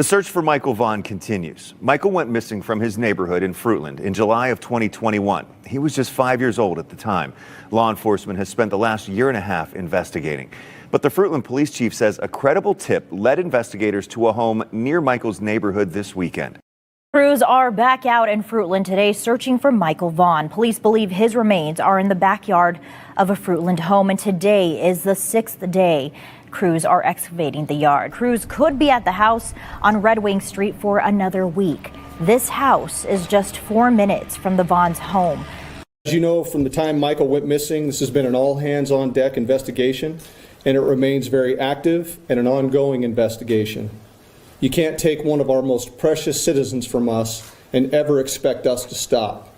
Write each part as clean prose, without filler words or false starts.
The search for Michael Vaughn continues. Michael went missing from his neighborhood in Fruitland in July of 2021. He was just 5 years old at the time. Law enforcement has spent the last year and a half investigating. But the Fruitland police chief says a credible tip led investigators to a home near Michael's neighborhood this weekend. Crews are back out in Fruitland today searching for Michael Vaughn. Police believe his remains are in the backyard of a Fruitland home, and today is the sixth day crews are excavating the yard. Crews could be at the house on Red Wing Street for another week. This house is just 4 minutes from the Vaughn's home. As you know, from the time Michael went missing, this has been an all-hands-on-deck investigation, and it remains very active and an ongoing investigation. You can't take one of our most precious citizens from us and ever expect us to stop.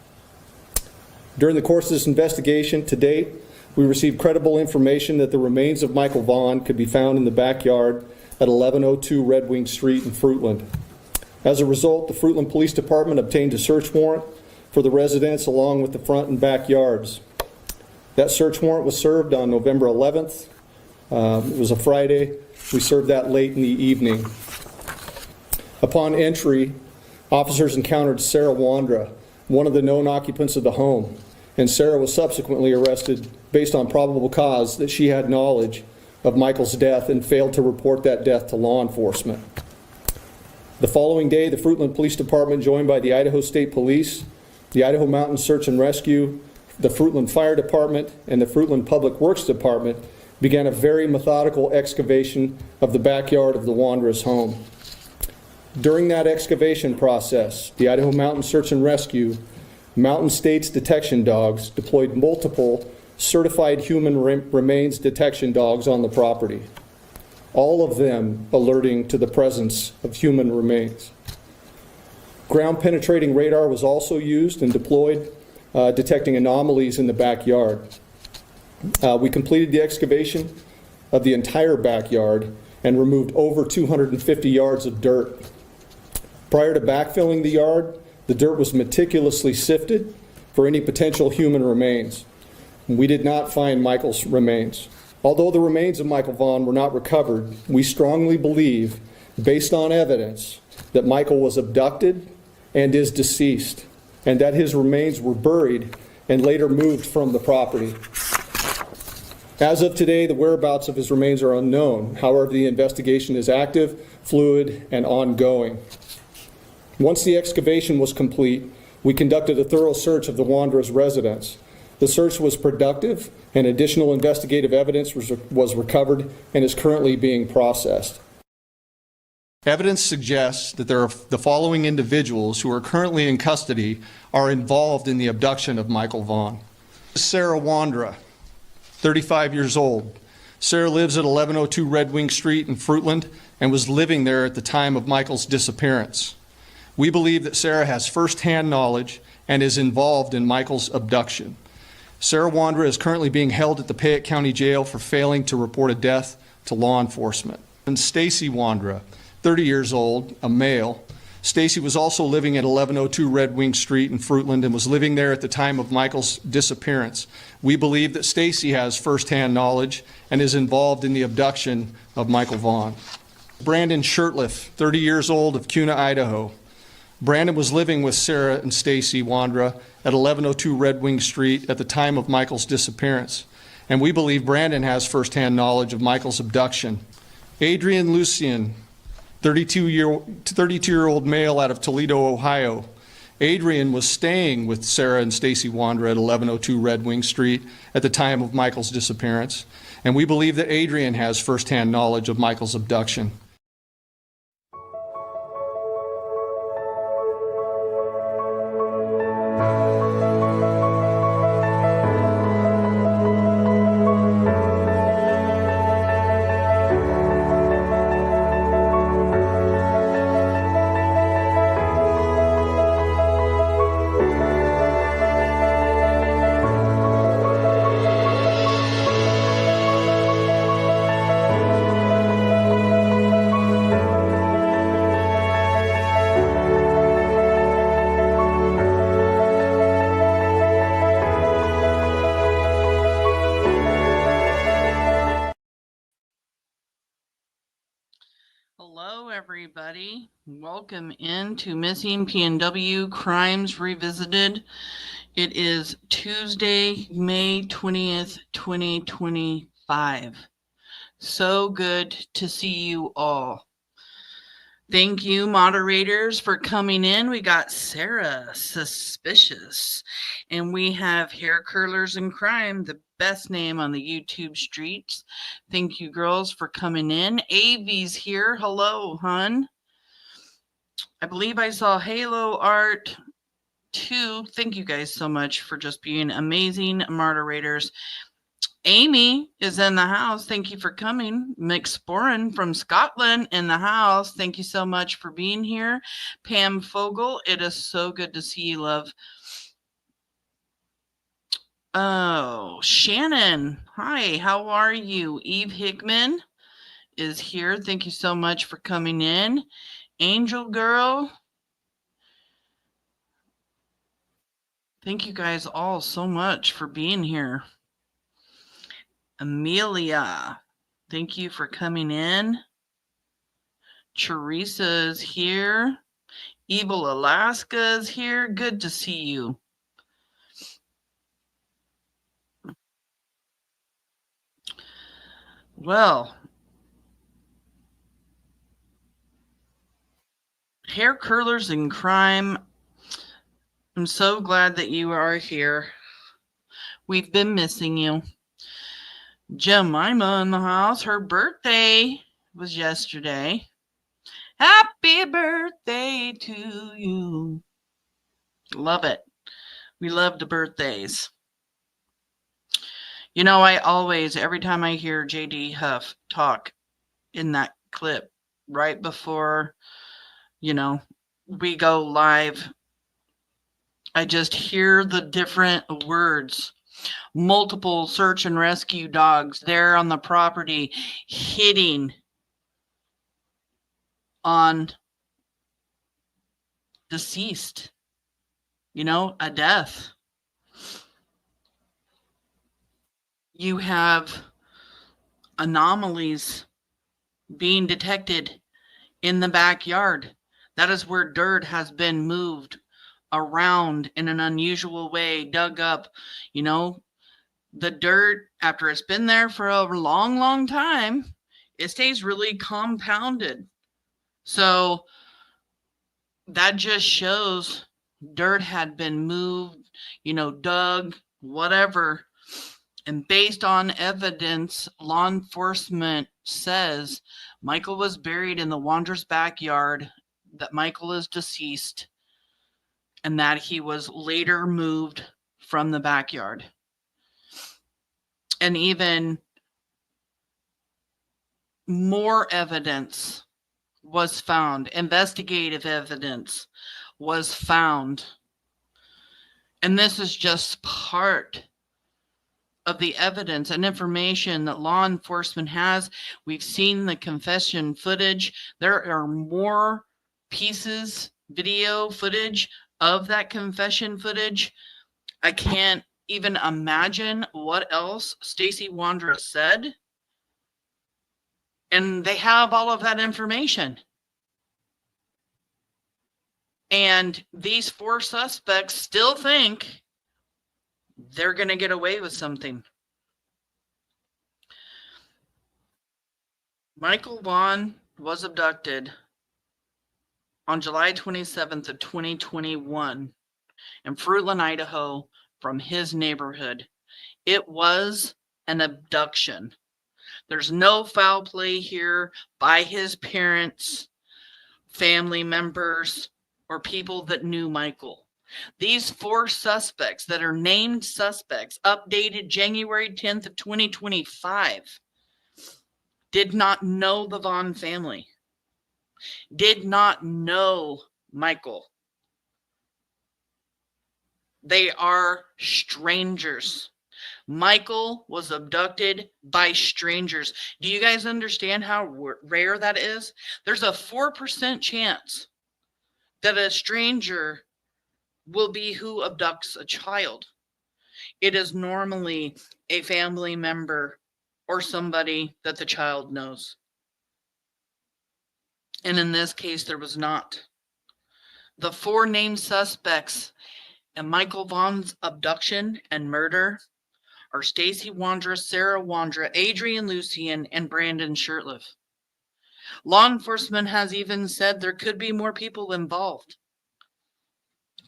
During the course of this investigation to date, we received credible information that the remains of Michael Vaughn could be found in the backyard at 1102 Red Wing Street in Fruitland. As a result, the Fruitland Police Department obtained a search warrant for the residence along with the front and backyards. That search warrant was served on November 11th. It was a Friday. We served that late in the evening. Upon entry, officers encountered Sarah Wandra, one of the known occupants of the home, and Sarah was subsequently arrested based on probable cause that she had knowledge of Michael's death and failed to report that death to law enforcement. The following day, the Fruitland Police Department, joined by the Idaho State Police, the Idaho Mountain Search and Rescue, the Fruitland Fire Department, and the Fruitland Public Works Department, began a very methodical excavation of the backyard of the Wandra's home. During that excavation process, the Idaho Mountain Search and Rescue Mountain States detection dogs deployed multiple certified human remains detection dogs on the property, all of them alerting to the presence of human remains. Ground penetrating radar was also used and deployed, detecting anomalies in the backyard. We completed the excavation of the entire backyard and removed over 250 yards of dirt. Prior to backfilling the yard, the dirt was meticulously sifted for any potential human remains. We did not find Michael's remains. Although the remains of Michael Vaughn were not recovered, we strongly believe, based on evidence, that Michael was abducted and is deceased, and that his remains were buried and later moved from the property. As of today, the whereabouts of his remains are unknown. However, the investigation is active, fluid, and ongoing. Once the excavation was complete, we conducted a thorough search of the Wandra's residence. The search was productive, and additional investigative evidence was recovered and is currently being processed. Evidence suggests that the following individuals who are currently in custody are involved in the abduction of Michael Vaughn. Sarah Wandra, 35 years old. Sarah lives at 1102 Red Wing Street in Fruitland and was living there at the time of Michael's disappearance. We believe that Sarah has firsthand knowledge and is involved in Michael's abduction. Sarah Wandra is currently being held at the Payette County Jail for failing to report a death to law enforcement. And Stacy Wandra, 30 years old, a male. Stacy was also living at 1102 Red Wing Street in Fruitland and was living there at the time of Michael's disappearance. We believe that Stacy has firsthand knowledge and is involved in the abduction of Michael Vaughn. Brandon SHURTLIFF, 30 years old, of Kuna, Idaho. Brandon was living with Sarah and Stacy Wandra at 1102 Red Wing Street at the time of Michael's disappearance, and we believe Brandon has firsthand knowledge of Michael's abduction. Adrian Lucian, 32-year-old male out of Toledo, Ohio. Adrian was staying with Sarah and Stacy Wandra at 1102 Red Wing Street at the time of Michael's disappearance, and we believe that Adrian has firsthand knowledge of Michael's abduction. everybody. Welcome into Missing PNW Crimes Revisited. It is Tuesday, May 20th, 2025. So good to see you all. Thank you, moderators, for coming in. We got Sarah, Suspicious, and we have Hair Curlers in Crime, the best name on the YouTube streets. Thank you, girls, for coming in. Avi's here. Hello, hun. I believe I saw Halo Art too. Thank you guys so much for just being amazing moderators. Amy is in the house. Thank you for coming. Mick Sporen from Scotland in the house. Thank you so much for being here. Pam Fogel, it is so good to see you, love. Oh, Shannon. Hi, how are you? Eve Hickman is here. Thank you so much for coming in. Angel Girl. Thank you guys all so much for being here. Amelia, thank you for coming in. Teresa is here. Evil Alaska is here. Good to see you. Well, Hair Curlers in Crime, I'm so glad that you are here. We've been missing you. Jemima in the house. Her birthday was yesterday. Happy birthday to you. Love it. We love the birthdays. You know, I always, every time I hear JD Huff talk in that clip right before, you know, we go live, I just hear the different words. Multiple search and rescue dogs there on the property hitting on deceased, you know, a death. You have anomalies being detected in the backyard. That is where dirt has been moved around in an unusual way, dug up. You know, the dirt, after it's been there for a long, long time, it stays really compounded. So that just shows dirt had been moved, you know, dug, whatever. And based on evidence, law enforcement says Michael was buried in the Wanderer's backyard, that Michael is deceased, and that he was later moved from the backyard. And even more evidence was found. Investigative evidence was found. And this is just part of the evidence and information that law enforcement has. We've seen the confession footage. There are more pieces, video footage of that confession footage. I can't even imagine what else Stacy Wanderer said. And they have all of that information. And these four suspects still think they're going to get away with something. Michael Vaughn was abducted on July 27th of 2021 in Fruitland, Idaho, from his neighborhood. It was an abduction. There's no foul play here by his parents, family members, or people that knew Michael. These four suspects that are named suspects, updated January 10th of 2025, did not know the Vaughn family, did not know Michael. They are strangers. Michael was abducted by strangers. Do you guys understand how rare that is? There's a 4% chance that a stranger will be who abducts a child. It is normally a family member or somebody that the child knows. And in this case, there was not. The 4 named suspects in Michael Vaughn's abduction and murder are Stacy Wandra, Sarah Wandra, Adrian Lucian, and Brandon SHURTLIFF. Law enforcement has even said there could be more people involved.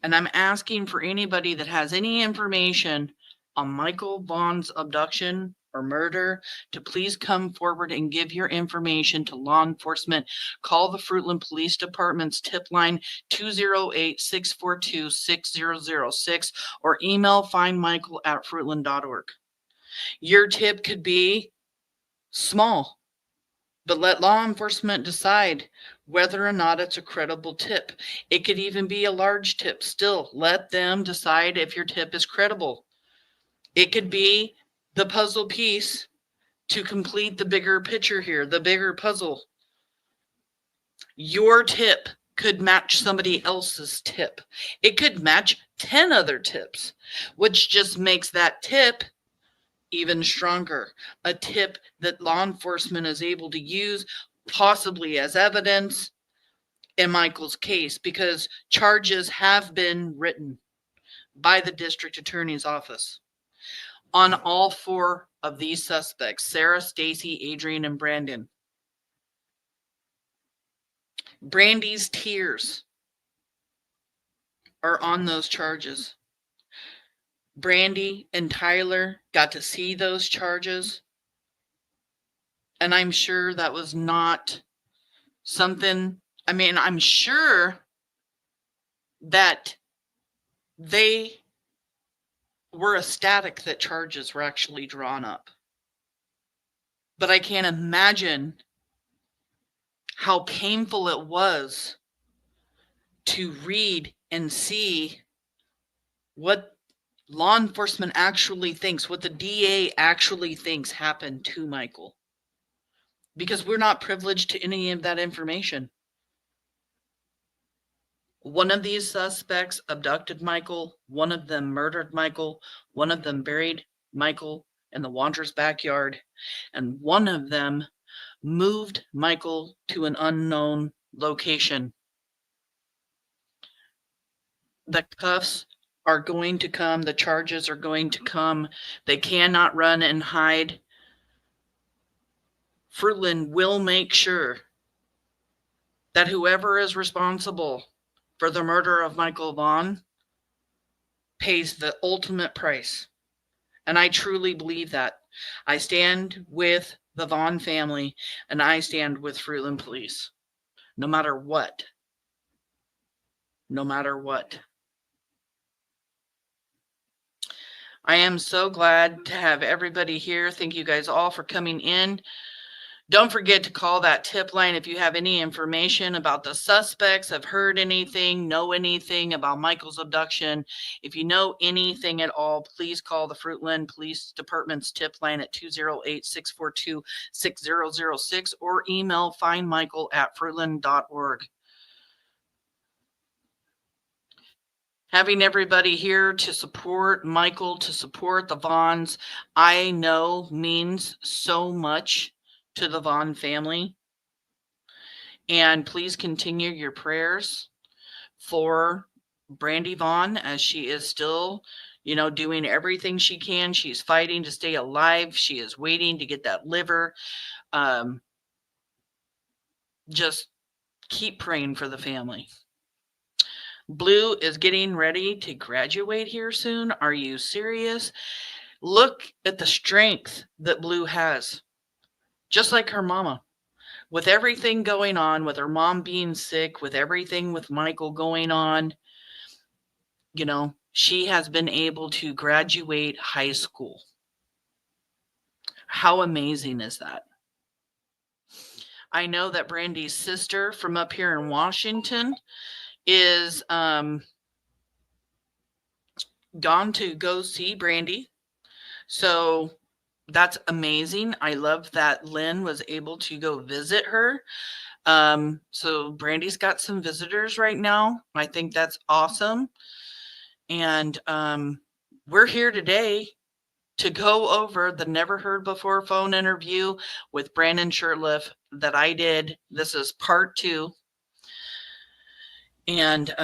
And I'm asking for anybody that has any information on Michael Vaughn's abduction or murder to please come forward and give your information to law enforcement. Call the Fruitland Police Department's tip line 208-642-6006 or email findmichael@fruitland.org. Your tip could be small, but let law enforcement decide whether or not it's a credible tip. It could even be a large tip. Still, let them decide if your tip is credible. It could be the puzzle piece to complete the bigger picture here, the bigger puzzle. Your tip could match somebody else's tip. It could match 10 other tips, which just makes that tip even stronger. A tip that law enforcement is able to use possibly as evidence in Michael's case, because charges have been written by the district attorney's office on all 4 of these suspects: Sarah, Stacy, Adrian, and Brandon. Brandy's tears are on those charges. Brandy and Tyler got to see those charges, and I'm sure that was not something, I'm sure that they were ecstatic that charges were actually drawn up. But I can't imagine how painful it was to read and see what law enforcement actually thinks, what the DA actually thinks happened to Michael. Because we're not privileged to any of that information. One of these suspects abducted Michael, one of them murdered Michael, one of them buried Michael in the Wanderer's backyard, and one of them moved Michael to an unknown location. The cuffs are going to come, the charges are going to come. They cannot run and hide. Fruitland will make sure that whoever is responsible for the murder of Michael Vaughn pays the ultimate price. And I truly believe that. I stand with the Vaughn family, and I stand with Fruitland Police. No matter what. No matter what. I am so glad to have everybody here. Thank you guys all for coming in. Don't forget to call that tip line if you have any information about the suspects, have heard anything, know anything about Michael's abduction. If you know anything at all, please call the Fruitland Police Department's tip line at 208-642-6006 or email findmichael@fruitland.org. Having everybody here to support Michael, to support the Vaughns, I know means so much to the Vaughn family. And please continue your prayers for Brandy Vaughn as she is still, doing everything she can. She's fighting to stay alive. She is waiting to get that liver. Just keep praying for the family. Blue is getting ready to graduate here soon. Are you serious? Look at the strength that Blue has. Just like her mama, with everything going on, with her mom being sick, with everything with Michael going on, she has been able to graduate high school. How amazing is that? I know that Brandy's sister from up here in Washington is gone to go see Brandy. So that's amazing. I love that Lynn was able to go visit her. So Brandy's got some visitors right now. I think that's awesome. And we're here today to go over the Never Heard Before phone interview with Brandon SHURTLIFF, that I did. This is part 2. And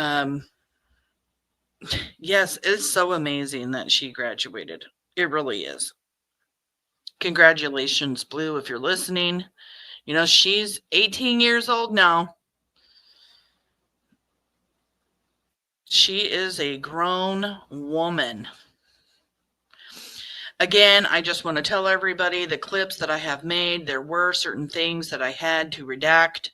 yes, it's so amazing that she graduated. It really is. Congratulations, Blue, if you're listening. You know, she's 18 years old now. She is a grown woman. Again, I just want to tell everybody the clips that I have made, there were certain things that I had to redact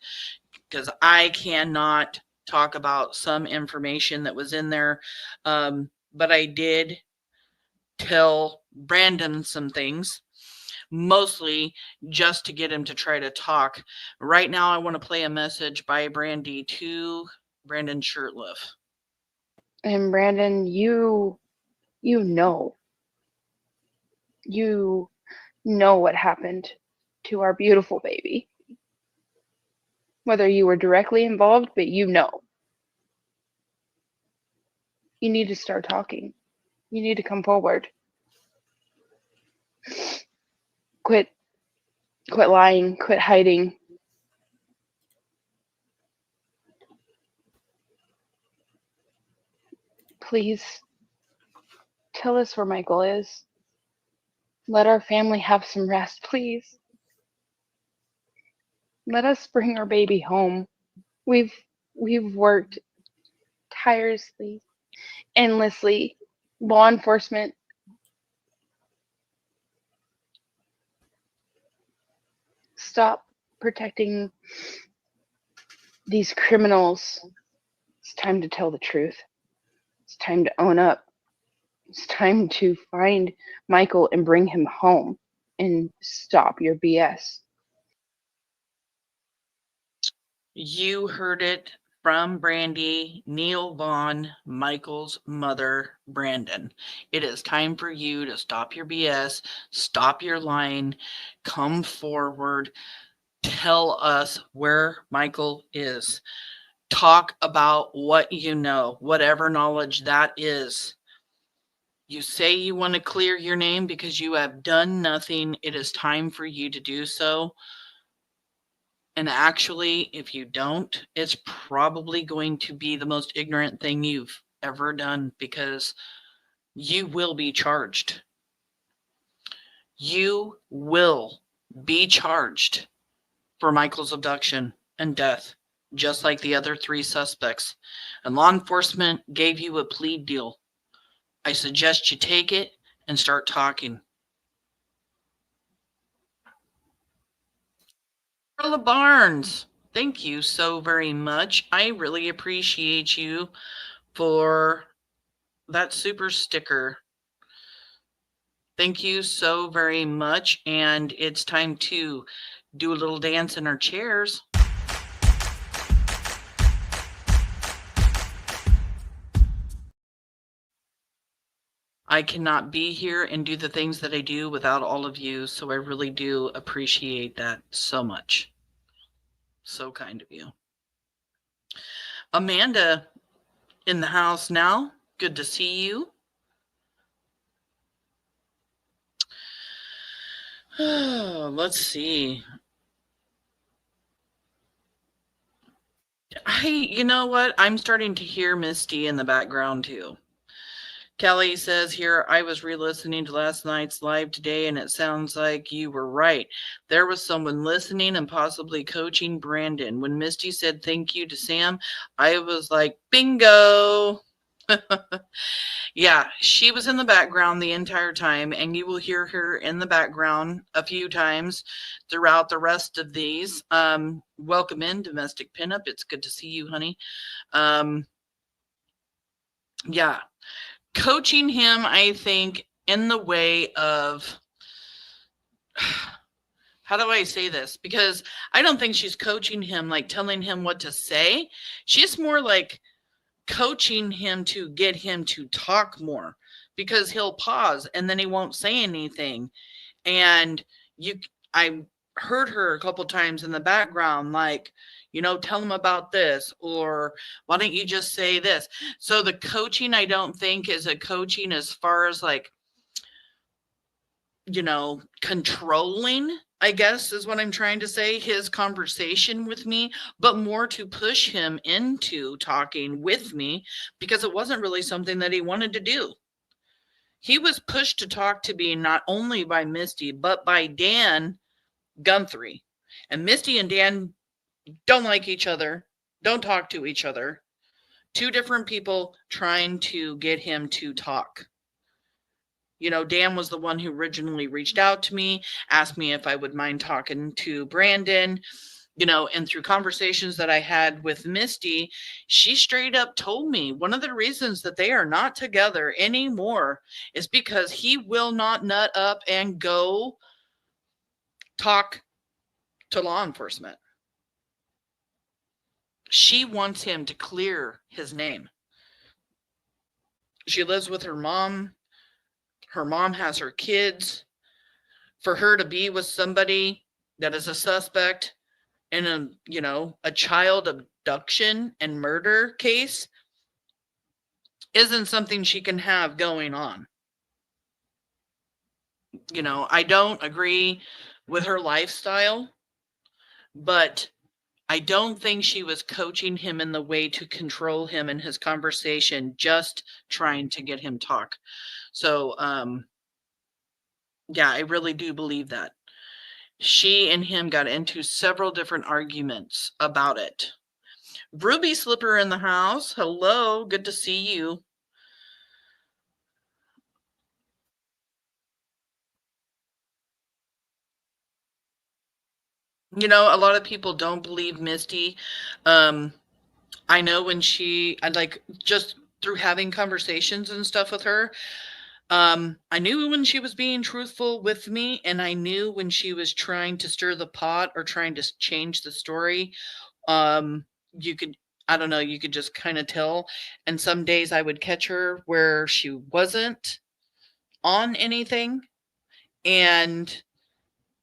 because I cannot talk about some information that was in there. But I did tell Brandon some things, mostly just to get him to try to talk. Right now, I want to play a message by Brandy to Brandon SHURTLIFF. And Brandon, you know what happened to our beautiful baby. Whether you were directly involved, but you know. You need to start talking. You need to come forward. Quit lying, quit hiding. Please tell us where Michael is. Let our family have some rest, please. Let us bring our baby home. We've worked tirelessly, endlessly. Law enforcement, stop protecting these criminals. It's time to tell the truth. It's time to own up. It's time to find Michael and bring him home and stop your BS. You heard it from Brandy, Neil Vaughn, Michael's mother, Brandon. It is time for you to stop your BS, stop your lying, come forward, tell us where Michael is. Talk about what you know, whatever knowledge that is. You say you want to clear your name because you have done nothing. It is time for you to do so. And actually, if you don't, it's probably going to be the most ignorant thing you've ever done because you will be charged. You will be charged for Michael's abduction and death, just like the other 3 suspects. And law enforcement gave you a plea deal. I suggest you take it and start talking. Carla Barnes, thank you so very much. I really appreciate you for that super sticker. Thank you so very much. And it's time to do a little dance in our chairs. I cannot be here and do the things that I do without all of you, so I really do appreciate that so much. So kind of you. Amanda in the house now. Good to see you. Let's see. You know what? I'm starting to hear Misty in the background too. Kelly says here, I was re-listening to last night's live today, and it sounds like you were right. There was someone listening and possibly coaching Brandon. When Misty said thank you to Sam, I was like, bingo. Yeah, she was in the background the entire time, and you will hear her in the background a few times throughout the rest of these. Welcome in, Domestic Pinup. It's good to see you, honey. Yeah. Coaching him, I think, in the way of, how do I say this? Because I don't think she's coaching him, like telling him what to say. She's more like coaching him to get him to talk more, because he'll pause and then he won't say anything. And I heard her a couple times in the background, like, you know, tell them about this, or why don't you just say this? So the coaching, I don't think is a coaching as far as like, you know, controlling. I guess is what I'm trying to say, his conversation with me, but more to push him into talking with me because it wasn't really something that he wanted to do. He was pushed to talk to me not only by Misty, but by Dan Guthrie. And Misty and Dan don't like each other, don't talk to each other. Two different people trying to get him to talk. You know, Dan was the one who originally reached out to me, asked me if I would mind talking to Brandon, you know, and through conversations that I had with Misty, she straight up told me one of the reasons that they are not together anymore is because he will not nut up and go talk to law enforcement. She wants him to clear his name. She lives with her mom. Her mom has her kids. For her to be with somebody that is a suspect in a, you know, a child abduction and murder case isn't something she can have going on. You know, I don't agree with her lifestyle, but I don't think she was coaching him in the way to control him in his conversation, just trying to get him talk. So, yeah, I really do believe that. She and him got into several different arguments about it. Ruby Slipper in the house. Hello, good to see you. You know, a lot of people don't believe Misty. I know when I like just through having conversations and stuff with her, I knew when she was being truthful with me, and I knew when she was trying to stir the pot or trying to change the story. You could, I don't know, you could just kind of tell. And some days I would catch her where she wasn't on anything, and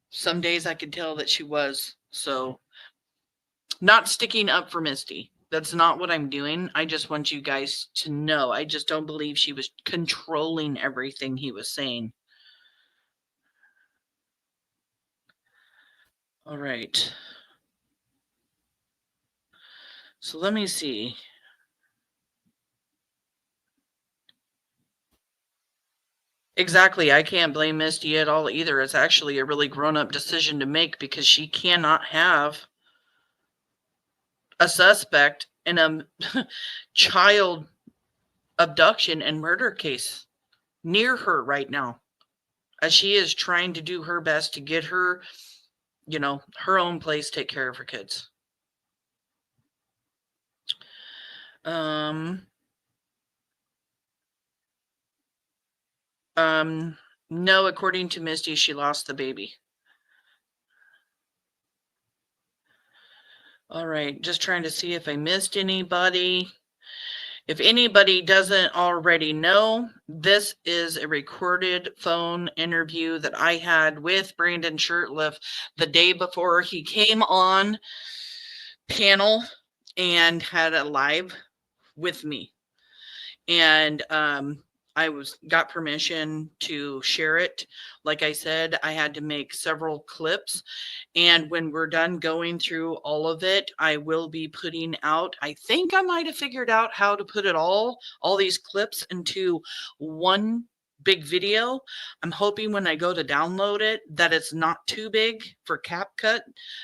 some days I could tell that she was. So, not sticking up for Misty. That's not what I'm doing. I just want you guys to know. I just don't believe she was controlling everything he was saying. All right. So let me see. Exactly. I can't blame Misty at all either. It's actually a really grown-up decision to make because she cannot have a suspect in a child abduction and murder case near her right now, as she is trying to do her best to get her, you know, her own place, take care of her kids. No, according to Misty, she lost the baby. All right, just trying to see if I missed anybody. If anybody doesn't already know, this is a recorded phone interview that I had with Brandon SHURTLIFF the day before he came on panel and had a live with me. And I got permission to share it. Like I said, I had to make several clips. And when we're done going through all of it, I will be putting out, I think I might have figured out how to put it all these clips into one big video. I'm hoping when I go to download it that it's not too big for CapCut.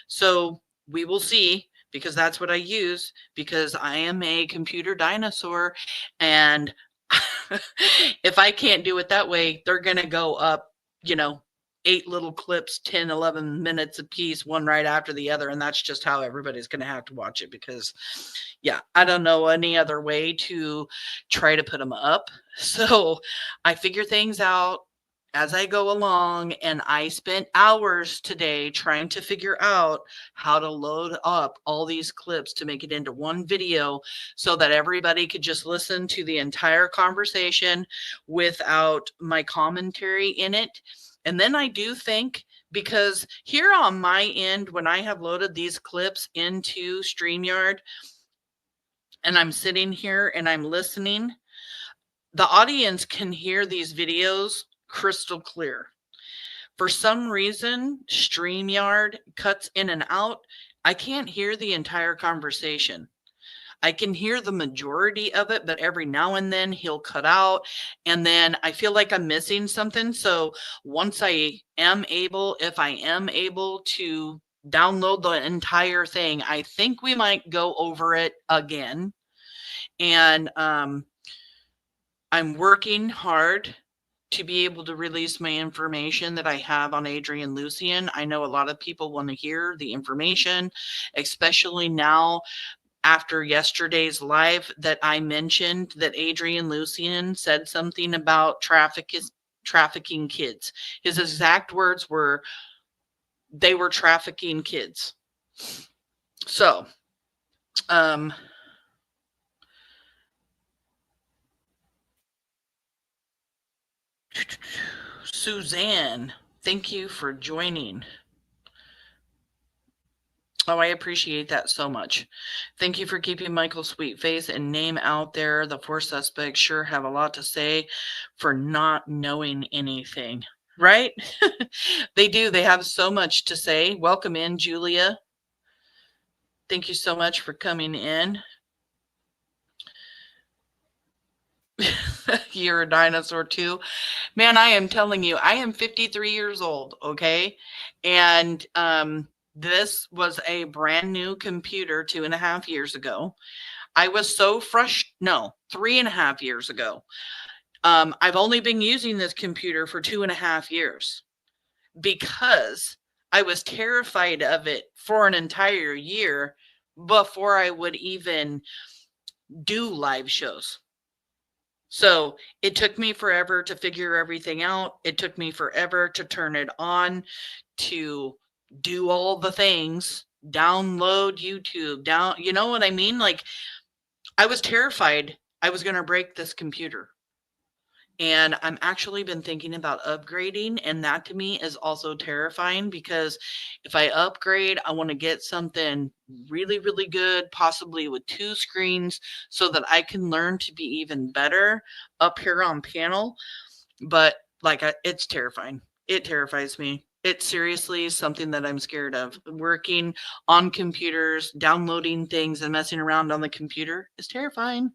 So we will see, because that's what I use, because I am a computer dinosaur. And if I can't do it that way, they're going to go up, you know, 8 little clips, 10, 11 minutes a piece, one right after the other. And that's just how everybody's going to have to watch it, because, yeah, I don't know any other way to try to put them up. So I figure things out as I go along, and I spent hours today trying to figure out how to load up all these clips to make it into one video so that everybody could just listen to the entire conversation without my commentary in it. And then I do think, because here on my end, when I have loaded these clips into StreamYard and I'm sitting here and I'm listening, the audience can hear these videos crystal clear. For some reason, StreamYard cuts in and out. I can't hear the entire conversation. I can hear the majority of it, but every now and then he'll cut out, and then I feel like I'm missing something. So once if I am able to download the entire thing, I think we might go over it again. And I'm working hard to be able to release my information that I have on Adrian Lucian. I know a lot of people want to hear the information, especially now after yesterday's live that I mentioned that Adrian Lucian said something about trafficking kids. His exact words were, they were trafficking kids. So, Suzanne, thank you for joining. Oh, I appreciate that so much. Thank you for keeping Michael's sweet face and name out there. The 4 suspects sure have a lot to say for not knowing anything, right? They do. They have so much to say. Welcome in, Julia. Thank you so much for coming in. You're a dinosaur too. Man, I am telling you, I am 53 years old, okay? And this was a brand new computer 2.5 years ago. I was so frustrated. No, 3.5 years ago. I've only been using this computer for 2.5 years because I was terrified of it for an entire year before I would even do live shows. So it took me forever to figure everything out. It took me forever to turn it on, to do all the things, download YouTube, you know what I mean? Like, I was terrified I was going to break this computer. And I'm actually been thinking about upgrading, and that to me is also terrifying because if I upgrade, I want to get something really, really good, possibly with 2 screens, so that I can learn to be even better up here on panel. But like, it's terrifying. It terrifies me. It's seriously something that I'm scared of. Working on computers, downloading things, and messing around on the computer is terrifying.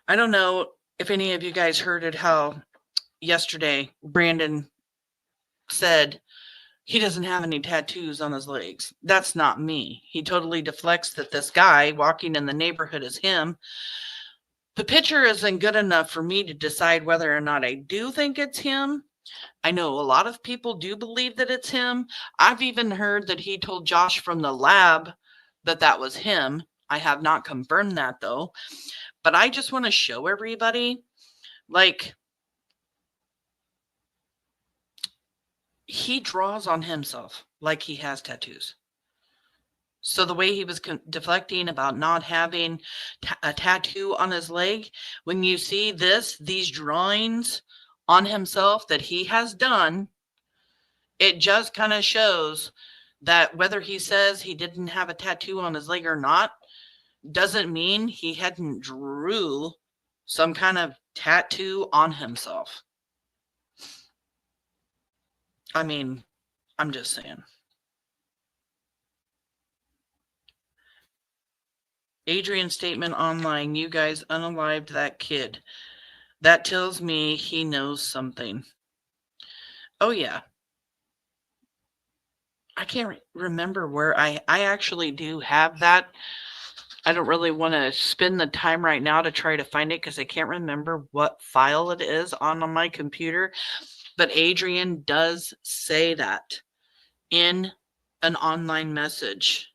I don't know if any of you guys heard it, how yesterday Brandon said he doesn't have any tattoos on his legs. That's not me. He totally deflects that this guy walking in the neighborhood is him. The picture isn't good enough for me to decide whether or not I do think it's him. I know a lot of people do believe that it's him. I've even heard that he told Josh from the lab that that was him. I have not confirmed that though. But I just want to show everybody, like, he draws on himself like he has tattoos. So the way he was deflecting about not having a tattoo on his leg, when you see these drawings on himself that he has done, it just kind of shows that whether he says he didn't have a tattoo on his leg or not, doesn't mean he hadn't drew some kind of tattoo on himself. I mean, I'm just saying. Adrian's statement online, you guys unalived that kid. That tells me he knows something. Oh yeah. I can't remember where I actually do have that. I don't really want to spend the time right now to try to find it because I can't remember what file it is on my computer. But Adrian does say that in an online message.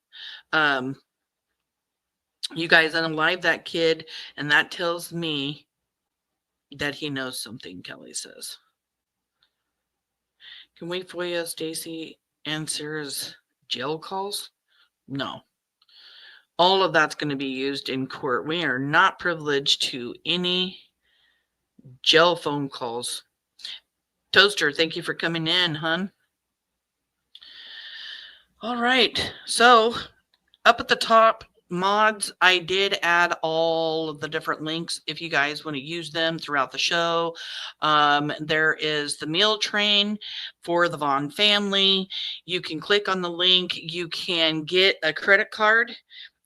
You guys unalive that kid, and that tells me that he knows something, Kelly says. Can we FOIA Stacy and Sarah's jail calls? No. All of that's going to be used in court. We are not privileged to any jail phone calls. Toaster, thank you for coming in, hun. All right. So up at the top, mods, I did add all of the different links if you guys want to use them throughout the show. There is the meal train for the Vaughn family. You can click on the link. You can get a credit card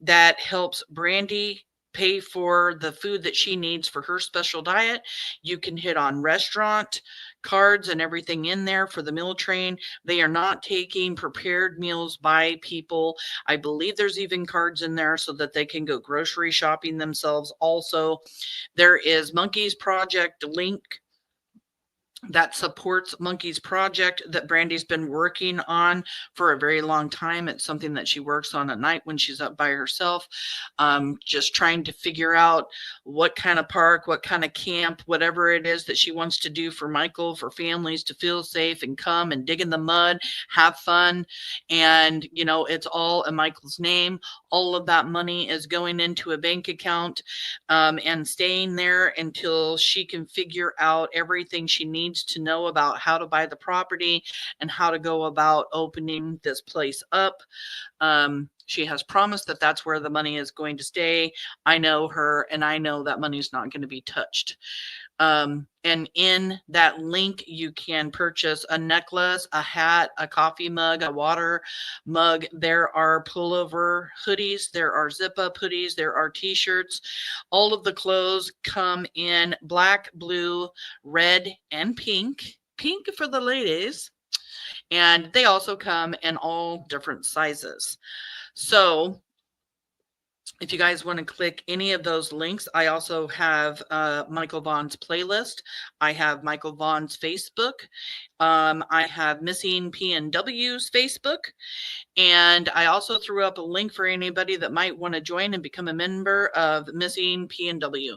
that helps Brandy pay for the food that she needs for her special diet. You can hit on restaurant cards and everything in there for the meal train. They are not taking prepared meals by people. I believe there's even cards in there so that they can go grocery shopping themselves. Also, there is Monkey's Project link that supports Monkey's Project that Brandy's been working on for a very long time. It's something that she works on at night when she's up by herself, just trying to figure out what kind of park, what kind of camp, whatever it is that she wants to do for Michael, for families to feel safe and come and dig in the mud, have fun. And, you know, it's all in Michael's name. All of that money is going into a bank account and staying there until she can figure out everything she needs to know about how to buy the property and how to go about opening this place up. She has promised that that's where the money is going to stay. I know her, and I know that money's not going to be touched. And in that link, you can purchase a necklace, a hat, a coffee mug, a water mug. There are pullover hoodies. There are zip-up hoodies. There are t-shirts. All of the clothes come in black, blue, red, and pink. Pink for the ladies. And they also come in all different sizes. So if you guys want to click any of those links, I also have Michael Vaughn's playlist. I have Michael Vaughn's Facebook. I have Missing PNW's Facebook. And I also threw up a link for anybody that might want to join and become a member of Missing PNW.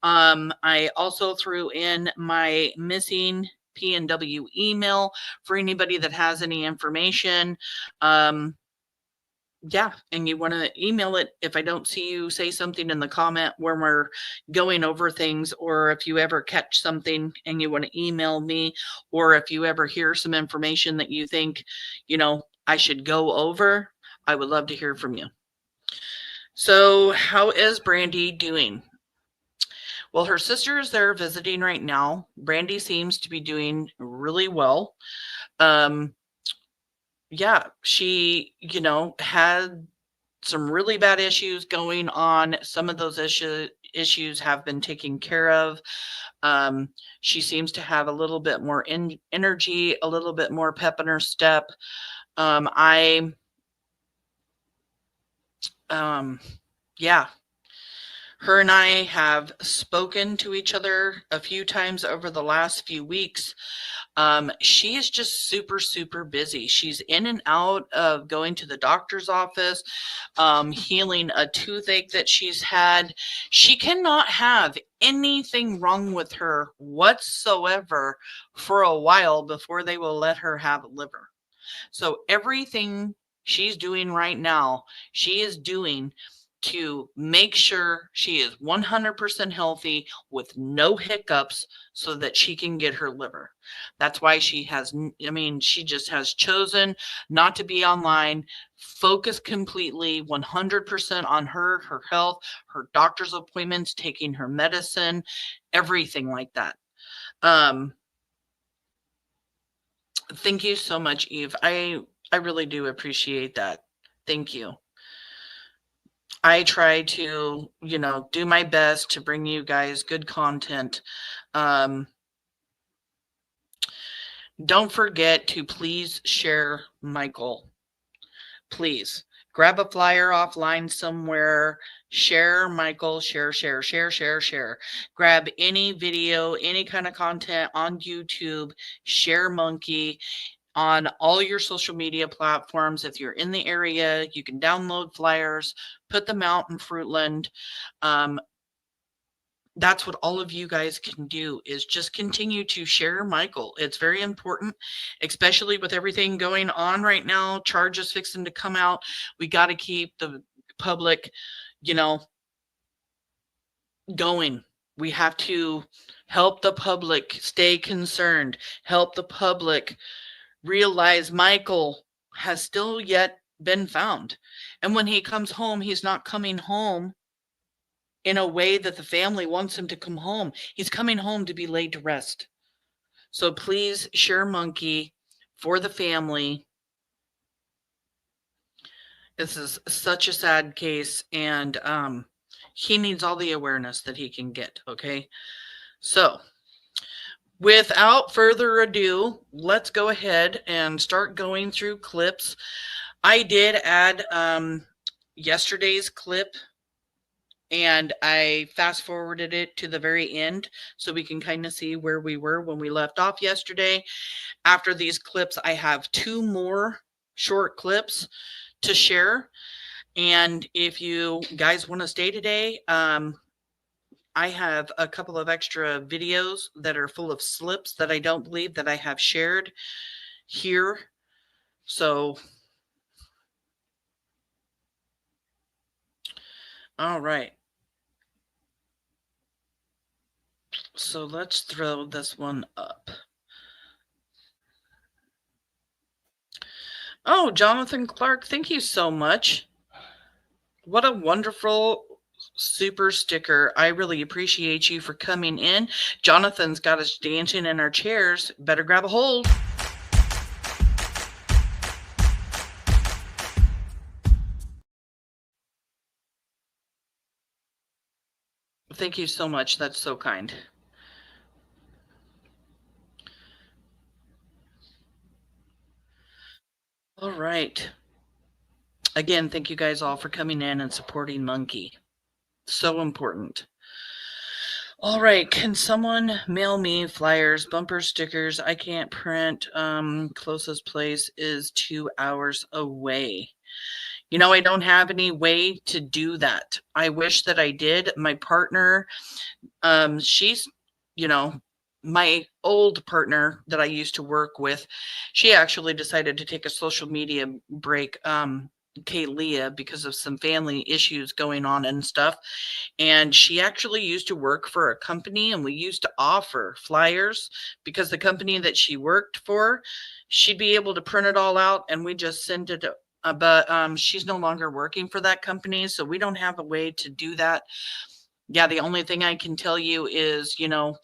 I also threw in my Missing PNW email for anybody that has any information. Yeah, and you want to email it if I don't see you say something in the comment when we're going over things, or if you ever catch something and you want to email me, or if you ever hear some information that you think, you know, I should go over, I would love to hear from you. So how is Brandy doing? Well, her sister is there visiting right now. Brandy seems to be doing really well. Yeah, she, you know, had some really bad issues going on. Some of those issues have been taken care of. She seems to have a little bit more energy, a little bit more pep in her step. Yeah, her and I have spoken to each other a few times over the last few weeks. She is just super, super busy. She's in and out of going to the doctor's office, healing a toothache that she's had. She cannot have anything wrong with her whatsoever for a while before they will let her have a liver. So everything she's doing right now, she is doing to make sure she is 100% healthy with no hiccups so that she can get her liver. That's why she has, I mean, she just has chosen not to be online, focus completely 100% on her health, her doctor's appointments, taking her medicine, everything like that. Thank you so much, Eve. I really do appreciate that. Thank you. I try to, you know, do my best to bring you guys good content. Don't forget to please share Michael. Please grab a flyer offline somewhere, share Michael, share. Grab any video, any kind of content on YouTube, share Monkey. On all your social media platforms. If you're in the area, you can download flyers, put them out in Fruitland. That's what all of you guys can do, is just continue to share Michael. It's very important, especially with everything going on right now, charges fixing to come out. We got to keep the public, you know, going. We have to help the public stay concerned, help the public realize Michael has still yet been found. And when he comes home, he's not coming home in a way that the family wants him to come home. He's coming home to be laid to rest. So please share Monkey for the family. This is such a sad case, and he needs all the awareness that he can get, okay? So without further ado, let's go ahead and start going through clips. I did add yesterday's clip, and I fast forwarded it to the very end so we can kind of see where we were when we left off yesterday. After these clips, I have 2 more short clips to share. And if you guys want to stay today, I have a couple of extra videos that are full of slips that I don't believe that I have shared here. So, all right. So let's throw this one up. Oh, Jonathan Clark, thank you so much. What a wonderful super sticker. I really appreciate you for coming in. Jonathan's got us dancing in our chairs. Better grab a hold. Thank you so much. That's so kind. All right. Again, thank you guys all for coming in and supporting Monkey. So important. All right. Can someone mail me flyers, bumper stickers? I can't print. Closest place is 2 hours away. You know, I don't have any way to do that. I wish that I did. My partner, she's, you know, my old partner that I used to work with, she actually decided to take a social media break, Kaylia, because of some family issues going on and stuff. And she actually used to work for a company, and we used to offer flyers because the company that she worked for, she'd be able to print it all out and we just send it. But she's no longer working for that company, so we don't have a way to do that. Yeah, the only thing I can tell you is, you know,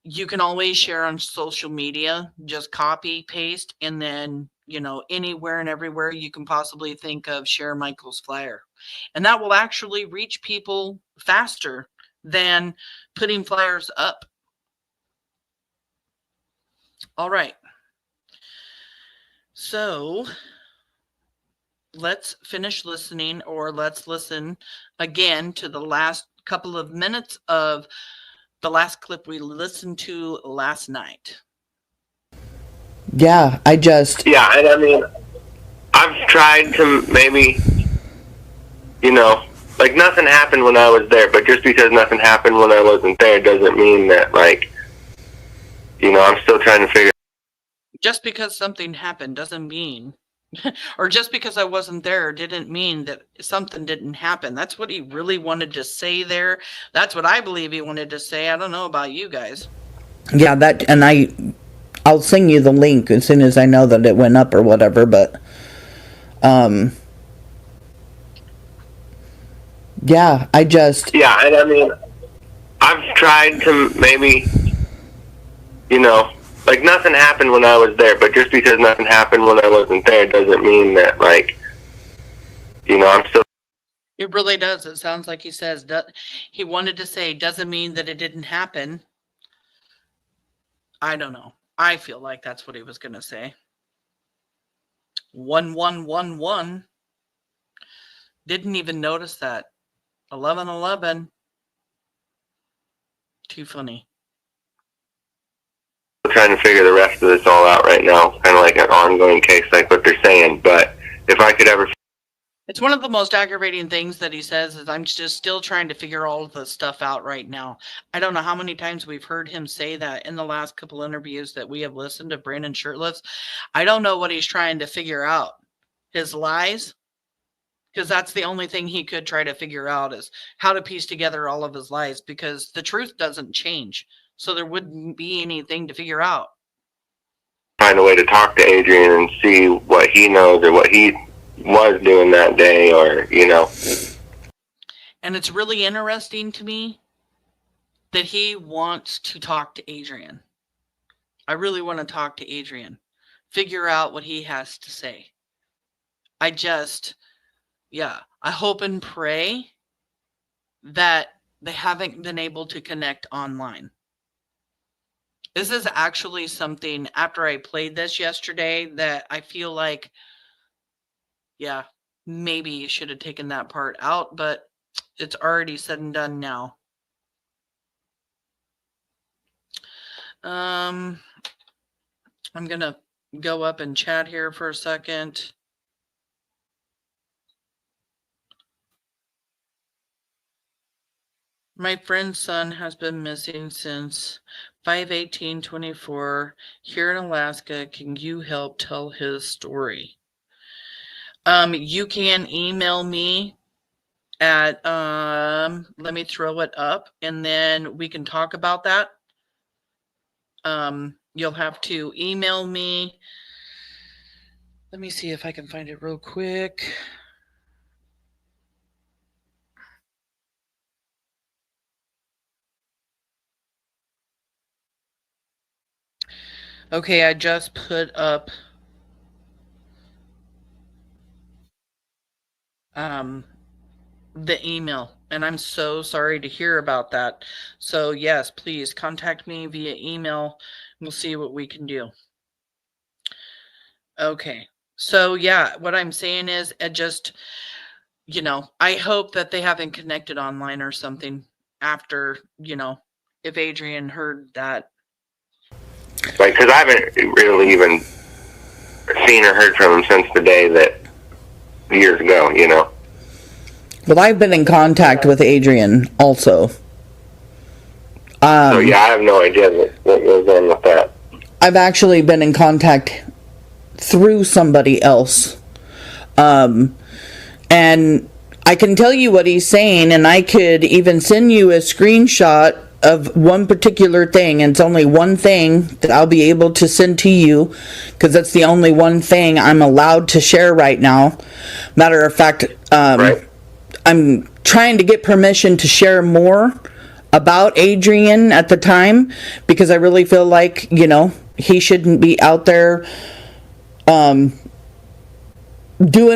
you can always share on social media, just copy, paste, and then, you know, anywhere and everywhere you can possibly think of, share Michael's flyer. And that will actually reach people faster than putting flyers up. All right. So let's finish listening, or let's listen again to the last couple of minutes of the last clip we listened to last night. Yeah, Yeah, and I mean, I've tried to maybe, you know, like nothing happened when I was there, but just because nothing happened when I wasn't there doesn't mean that, like, you know, I'm still trying to figure. Just because something happened doesn't mean, or just because I wasn't there didn't mean that something didn't happen. That's what he really wanted to say there. That's what I believe he wanted to say. I don't know about you guys. Yeah, that, and I'll send you the link as soon as I know that it went up or whatever, but, yeah, Yeah, and I mean, I've tried to maybe, you know, like nothing happened when I was there, but just because nothing happened when I wasn't there doesn't mean that, like, you know, I'm still. It really does. It sounds like he says that he wanted to say doesn't mean that it didn't happen. I don't know. I feel like that's what he was going to say. 1111. Didn't even notice that. 1111. Too funny. Trying to figure the rest of this all out right now, kind of like an ongoing case, like what they're saying. But if I could ever. It's one of the most aggravating things that he says is I'm just still trying to figure all of this stuff out right now. I don't know how many times we've heard him say that in the last couple interviews that we have listened to Brandon Shurtliff. I don't know what he's trying to figure out. His lies? Because that's the only thing he could try to figure out is how to piece together all of his lies, because the truth doesn't change. So there wouldn't be anything to figure out. Find a way to talk to Adrian and see what he knows or what he was doing that day, or, you know. And it's really interesting to me that he wants to talk to Adrian. I really want to talk to Adrian, figure out what he has to say. I hope and pray that they haven't been able to connect online. This is actually something, after I played this yesterday, that I feel like, yeah, maybe you should have taken that part out, but it's already said and done now. I'm going to go up and chat here for a second. My friend's son has been missing since 5/18/24 here in Alaska. Can you help tell his story? You can email me at, let me throw it up and then we can talk about that. You'll have to email me. Let me see if I can find it real quick. Okay, I just put up the email, and I'm so sorry to hear about that. So yes, please contact me via email. We'll see what we can do. Okay, so yeah, what I'm saying is, I hope that they haven't connected online or something after, if Adrian heard that. Like, because I haven't really even seen or heard from him since the day that years ago, you know. Well, I've been in contact with Adrian also. So yeah, I have no idea what goes on with that. I've actually been in contact through somebody else. And I can tell you what he's saying, and I could even send you a screenshot of one particular thing, and it's only one thing that I'll be able to send to you, because that's the only one thing I'm allowed to share right now. Matter of fact, Right. I'm trying to get permission to share more about Adrian at the time, because I really feel like, he shouldn't be out there doing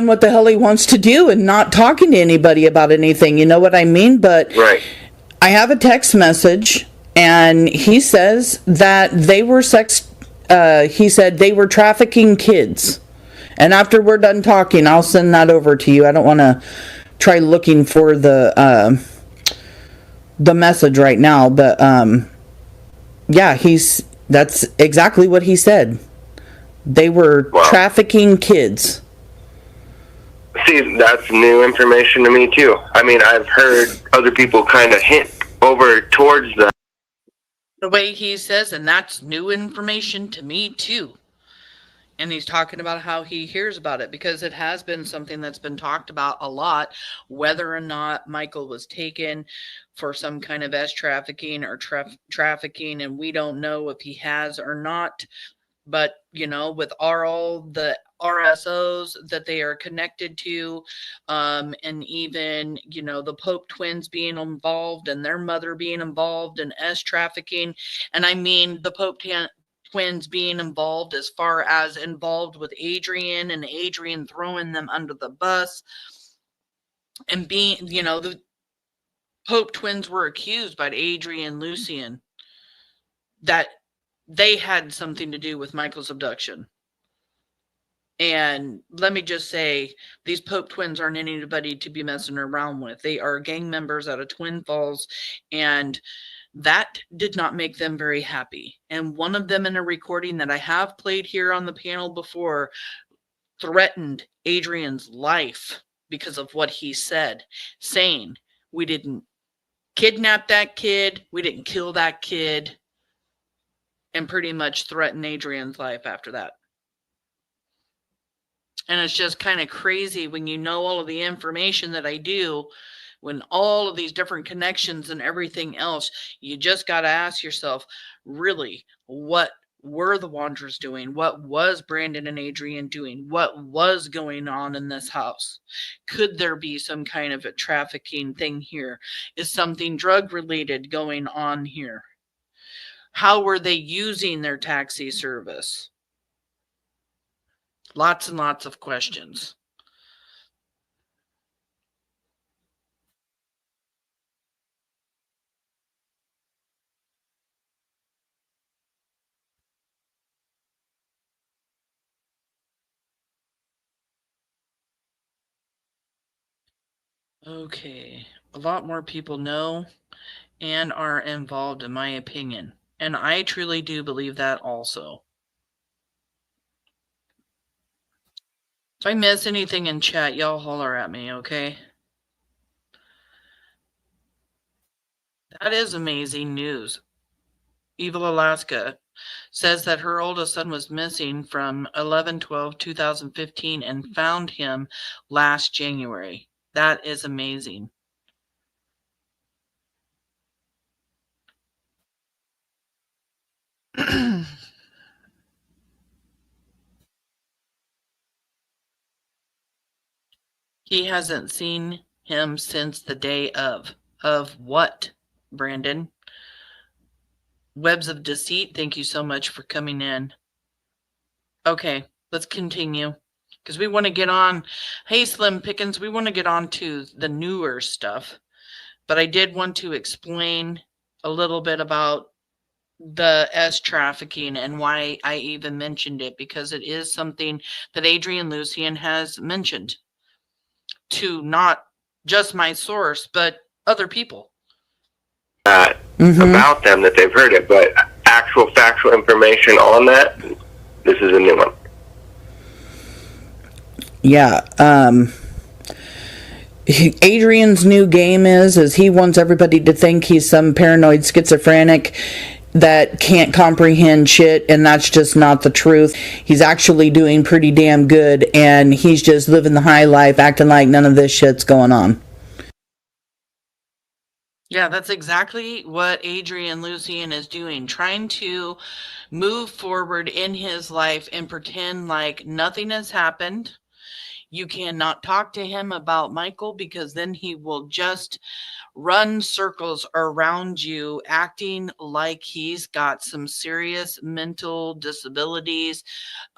what the hell he wants to do and not talking to anybody about anything. You know what I mean? But Right. I have a text message, and he says that they were he said they were trafficking kids. And after we're done talking, I'll send that over to you. I don't want to try looking for the message right now, but yeah, that's exactly what he said. They were trafficking kids. See, that's new information to me too. I mean, I've heard other people kind of hint over towards The way he says, and that's new information to me too. And he's talking about how he hears about it, because it has been something that's been talked about a lot, whether or not Michael was taken for some kind of trafficking or trafficking, and we don't know if he has or not. But, with all the RSOs that they are connected to, and even, the Pope twins being involved and their mother being involved in trafficking. And I mean, the Pope twins being involved as far as involved with Adrian, and Adrian throwing them under the bus, and being, the Pope twins were accused by Adrian Lucian that they had something to do with Michael's abduction. And let me just say, these Pope twins aren't anybody to be messing around with. They are gang members out of Twin Falls, and that did not make them very happy. And one of them, in a recording that I have played here on the panel before, threatened Adrian's life because of what he said, saying, "We didn't kidnap that kid, we didn't kill that kid," and pretty much threatened Adrian's life after that. And it's just kind of crazy when you know all of the information that I do, when all of these different connections and everything else, you just got to ask yourself, really, what were the Wanderers doing? What was Brandon and Adrian doing? What was going on in this house? Could there be some kind of a trafficking thing here? Is something drug related going on here? How were they using their taxi service? Lots and lots of questions. Okay, a lot more people know and are involved, in my opinion. And I truly do believe that also. If I miss anything in chat, y'all holler at me, okay? That is amazing news. Evil Alaska says that her oldest son was missing from 11/12/2015 and found him last January. That is amazing. He hasn't seen him since the day of. Of what, Brandon? Webs of Deceit, thank you so much for coming in. Okay, let's continue. Because we want to get on. Hey, Slim Pickens, we want to get on to the newer stuff. But I did want to explain a little bit about the S trafficking and why I even mentioned it, because it is something that Adrian Lucian has mentioned to not just my source, but other people. About them that they've heard it, but actual factual information on that, this is a new one. Yeah, Adrian's new game is he wants everybody to think he's some paranoid schizophrenic that can't comprehend shit, and that's just not the truth. He's actually doing pretty damn good, and he's just living the high life, acting like none of this shit's going on. Yeah, that's exactly what Adrian Lucian is doing, trying to move forward in his life and pretend like nothing has happened. You cannot talk to him about Michael, because then he will just run circles around you, acting like he's got some serious mental disabilities,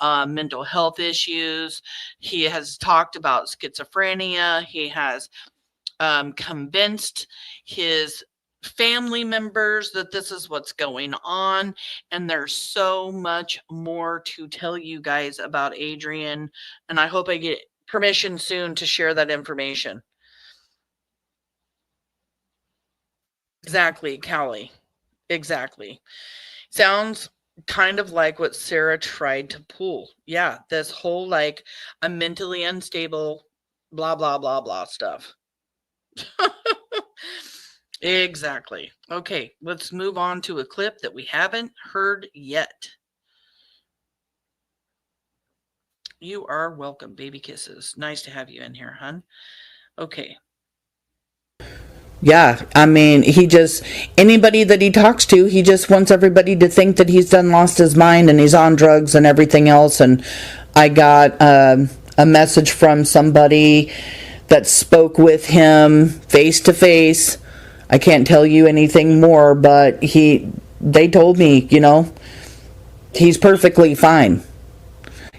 mental health issues. He has talked about schizophrenia. He has convinced his family members that this is what's going on, and there's so much more to tell you guys about Adrian, and I hope I get permission soon to share that information. Exactly, Callie. Exactly. Sounds kind of like what Sarah tried to pull. Yeah, this whole like I'm mentally unstable, blah blah blah blah stuff. Exactly. Okay, let's move on to a clip that we haven't heard yet. You are welcome, baby kisses. Nice to have you in here, hun. Okay. Yeah, I mean, anybody that he talks to, he just wants everybody to think that he's done lost his mind and he's on drugs and everything else. And I got a message from somebody that spoke with him face to face. I can't tell you anything more, but they told me, he's perfectly fine.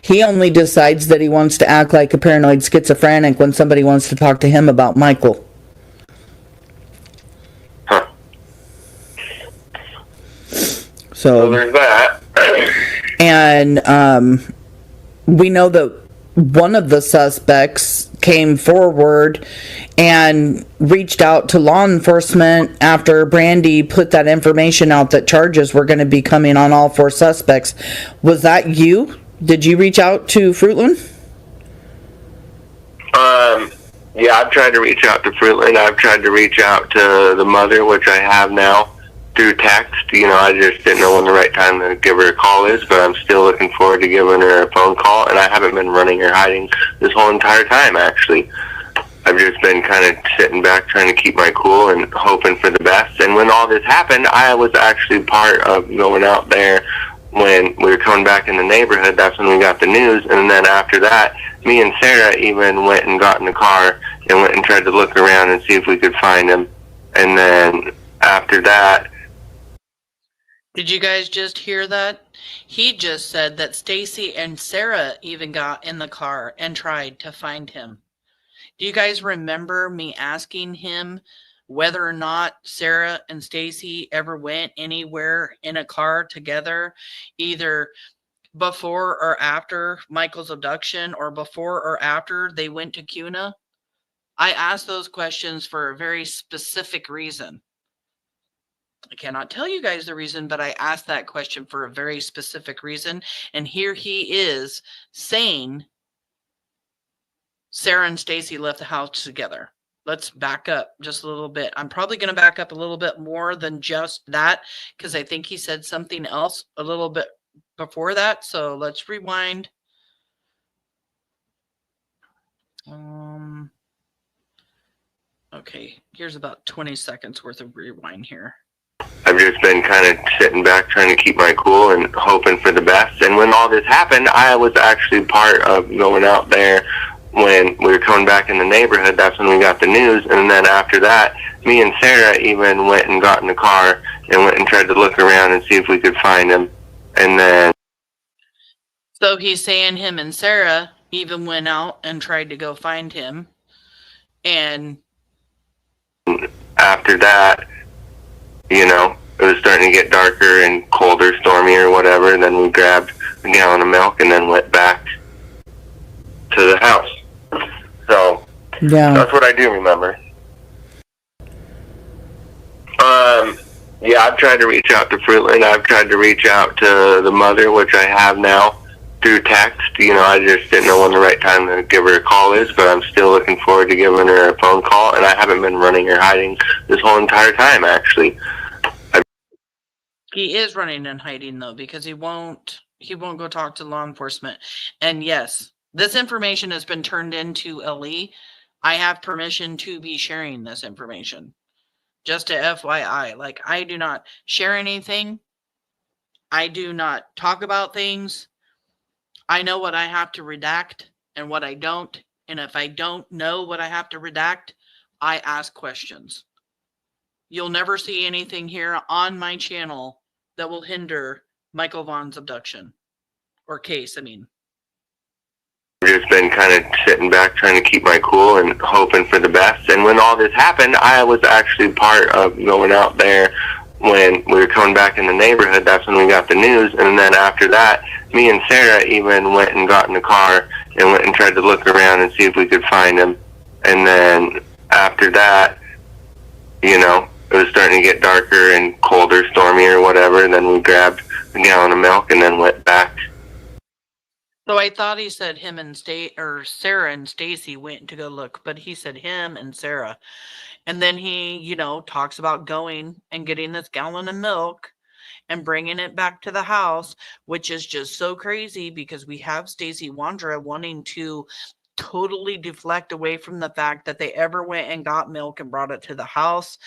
He only decides that he wants to act like a paranoid schizophrenic when somebody wants to talk to him about Michael. Huh. So there's that. And we know that one of the suspects came forward and reached out to law enforcement after Brandy put that information out that charges were going to be coming on all four suspects. Was that you? Did you reach out to Fruitland? Yeah, I've tried to reach out to Fruitland. I've tried to reach out to the mother, which I have now, through text. I just didn't know when the right time to give her a call is, but I'm still looking forward to giving her a phone call, and I haven't been running or hiding this whole entire time, actually. I've just been kind of sitting back trying to keep my cool and hoping for the best. And when all this happened, I was actually part of going out there when we were coming back in the neighborhood, that's when we got the news. And then after that, me and Sarah even went and got in the car and went and tried to look around and see if we could find him. And then after that, Did you guys just hear that? He just said that Stacy and Sarah even got in the car and tried to find him. Do you guys remember me asking him whether or not Sarah and Stacy ever went anywhere in a car together, either before or after Michael's abduction or before or after they went to Cuna? I asked those questions for a very specific reason. I cannot tell you guys the reason, but I asked that question for a very specific reason. And here he is saying Sarah and Stacy left the house together. Let's back up just a little bit. I'm probably going to back up a little bit more than just that, because I think he said something else a little bit before that. So let's rewind. Okay, here's about 20 seconds worth of rewind here. I've just been kind of sitting back trying to keep my cool and hoping for the best. And when all this happened, I was actually part of going out there when we were coming back in the neighborhood. That's when we got the news. And then after that, me and Sarah even went and got in the car and went and tried to look around and see if we could find him. And then... So he's saying him and Sarah even went out and tried to go find him. And after that, you know, it was starting to get darker and colder, stormy or whatever. And then we grabbed a gallon of milk and then went back to the house. So Yeah. that's what I do remember. Yeah, I've tried to reach out to Fruitland. I've tried to reach out to the mother, which I have now through text. You know, I just didn't know when the right time to give her a call is, but I'm still looking forward to giving her a phone call. And I haven't been running or hiding this whole entire time, actually. he is running and hiding, though, because he won't go talk to law enforcement. And yes, this information has been turned into LE. I have permission to be sharing this information. Just to FYI, like, I do not share anything. I do not talk about things. I know what I have to redact and what I don't. And if I don't know what I have to redact, I ask questions. You'll never see anything here on my channel that will hinder Michael Vaughn's abduction or case, I mean. I've just been kind of sitting back trying to keep my cool and hoping for the best. And when all this happened, I was actually part of going out there when we were coming back in the neighborhood. That's when we got the news. And then after that, me and Sarah even went and got in the car and went and tried to look around and see if we could find him. And then after that, you know, it was starting to get darker and colder, stormy or whatever. And then we grabbed a gallon of milk and then went back. So I thought he said him and Sarah and Stacy went to go look, but he said him and Sarah. And then he, you know, talks about going and getting this gallon of milk and bringing it back to the house, which is just so crazy because we have Stacy Wandra wanting to totally deflect away from the fact that they ever went and got milk and brought it to the house.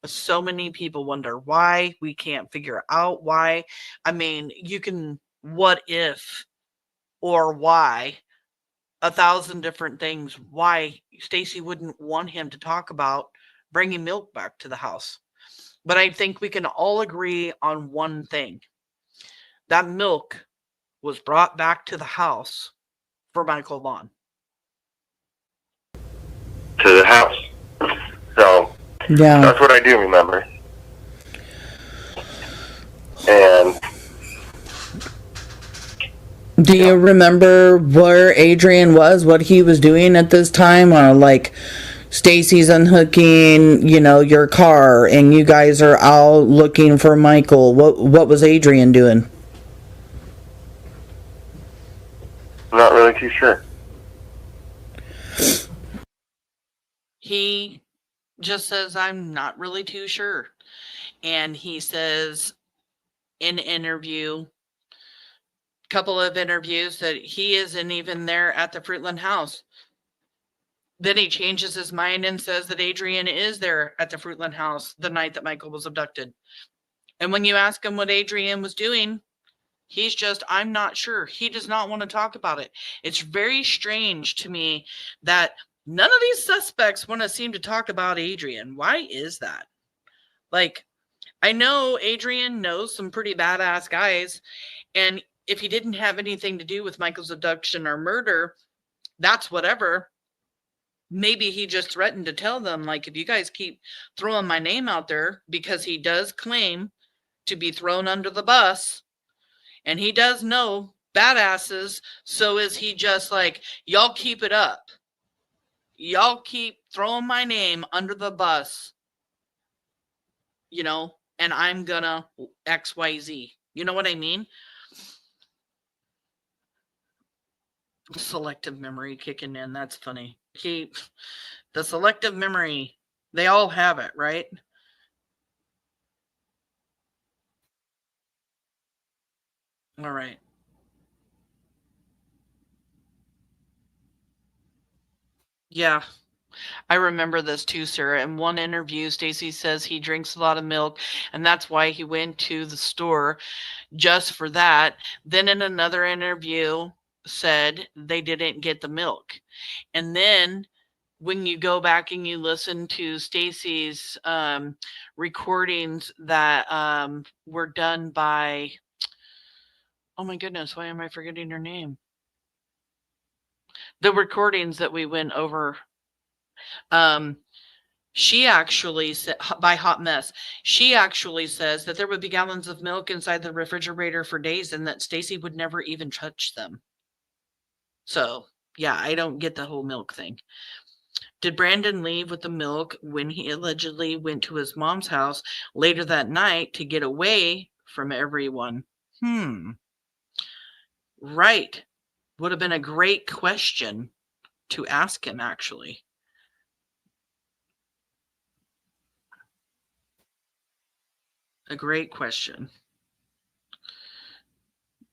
So many people wonder why. We can't figure out why. I mean, you can what if or why 1,000 different things why Stacy wouldn't want him to talk about bringing milk back to the house. But I think we can all agree on one thing. That milk was brought back to the house for Michael Vaughn. To the house. So Yeah. that's what I do remember. And Do you remember where Adrian was, what he was doing at this time? Or like Stacy's unhooking, you know, your car and you guys are out looking for Michael. What was Adrian doing? I'm not really too sure. He just says, I'm not really too sure. And he says in couple of interviews that he isn't even there at the Fruitland house. Then he changes his mind and says that Adrian is there at the Fruitland house the night that Michael was abducted. And when you ask him what Adrian was doing, He's just, I'm not sure. He does not want to talk about it. It's very strange to me that none of these suspects want to seem to talk about Adrian. Why is that? Like, I know Adrian knows some pretty badass guys, and if he didn't have anything to do with Michael's abduction or murder, that's whatever. Maybe he just threatened to tell them, like, if you guys keep throwing my name out there, because he does claim to be thrown under the bus, and he does know badasses, so is he just like, y'all keep it up. Y'all keep throwing my name under the bus, you know, and I'm gonna XYZ. You know what I mean? Selective memory kicking in. That's funny. The selective memory, they all have it, right? All right. Yeah, I remember this too, Sarah. In one interview, Stacy says he drinks a lot of milk, and that's why he went to the store just for that. Then in another interview, said they didn't get the milk. And then when you go back and you listen to Stacy's recordings that were done by, oh my goodness, why am I forgetting her name? The recordings that we went over, she actually said, by Hot Mess, she actually says that there would be gallons of milk inside the refrigerator for days and that Stacy would never even touch them. So yeah, I don't get the whole milk thing. Did Brandon leave with the milk when he allegedly went to his mom's house later that night to get away from everyone? Right. Would have been a great question to ask him, actually. A great question.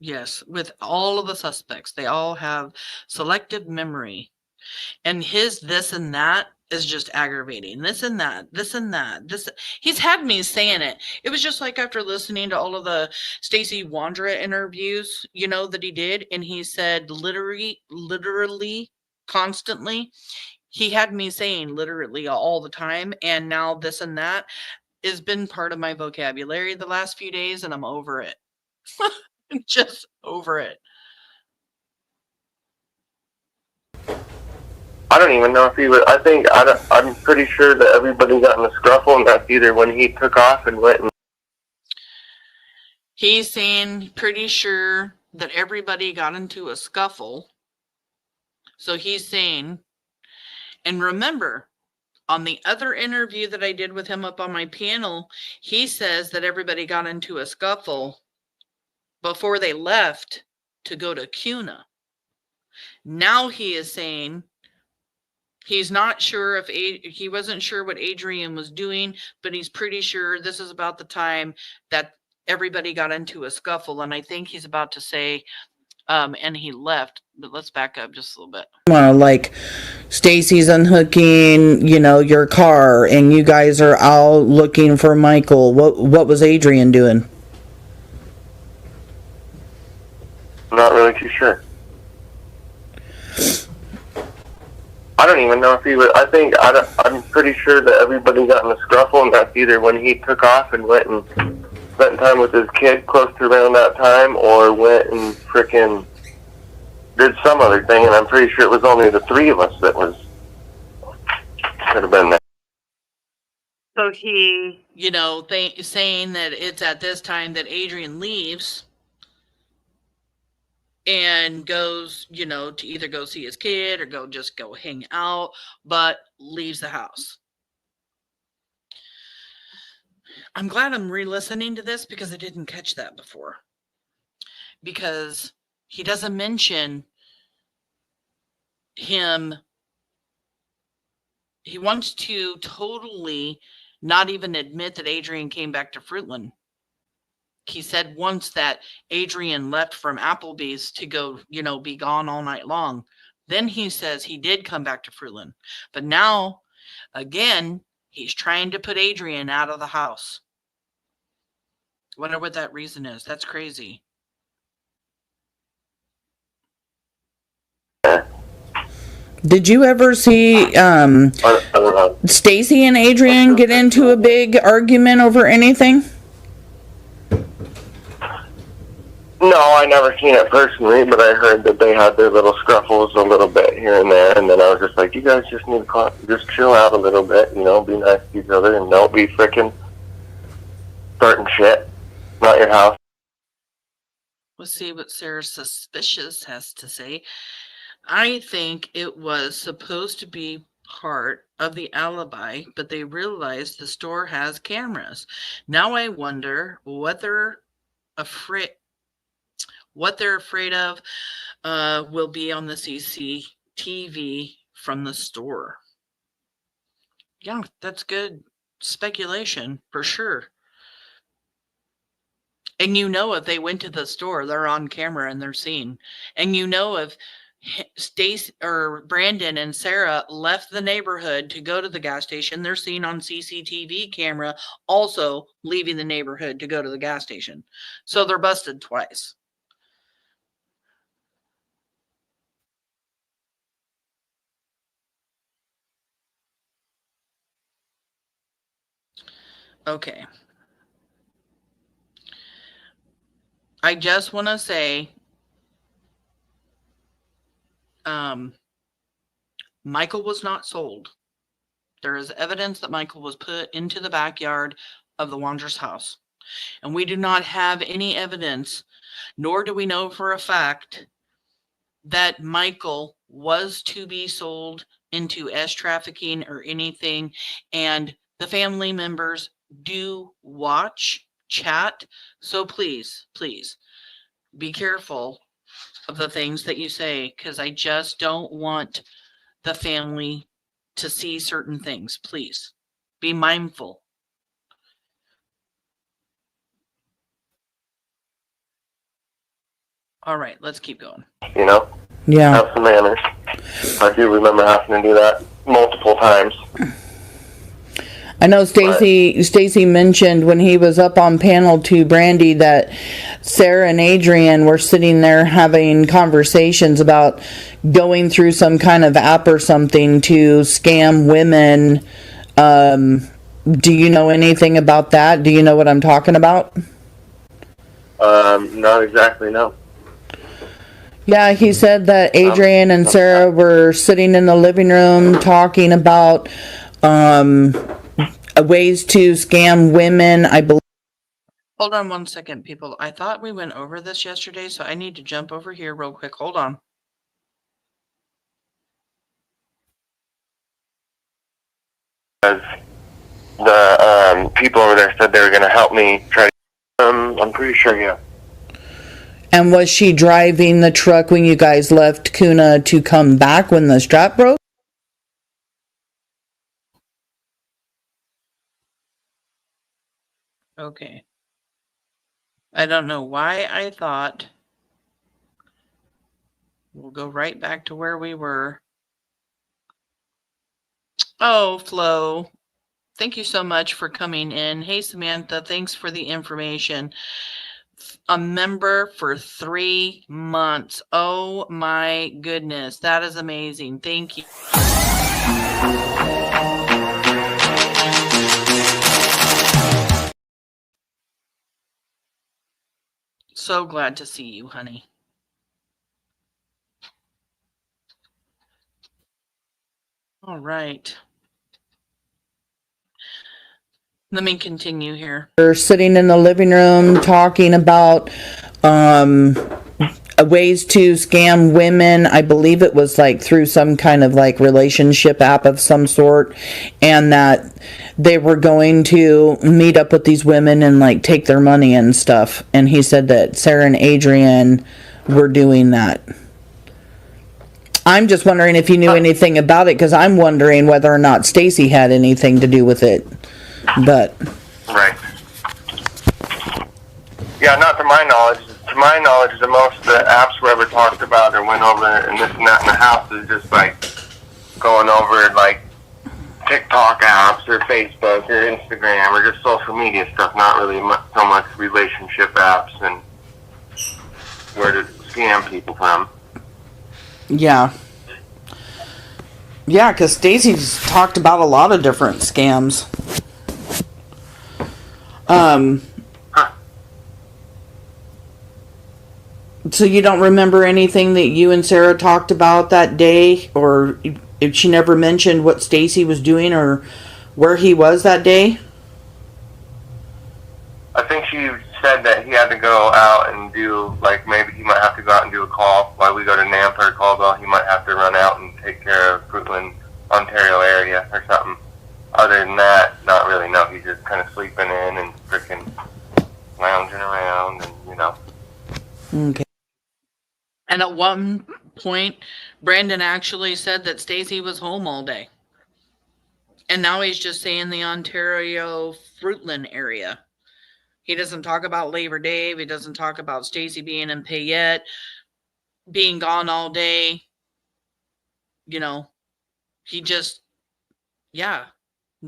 Yes, with all of the suspects, they all have selective memory. And his this and that is just aggravating. This and that, this and that. He's had me saying it. It was just like after listening to all of the Stacey Wandra interviews, you know, that he did, and he said literally, constantly. He had me saying literally all the time, and now this and that has been part of my vocabulary the last few days, and I'm over it. Just over it. I don't even know if he was. I'm pretty sure that everybody got in a scruffle, and that's either when he took off and went and. He's saying pretty sure that everybody got into a scuffle. So he's saying, and remember, on the other interview that I did with him up on my panel, he says that everybody got into a scuffle before they left to go to CUNA. Now he is saying he's not sure if he wasn't sure what Adrian was doing, but he's pretty sure this is about the time that everybody got into a scuffle. And I think he's about to say, and he left. But let's back up just a little bit. Like Stacy's unhooking, you know, your car, and you guys are out looking for Michael. What was Adrian doing? I'm not really too sure. I don't even know if he was. I'm pretty sure that everybody got in a scruffle, and that's either when he took off and went and spent time with his kid close to around that time, or went and frickin' did some other thing, and I'm pretty sure it was only the three of us that could have been there. So he, you know, saying that it's at this time that Adrian leaves and goes, you know, to either go see his kid or go hang out, but leaves the house. I'm glad I'm re-listening to this because I didn't catch that before. Because he doesn't mention him. He wants to totally not even admit that Adrian came back to Fruitland. He said once that Adrian left from Applebee's to go, you know, be gone all night long. Then he says he did come back to Fruitland. But now, again, he's trying to put Adrian out of the house. Wonder what that reason is. That's crazy. Did you ever see I don't know. Stacy and Adrian get into a big argument over anything? No, I never seen it personally, but I heard that they had their little scruffles a little bit here and there, and then I was just like, you guys just need to just chill out a little bit, you know, be nice to each other, and don't be frickin' starting shit. Not your house. Let's see what Sarah Suspicious has to say. I think it was supposed to be part of the alibi, but they realized the store has cameras. Now I wonder what they're afraid of will be on the CCTV from the store. Yeah, that's good speculation for sure. And you know, if they went to the store, they're on camera and they're seen. And you know, if Stace or Brandon and Sarah left the neighborhood to go to the gas station, they're seen on CCTV camera also leaving the neighborhood to go to the gas station. So they're busted twice. Okay. I just want to say, Michael was not sold. There is evidence that Michael was put into the backyard of the Wanderer's house. And we do not have any evidence, nor do we know for a fact that Michael was to be sold into trafficking or anything. And the family members do watch, chat. So please, please be careful of the things that you say, because I just don't want the family to see certain things. Please be mindful. All right, let's keep going. You know? Yeah. Have some manners. I do remember having to do that multiple times. I know Stacy mentioned when he was up on panel to Brandy that Sarah and Adrian were sitting there having conversations about going through some kind of app or something to scam women. Do you know anything about that? Do you know what I'm talking about? Not exactly, no. Yeah, he said that Adrian and Sarah were sitting in the living room talking about ways to scam women, I believe. Hold on 1 second, people. I thought we went over this yesterday, so I need to jump over here real quick. Hold on. The people over there said they were going to help me try to... I'm pretty sure, yeah. And was she driving the truck when you guys left Kuna to come back when the strap broke? Okay. I don't know why I thought. We'll go right back to where we were. Oh, Flo. Thank you so much for coming in. Hey, Samantha, thanks for the information. A member for 3 months. Oh my goodness. That is amazing. Thank you. So glad to see you, honey. All right. Let me continue here. They're sitting in the living room talking about ways to scam women. I believe it was like through some kind of like relationship app of some sort, and that they were going to meet up with these women and like take their money and stuff. And he said that Sarah and Adrian were doing that. I'm just wondering if you knew anything about it, because I'm wondering whether or not Stacy had anything to do with it. But right. Yeah, not to my knowledge. To my knowledge, the most the apps we ever talked about or went over and this and that in the house is just like going over like TikTok apps or Facebook or Instagram or just social media stuff, not really so much relationship apps and where to scam people from. yeah. Yeah, because Stacy's talked about a lot of different scams. So you don't remember anything that you and Sarah talked about that day, or if she never mentioned what Stacy was doing or where he was that day? I think she said that he had to go out and do, like, maybe he might have to go out and do a call while we go to Nampa or Caldwell. He might have to run out and take care of Fruitland, Ontario area or something. Other than that, not really, no. He's just kind of sleeping in and freaking lounging around and, you know. Okay. And at one point, Brandon actually said that Stacy was home all day. And now he's just saying the Ontario Fruitland area. He doesn't talk about Labor Day. He doesn't talk about Stacy being in Payette, being gone all day. You know, he just, yeah,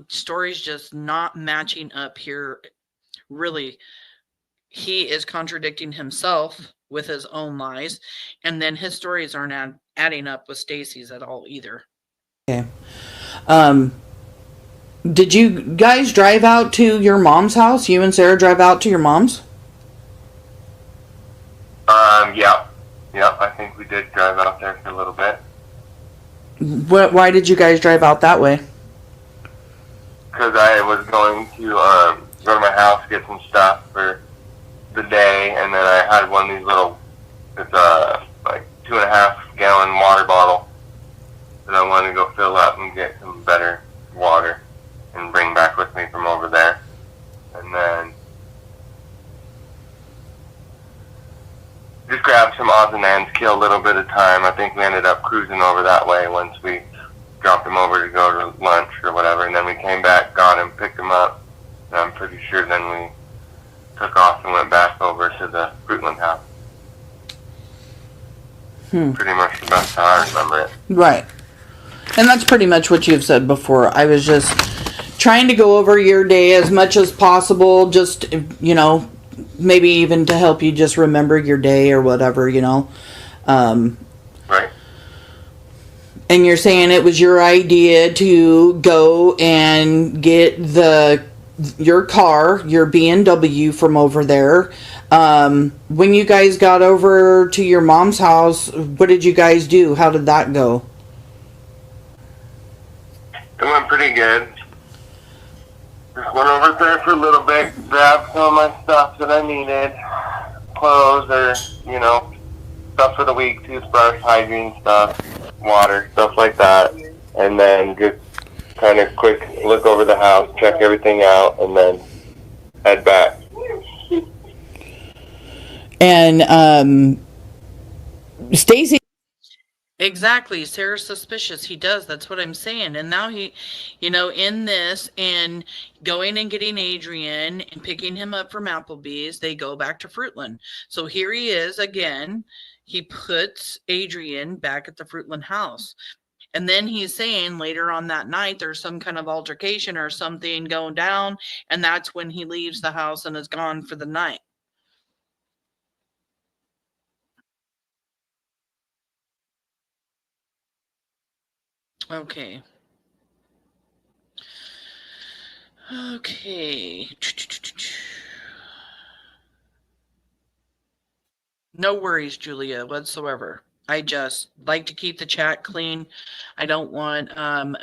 story's just not matching up here. Really, he is contradicting himself with his own lies, and then his stories aren't adding up with Stacy's at all either. Okay. Did you guys drive out to your mom's house? You and Sarah drive out to your mom's? Yeah, I think we did drive out there for a little bit. Why did you guys drive out that way? Because I was going to go to my house, get some stuff for the day, and then I had one of these little, it's like 2.5 gallon water bottle that I wanted to go fill up and get some better water and bring back with me from over there. And then just grab some odds and ends, kill a little bit of time. I think we ended up cruising over that way once we dropped him over to go to lunch or whatever, and then we came back, got him, picked him up, and I'm pretty sure then we took off and went back over to the Fruitland house. Pretty much the best how I remember it. Right. And that's pretty much what you've said before. I was just trying to go over your day as much as possible, just, you know, maybe even to help you just remember your day or whatever, you know. Right. And you're saying it was your idea to go and get your car, your BMW from over there. When you guys got over to your mom's house, what did you guys do? How did that go? It went pretty good. Just went over there for a little bit, grabbed some of my stuff that I needed, clothes or, you know, stuff for the week, toothbrush, hygiene stuff, water, stuff like that. And then just kind of quick look over the house, check everything out, and then head back. And Stacy. Exactly. Sarah's suspicious. He does. That's what I'm saying. And now he, you know, in this and going and getting Adrian and picking him up from Applebee's, they go back to Fruitland. So here he is again. He puts Adrian back at the Fruitland house. And then he's saying later on that night, there's some kind of altercation or something going down. And that's when he leaves the house and is gone for the night. Okay. Okay. No worries, Julia, whatsoever. I just like to keep the chat clean. I don't want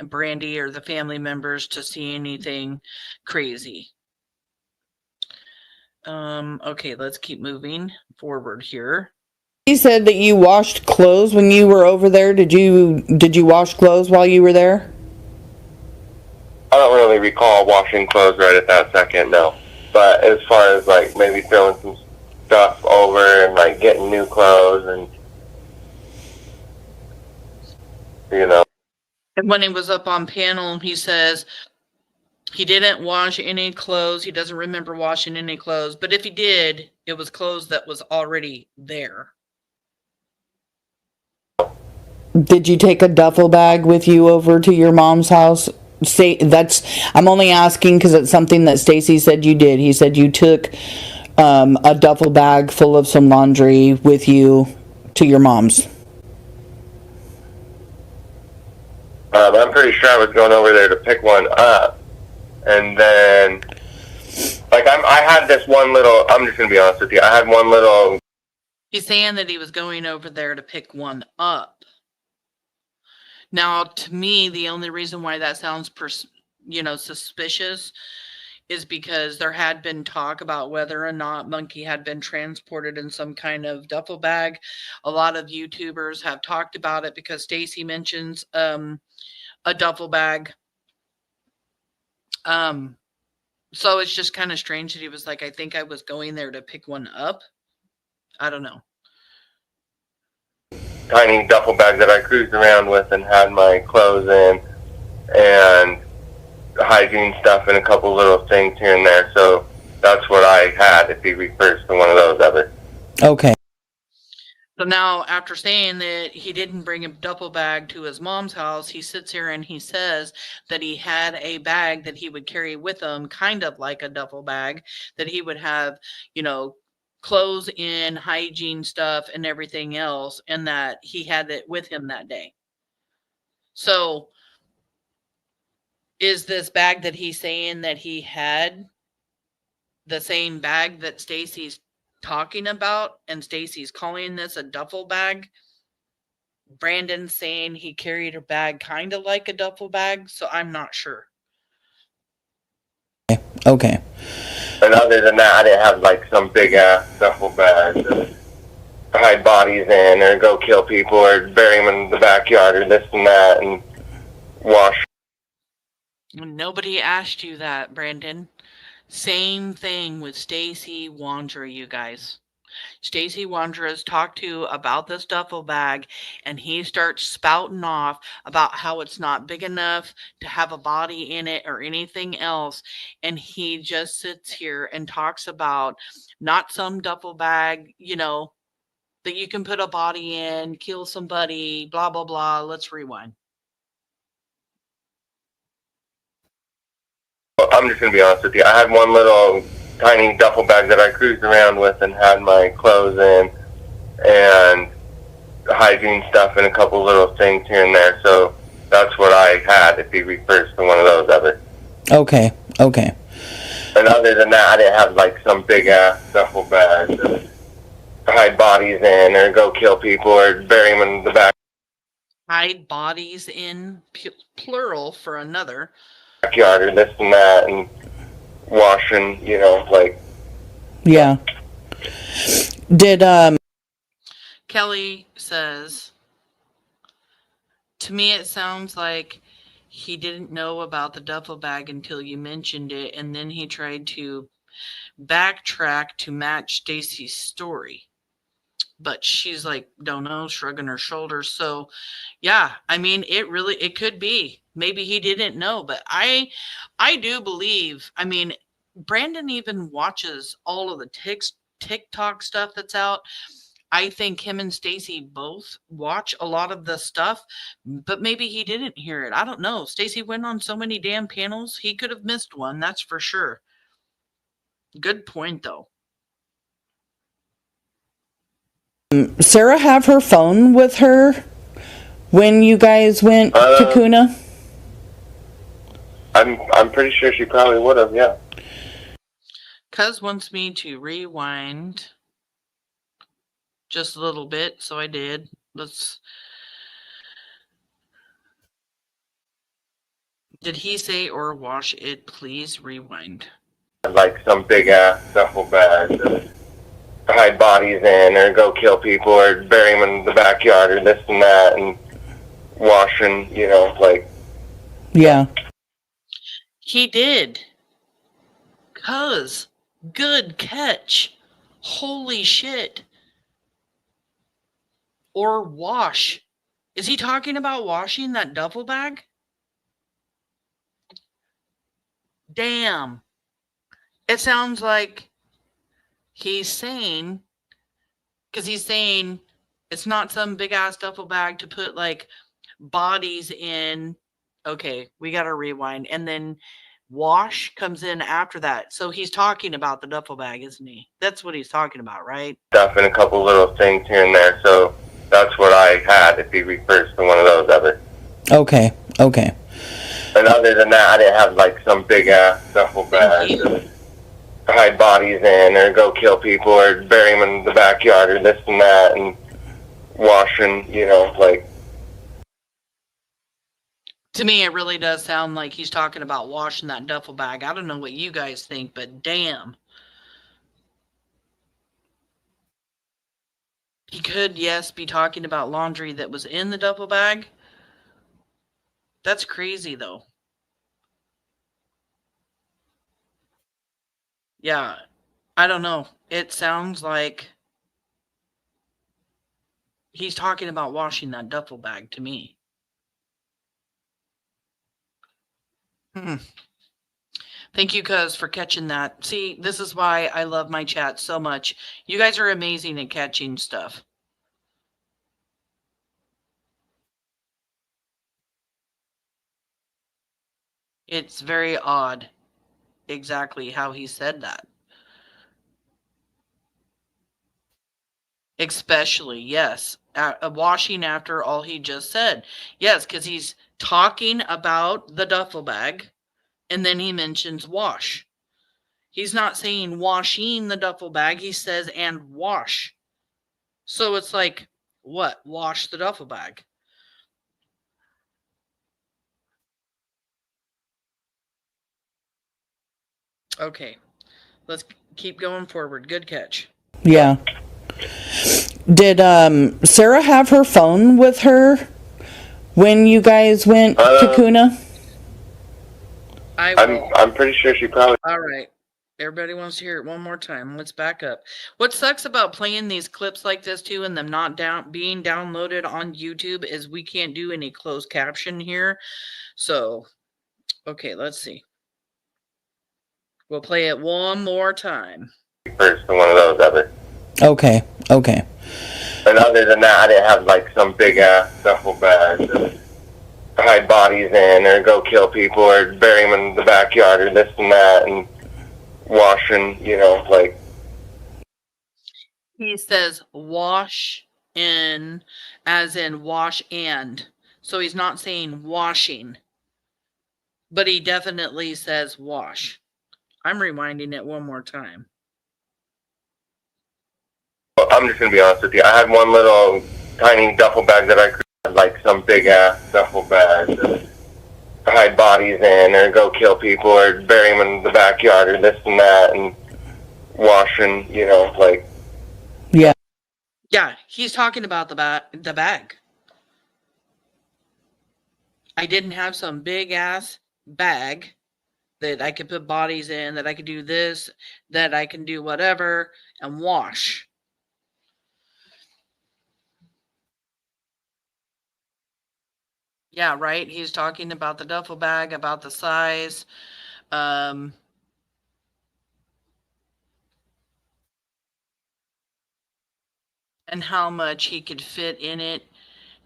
Brandy or the family members to see anything crazy. Okay, let's keep moving forward here. You said that you washed clothes when you were over there. Did you wash clothes while you were there? I don't really recall washing clothes right at that second, no. But as far as, like, maybe throwing some stuff over and, like, getting new clothes and, you know. And when he was up on panel, he says he didn't wash any clothes. He doesn't remember washing any clothes. But if he did, it was clothes that was already there. Did you take a duffel bag with you over to your mom's house? I'm only asking because it's something that Stacy said you did. He said you took a duffel bag full of some laundry with you to your mom's. I'm pretty sure I was going over there to pick one up, and then, like, I had this one little. I'm just gonna be honest with you. I had one little. He's saying that he was going over there to pick one up. Now, to me, the only reason why that sounds, suspicious is because there had been talk about whether or not Monkey had been transported in some kind of duffel bag. A lot of YouTubers have talked about it because Stacy mentions a duffel bag. So it's just kind of strange that he was like, I think I was going there to pick one up. I don't know. Tiny duffel bag that I cruised around with and had my clothes in and hygiene stuff and a couple little things here and there. So that's what I had if he refers to one of those ever. Okay. So now, after saying that he didn't bring a duffel bag to his mom's house, he sits here and he says that he had a bag that he would carry with him, kind of like a duffel bag, that he would have, clothes in, hygiene stuff, and everything else, and that he had it with him that day. So, is this bag that he's saying that he had the same bag that Stacy's talking about, and Stacy's calling this a duffel bag? Brandon's saying he carried a bag kind of like a duffel bag, so I'm not sure. Okay. And other than that, I didn't have like some big ass duffel bag to hide bodies in or go kill people or bury them in the backyard or this and that and wash. Nobody asked you that, Brandon. Same thing with Stacy Wandra, you guys. Stacy Wandra is talked to about this duffel bag, and he starts spouting off about how it's not big enough to have a body in it or anything else. And he just sits here and talks about not some duffel bag, that you can put a body in, kill somebody, blah, blah, blah. Let's rewind. I'm just going to be honest with you. I had one little tiny duffel bag that I cruised around with and had my clothes in and hygiene stuff and a couple little things here and there. So that's what I had if he refers to one of those ever. Okay. And other than that, I didn't have like some big ass duffel bag to hide bodies in or go kill people or bury them in the back. Hide bodies in, plural for another. Backyard or this and that and washing, like. Yeah. Did Kelly says, to me it sounds like he didn't know about the duffel bag until you mentioned it, and then he tried to backtrack to match Stacy's story. But she's like, don't know, shrugging her shoulders. So, yeah, I mean, it could be. Maybe he didn't know, but I do believe, Brandon even watches all of the TikTok stuff that's out. I think him and Stacy both watch a lot of the stuff, but maybe he didn't hear it. I don't know. Stacy went on so many damn panels, he could have missed one, that's for sure. Good point, though. Sarah have her phone with her when you guys went to Kuna? I'm pretty sure she probably would have, yeah. Cuz wants me to rewind just a little bit, so I did. Did he say or wash it? Please rewind. Like some big ass duffel bag to hide bodies in or go kill people or bury them in the backyard or this and that and washing, like. Yeah. He did. Cuz, good catch. Holy shit. Or wash. Is he talking about washing that duffel bag? Damn. It sounds like he's saying, because he's saying it's not some big ass duffel bag to put like bodies in. Okay, we got to rewind. And then wash comes in after that. So he's talking about the duffel bag, isn't he? That's what he's talking about, right? Stuff and a couple little things here and there. So that's what I had if he refers to one of those ever. Okay. Okay. And other than that, I didn't have like some big ass duffel bag to hide bodies in, or go kill people, or bury them in the backyard, or this and that, and washing, like. To me, it really does sound like he's talking about washing that duffel bag. I don't know what you guys think, but damn. He could, yes, be talking about laundry that was in the duffel bag. That's crazy, though. Yeah, I don't know. It sounds like he's talking about washing that duffel bag to me. Thank you, cuz, for catching that. See, this is why I love my chat so much. You guys are amazing at catching stuff. It's very odd exactly how he said that. Especially, yes, washing after all he just said. Yes, because he's talking about the duffel bag, and then he mentions wash. He's not saying washing the duffel bag. He says, and wash. So it's like, what? Wash the duffel bag. Okay, let's keep going forward. Good catch. Yeah. Did Sarah have her phone with her when you guys went to Kuna? I'm pretty sure she probably. All right. Everybody wants to hear it one more time. Let's back up. What sucks about playing these clips like this too, and them not being downloaded on YouTube, is we can't do any closed caption here. So, okay, let's see. We'll play it one more time. First one of those ever. Okay. And other than that, I didn't have like some big ass duffel bag to hide bodies in, or go kill people, or bury them in the backyard, or this and that, and washing, like. He says wash in, as in wash and. So he's not saying washing, but he definitely says wash. I'm rewinding it one more time. I'm just going to be honest with you. I had one little tiny duffel bag that I created, like some big ass duffel bag to hide bodies in, or go kill people, or bury them in the backyard, or this and that, and washing, like. Yeah, he's talking about the bag. I didn't have some big ass bag that I could put bodies in, that I could do this, that I can do whatever, and wash. Yeah, right. He's talking about the duffel bag, about the size. And how much he could fit in it.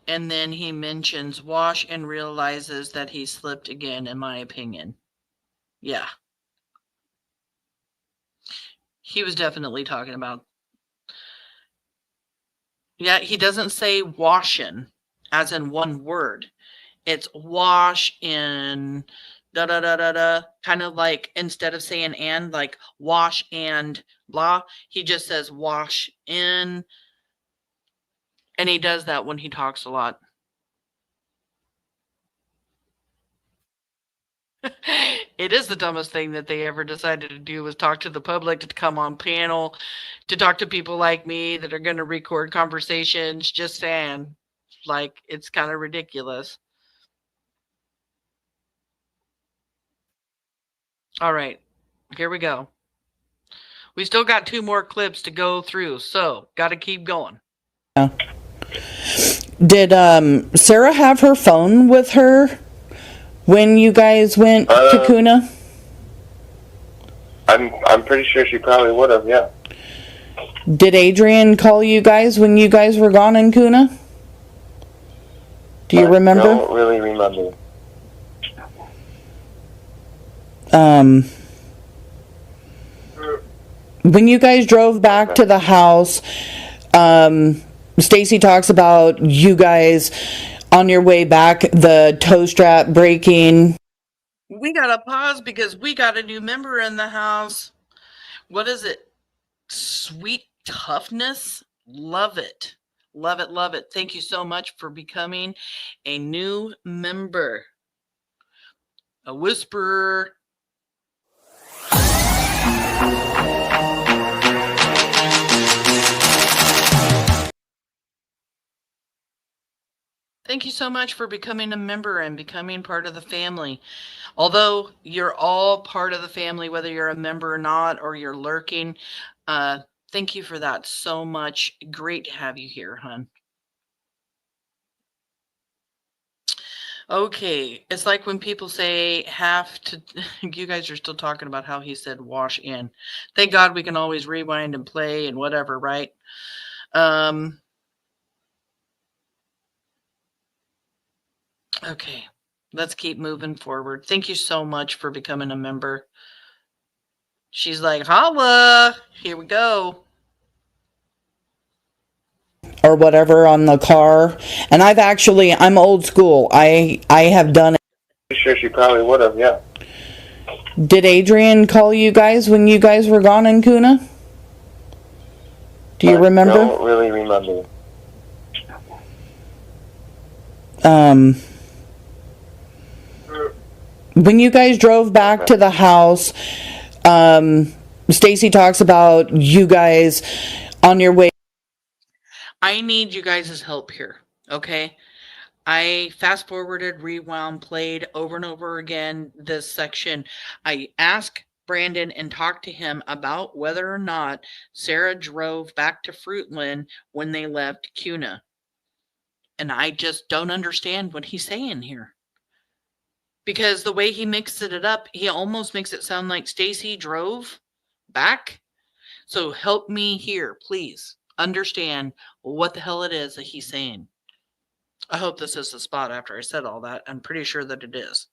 And then he mentions wash and realizes that he slipped again, in my opinion. Yeah. He was definitely talking about. Yeah, he doesn't say washing as in one word. It's wash in da-da-da-da-da. Kind of like, instead of saying and, like wash and blah, he just says wash in. And he does that when he talks a lot. It is the dumbest thing that they ever decided to do, was talk to the public, to come on panel, to talk to people like me that are going to record conversations. Just saying, like, it's kind of ridiculous. All right, here we go. We still got 2 more clips to go through, so got to keep going. Yeah. Did Sarah have her phone with her when you guys went to Kuna? I'm pretty sure she probably would have, yeah. Did Adrian call you guys when you guys were gone in Kuna? Do you remember? I don't really remember. When you guys drove back to the house, Stacy talks about you guys on your way back, the toe strap breaking. We got to pause because we got a new member in the house. What is it? Sweet toughness? Love it. Love it, love it. Thank you so much for becoming a new member. A whisperer. Thank you so much for becoming a member and becoming part of the family. Although you're all part of the family, whether you're a member or not, or you're lurking, thank you for that so much. Great to have you here, hon. Okay, it's like when people say have to, you guys are still talking about how he said wash in. Thank God we can always rewind and play and whatever, right? Okay, let's keep moving forward. Thank you so much for becoming a member. She's like, holla, here we go. Or whatever on the car. And I'm old school. I have done it. Sure, she probably would have, yeah. Did Adrian call you guys when you guys were gone in Kuna? Do you remember? I don't really remember. When you guys drove back to the house, Stacy talks about you guys on your way. I need you guys' help here, okay? I fast forwarded, rewound, played over and over again this section. I asked Brandon and talked to him about whether or not Sarah drove back to Fruitland when they left Kuna. And I just don't understand what he's saying here. Because the way he mixes it up, he almost makes it sound like Stacy drove back. So help me here, please. Understand what the hell it is that he's saying. I hope this is the spot after I said all that. I'm pretty sure that it is.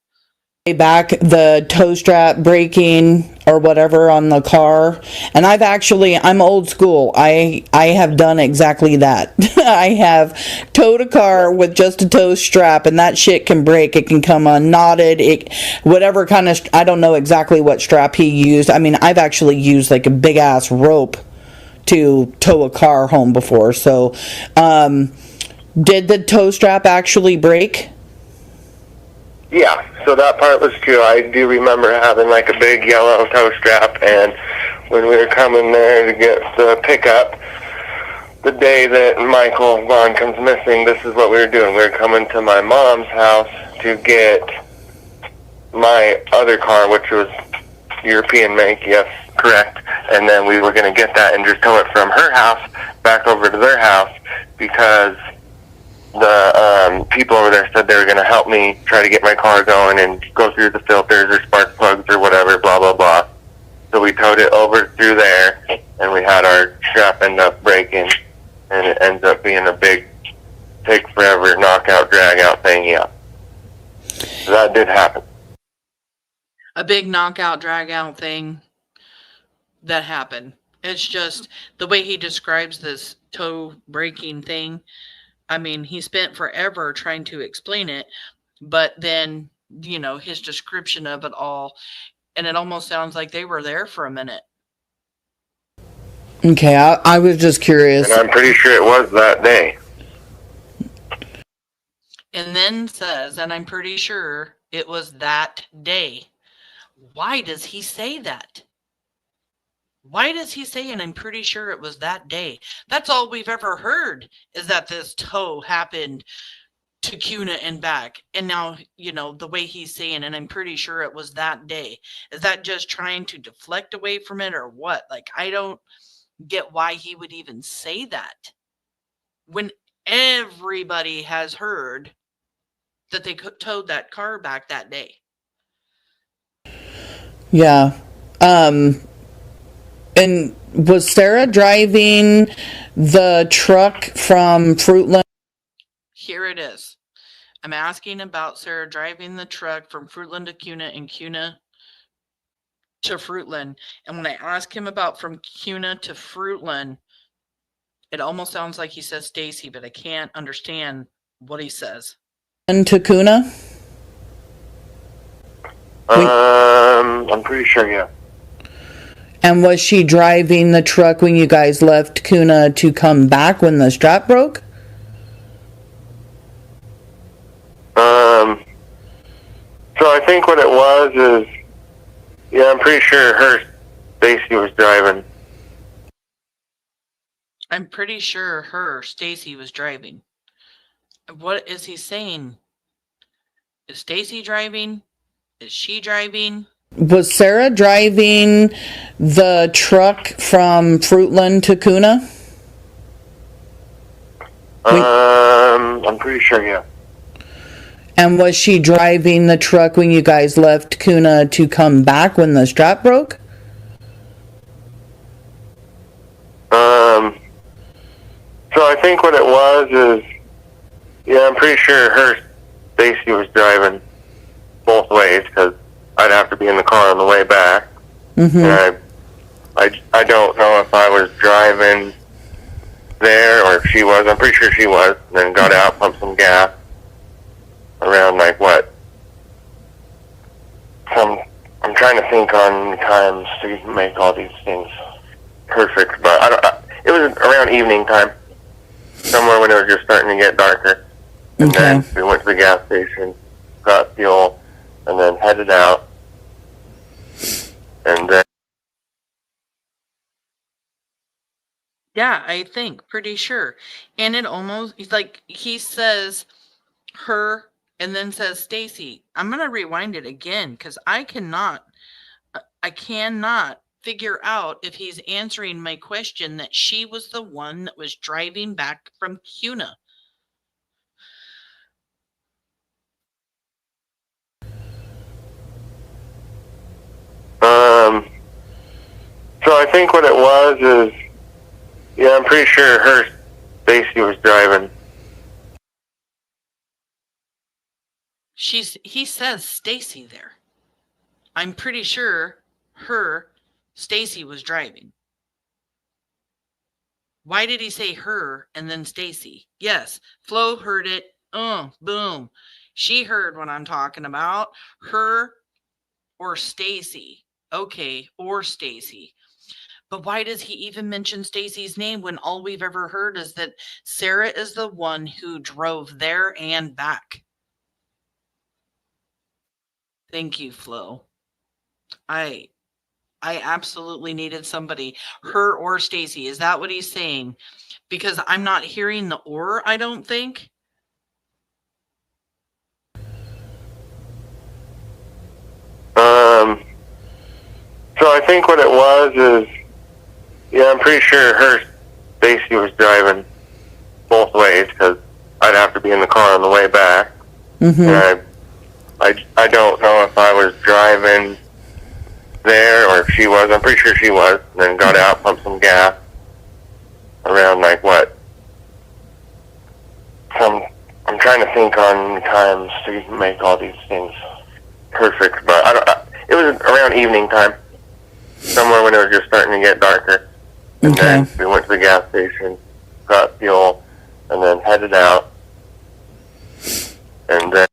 Back, the toe strap breaking or whatever on the car. And I'm old school. I have done exactly that. I have towed a car with just a toe strap, and that shit can break. It can come unknotted. Whatever kind of, I don't know exactly what strap he used. I mean, I've actually used like a big ass rope to tow a car home before. So, did the toe strap actually break? Yeah, so that part was true. I do remember having like a big yellow toe strap, and when we were coming there to get the pickup, the day that Michael Vaughn comes missing, this is what we were doing. We were coming to my mom's house to get my other car, which was European make, yes, correct. And then we were going to get that and just tow it from her house back over to their house because the people over there said they were going to help me try to get my car going and go through the filters or spark plugs or whatever, blah, blah, blah. So we towed it over through there, and we had our strap end up breaking, and it ends up being a big, take forever, knockout, drag out thing, yeah. So that did happen. A big knockout, drag out thing that happened. It's just the way he describes this toe breaking thing. I mean, he spent forever trying to explain it, but then, you know, his description of it all, and it almost sounds like they were there for a minute. Okay, I was just curious. And I'm pretty sure it was that day. And then says, and I'm pretty sure it was that day. Why does he say that? Why does he say, and I'm pretty sure it was that day? That's all we've ever heard, is that this tow happened to Kuna and back. And now, you know, the way he's saying, and I'm pretty sure it was that day. Is that just trying to deflect away from it or what? Like, I don't get why he would even say that when everybody has heard that they towed that car back that day. Yeah. And was Sarah driving the truck from Fruitland? Here it is. I'm asking about Sarah driving the truck from Fruitland to Kuna and Kuna to Fruitland. And when I ask him about from Kuna to Fruitland, it almost sounds like he says Stacy, but I can't understand what he says. In Tacuna? I'm pretty sure, yeah. And was she driving the truck when you guys left Tacuna to come back when the strap broke? So I think what it was is, yeah, I'm pretty sure Stacy was driving. I'm pretty sure Stacy was driving. What is he saying? Is Stacy driving? Is she driving? Was Sarah driving the truck from Fruitland to Kuna? I'm pretty sure, yeah. And was she driving the truck when you guys left Kuna to come back when the strap broke? So I think what it was is, yeah, I'm pretty sure Stacy was driving both ways because I'd have to be in the car on the way back. Mm-hmm. And I don't know if I was driving there or if she was. I'm pretty sure she was. And then got out, pumped some gas around like what? I'm trying to think on times to make all these things perfect, but it was around evening time, somewhere when it was just starting to get darker. And then we went to the gas station, got fuel, and then headed out. And then Yeah, I think, pretty sure. And it almost, it's like he says her and then says Stacy. I'm going to rewind it again because I cannot figure out if he's answering my question that she was the one that was driving back from Cuna. So I think what it was is, yeah, I'm pretty sure Stacy was driving. He says Stacy there. I'm pretty sure Stacy was driving. Why did he say her and then Stacy? Yes, Flo heard it. Boom. She heard what I'm talking about. Her or Stacy. Okay, or Stacy. But why does he even mention Stacy's name when all we've ever heard is that Sarah is the one who drove there and back? Thank you, Flo. I absolutely needed somebody, her or Stacy. Is that what he's saying? Because I'm not hearing the or, I don't think. So I think what it was is, yeah, I'm pretty sure Stacy was driving both ways because I'd have to be in the car on the way back. Mm-hmm. And I don't know if I was driving there or if she was. I'm pretty sure she was. And then got out, pumped some gas around like what? I'm trying to think on times to make all these things perfect, but it was around evening time, somewhere when it was just starting to get darker. And then we went to the gas station, got fuel, and then headed out. And then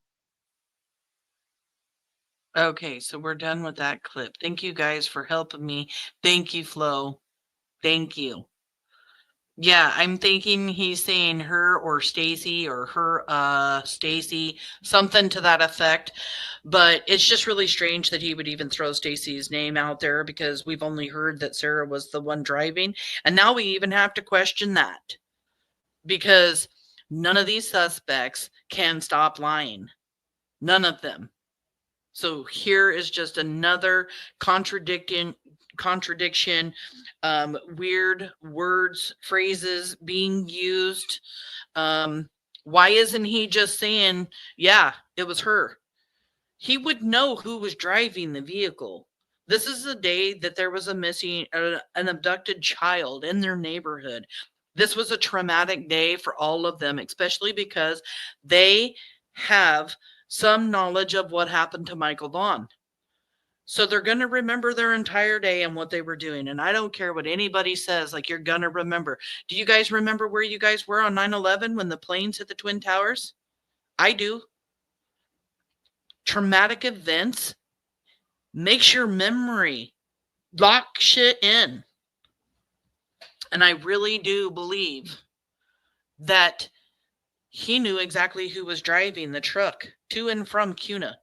Okay, so we're done with that clip. Thank you guys for helping me. Thank you, Flo. Thank you. Yeah, I'm thinking he's saying her or Stacy or her, Stacy, something to that effect. But it's just really strange that he would even throw Stacy's name out there because we've only heard that Sarah was the one driving. And now we even have to question that because none of these suspects can stop lying. None of them. So here is just another contradiction, weird words, phrases being used. Why isn't he just saying, yeah, it was her? He would know who was driving the vehicle. This is the day that there was a missing, an abducted child in their neighborhood. This was a traumatic day for all of them, especially because they have some knowledge of what happened to Michael Vaughn. So they're going to remember their entire day and what they were doing. And I don't care what anybody says, like you're going to remember. Do you guys remember where you guys were on 9/11 when the planes hit the Twin Towers? I do. traumatic events makes your memory lock shit in. And I really do believe that he knew exactly who was driving the truck to and from Cuna.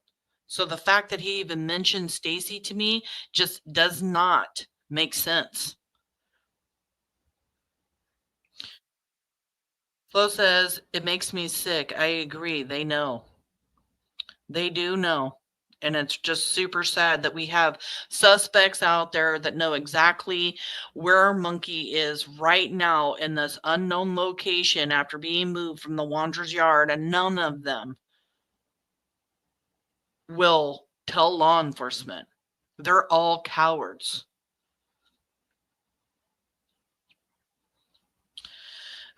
So the fact that he even mentioned Stacy to me just does not make sense. Flo says, it makes me sick. I agree. They know. They do know. And it's just super sad that we have suspects out there that know exactly where Monkey is right now in this unknown location after being moved from the Wanderer's yard, and none of them will tell law enforcement. They're all cowards.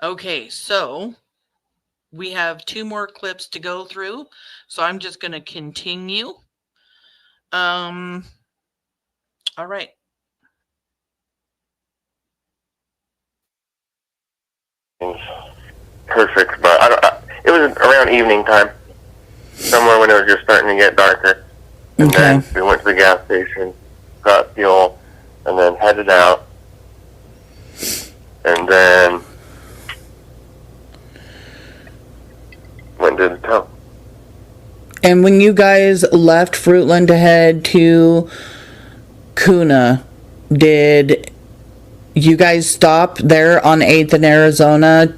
Okay, so we have 2 more clips to go through, so I'm just going to continue. All right. Perfect, but it was around evening time, somewhere when it was just starting to get darker. And then we went to the gas station, got fuel, and then headed out. And then went to the tow. And when you guys left Fruitland to head to Cuna, did you guys stop there on 8th in Arizona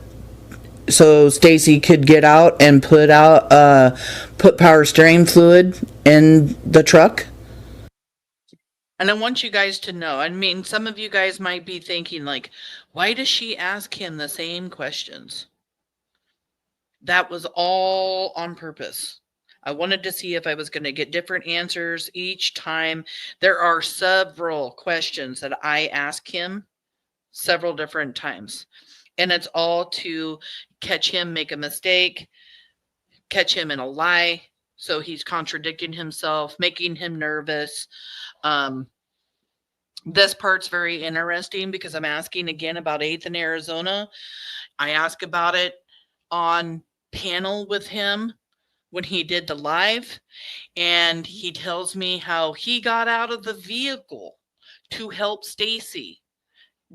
so Stacy could get out and put power steering fluid in the truck? And I want you guys to know, I mean, some of you guys might be thinking, like, why does she ask him the same questions? That was all on purpose. I wanted to see if I was going to get different answers each time. There are several questions that I ask him several different times. And it's all to catch him make a mistake, catch him in a lie. So he's contradicting himself, making him nervous. This part's very interesting because I'm asking again about 8th in Arizona. I ask about it on panel with him when he did the live, and he tells me how he got out of the vehicle to help Stacy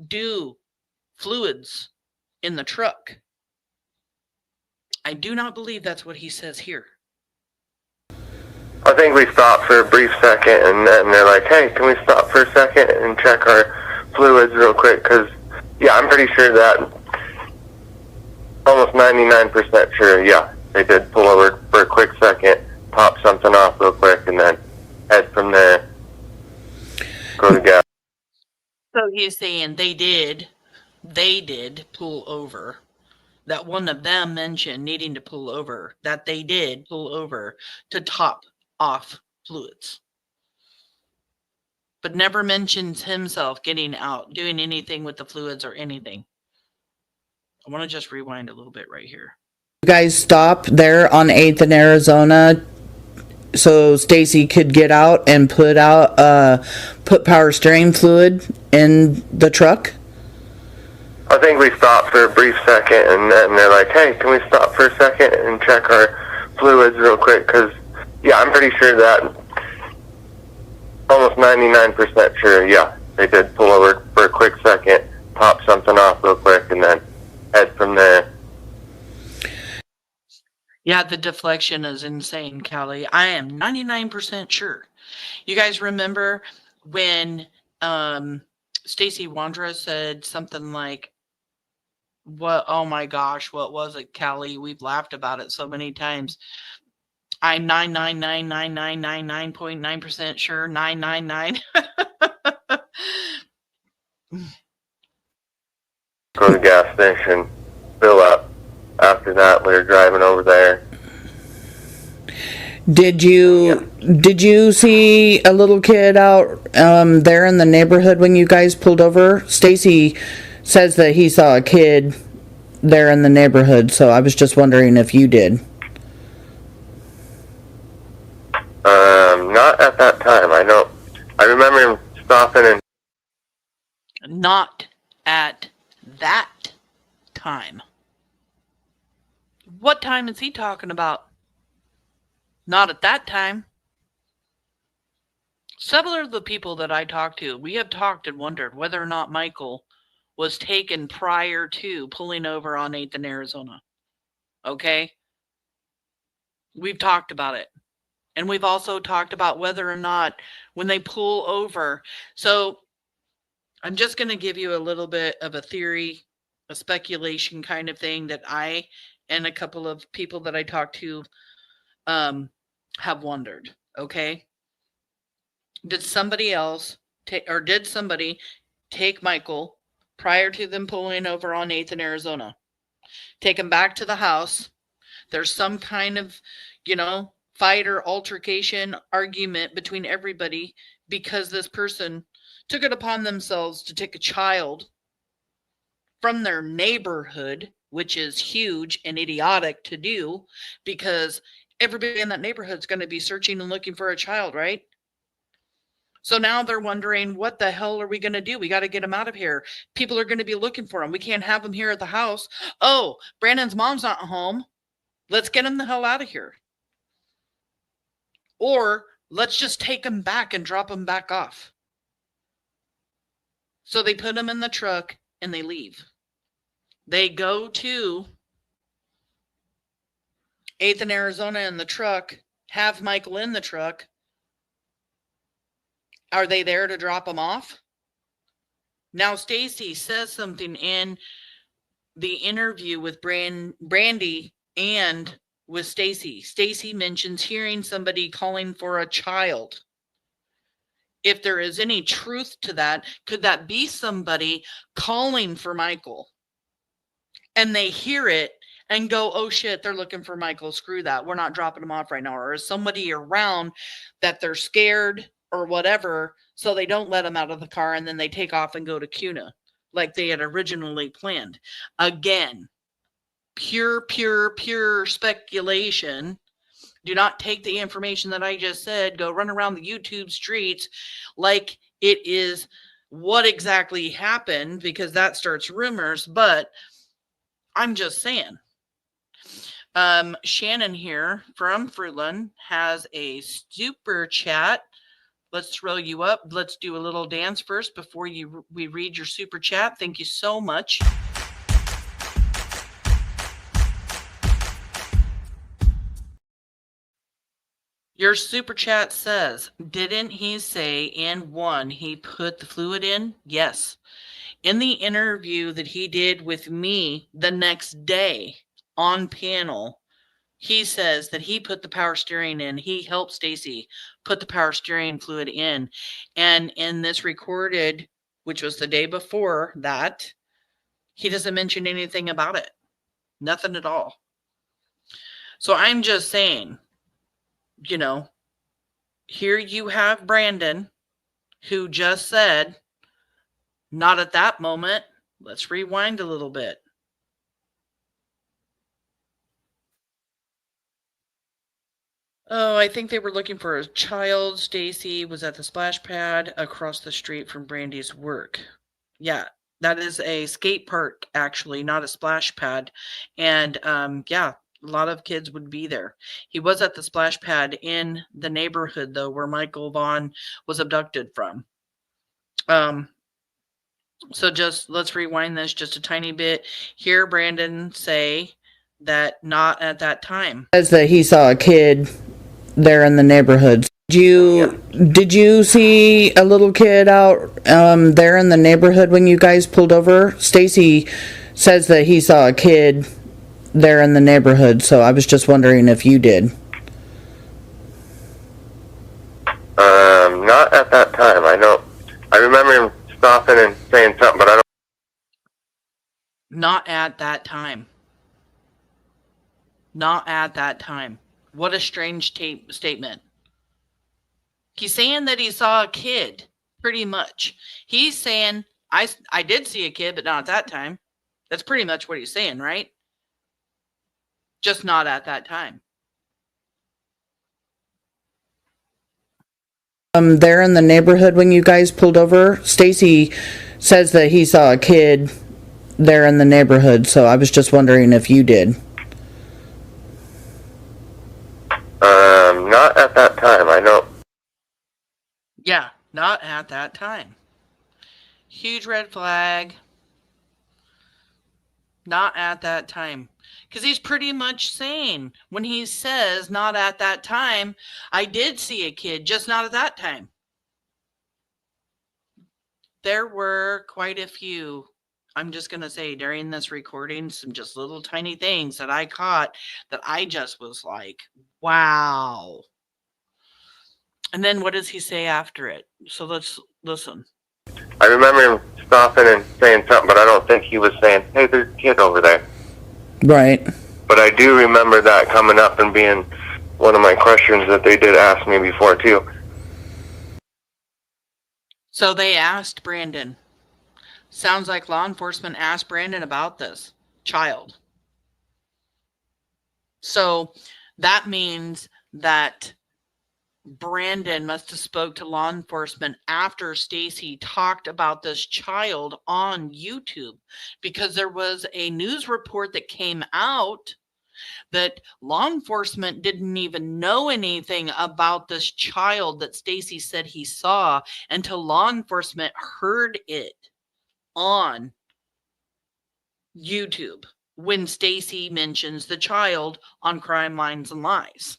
do fluids in the truck. I do not believe that's what he says here. I think we stopped for a brief second, and then they're like, hey, can we stop for a second and check our fluids real quick? Because, yeah, I'm pretty sure that, almost 99% sure, yeah, they did pull over for a quick second, pop something off real quick, and then head from there, go to gas. So he's saying they did pull over. That one of them mentioned needing to pull over, that they did pull over to top off fluids. But never mentions himself getting out, doing anything with the fluids or anything. I want to just rewind a little bit right here. You guys stop there on 8th in Arizona so Stacy could get out and put power steering fluid in the truck? I think we stopped for a brief second, and then they're like, hey, can we stop for a second and check our fluids real quick? Because, yeah, I'm pretty sure that, almost 99% sure, yeah, they did pull over for a quick second, pop something off real quick, and then head from there. Yeah, the deflection is insane, Callie. I am 99% sure. You guys remember when Stacy Wandra said something like, "What? Oh my gosh, what was it, Callie? We've laughed about it so many times. I'm 9999999.9% sure. 999." Go to the gas station, fill up. After that, we were driving over there. Did you see a little kid out there in the neighborhood when you guys pulled over? Stacy says that he saw a kid there in the neighborhood, so I was just wondering if you did. Not at that time. I remember him stopping and. Not at that time. What time is he talking about? Not at that time. Several of the people that I talked to, we have talked and wondered whether or not Michael was taken prior to pulling over on 8th in Arizona. Okay? We've talked about it. And we've also talked about whether or not when they pull over. So I'm just going to give you a little bit of a theory, a speculation kind of thing that I and a couple of people that I talked to have wondered. Okay? Did somebody else did somebody take Michael prior to them pulling over on 8th in Arizona? Take him back to the house. There's some kind of, fight or altercation argument between everybody because this person took it upon themselves to take a child from their neighborhood, which is huge and idiotic to do because everybody in that neighborhood is going to be searching and looking for a child, right? So now they're wondering, what the hell are we going to do? We got to get him out of here. People are going to be looking for him. We can't have him here at the house. Oh, Brandon's mom's not home. Let's get him the hell out of here. Or let's just take him back and drop him back off. So they put him in the truck and they leave. They go to 8th in Arizona in the truck, have Michael in the truck. Are they there to drop him off? Now, Stacy says something in the interview with Brandy and with Stacy. Stacy mentions hearing somebody calling for a child. If there is any truth to that, could that be somebody calling for Michael? And they hear it and go, oh shit, they're looking for Michael. Screw that. We're not dropping him off right now. Or is somebody around that they're scared or whatever, so they don't let him out of the car and then they take off and go to Cuna like they had originally planned. Again, pure speculation. Do not take the information that I just said, go run around the YouTube streets like it is what exactly happened, because that starts rumors, but I'm just saying. Shannon here from Fruitland has a super chat. Let's throw you up. Let's do a little dance first before we read your super chat. Thank you so much. Your super chat says, didn't he say in one he put the fluid in? Yes. In the interview that he did with me the next day on panel, he says that he put the power steering in. He helped Stacy put the power steering fluid in. And in this recorded, which was the day before that, he doesn't mention anything about it. Nothing at all. So I'm just saying, here you have Brandon, who just said, not at that moment. Let's rewind a little bit. Oh, I think they were looking for a child. Stacy was at the splash pad across the street from Brandy's work. Yeah, that is a skate park, actually, not a splash pad. And a lot of kids would be there. He was at the splash pad in the neighborhood, though, where Michael Vaughn was abducted from. So just let's rewind this just a tiny bit. Hear Brandon say that not at that time. Says that he saw a kid there in the neighborhood. Did you see a little kid out there in the neighborhood when you guys pulled over? Stacy says that he saw a kid there in the neighborhood, so I was just wondering if you did. Not at that time. I remember him stopping and saying something, but I don't. Not at that time. Not at that time. What a strange statement. He's saying that he saw a kid, pretty much. He's saying, I did see a kid, but not at that time. That's pretty much what he's saying, right? Just not at that time. There in the neighborhood when you guys pulled over, Stacy says that he saw a kid there in the neighborhood, so I was just wondering if you did. not at that time. I know. Yeah, not at that time. Huge red flag. Not at that time. Because he's pretty much saying, when he says not at that time, I did see a kid, just not at that time. There were quite a few, I'm just going to say, during this recording, some just little tiny things that I caught that I just was like, wow. And then what does he say after it? So let's listen. I remember him stopping and saying something, but I don't think he was saying, hey, there's a kid over there. Right. But I do remember that coming up and being one of my questions that they did ask me before, too. So they asked Brandon. Sounds like law enforcement asked Brandon about this child. So that means that Brandon must have spoke to law enforcement after Stacy talked about this child on YouTube, because there was a news report that came out that law enforcement didn't even know anything about this child that Stacy said he saw until law enforcement heard it on YouTube when Stacy mentions the child on Crime Lines and Lies.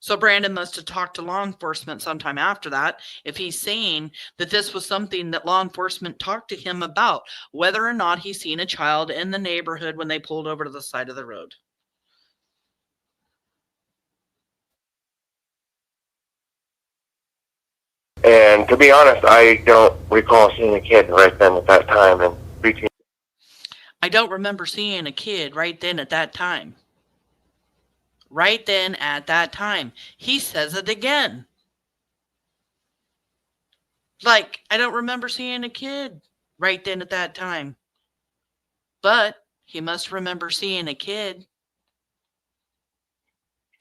So Brandon must have talked to law enforcement sometime after that if he's saying that this was something that law enforcement talked to him about, whether or not he's seen a child in the neighborhood when they pulled over to the side of the road. And to be honest, I don't recall seeing a kid right then at that time and reaching. I don't remember seeing a kid right then at that time. Right then at that time. He says it again. Like, I don't remember seeing a kid right then at that time. But he must remember seeing a kid.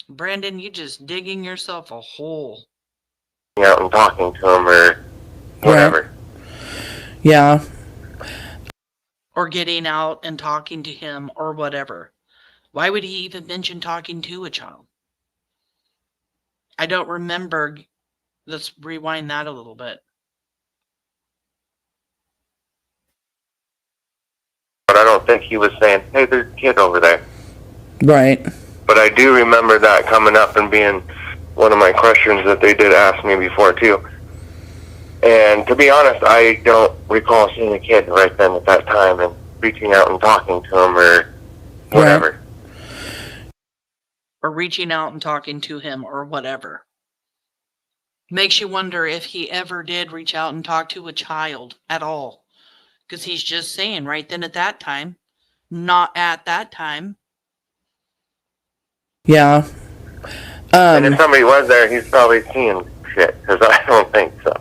Brandon, you just digging yourself a hole. Out and talking to him or whatever. Right. Yeah. Or getting out and talking to him or whatever. Why would he even mention talking to a child? I don't remember. Let's rewind that a little bit. But I don't think he was saying, hey, there's a kid over there. Right. But I do remember that coming up and being one of my questions that they did ask me before, too. And to be honest, I don't recall seeing a kid right then at that time and reaching out and talking to him or whatever. Right. Or reaching out and talking to him or whatever. Makes you wonder if he ever did reach out and talk to a child at all. Because he's just saying right then at that time, not at that time. Yeah. And if somebody was there, he's probably seeing shit, because I don't think so.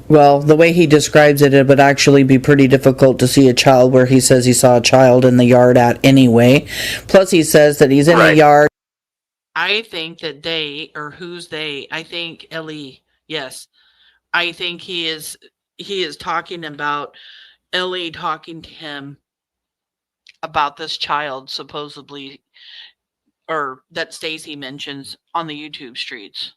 Well, the way he describes it, it would actually be pretty difficult to see a child where he says he saw a child in the yard at anyway. Plus, he says that he's in a yard. I think that they, or who's they, I think Ellie, yes. I think he is talking about Ellie talking to him about this child supposedly, or that Stacy mentions on the YouTube streets.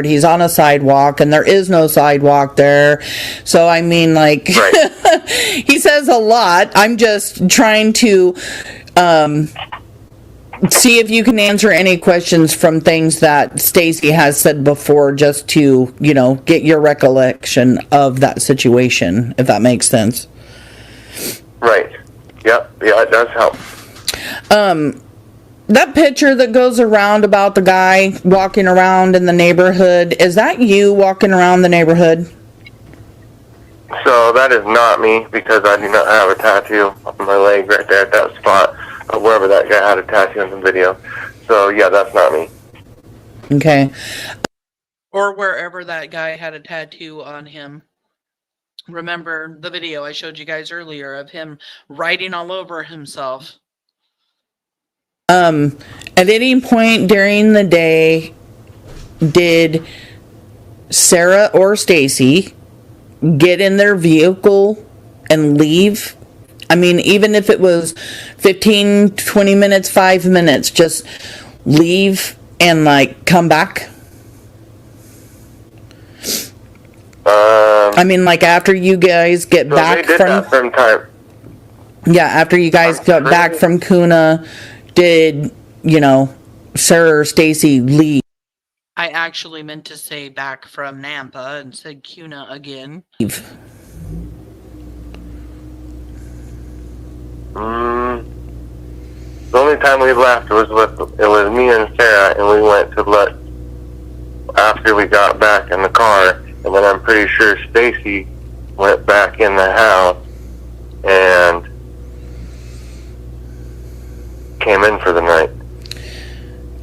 He's on a sidewalk and there is no sidewalk there. So, I mean, like, right. He says a lot. I'm just trying to see if you can answer any questions from things that Stacy has said before, just to, you know, get your recollection of that situation, if that makes sense. Right. Yep. Yeah, it does help. That picture that goes around about the guy walking around in the neighborhood, is that you walking around the neighborhood? So that is not me, because I do not have a tattoo on my leg right there at that spot, wherever that guy had a tattoo in the video. So yeah, that's not me. Okay. Or wherever that guy had a tattoo on him. Remember the video I showed you guys earlier of him writing all over himself? At any point during the day, did Sarah or Stacy get in their vehicle and leave I mean, even if it was 15, 20 minutes, 5 minutes, just leave and like come back. I mean, like after you guys get So back they did from that from time. yeah, after you guys got back from Kuna, did Sarah or Stacy leave? I actually meant to say back from Nampa and said Cuna again. The only time we left was me and Sarah, and we went to look after we got back in the car, and then I'm pretty sure Stacy went back in the house and came in for the night.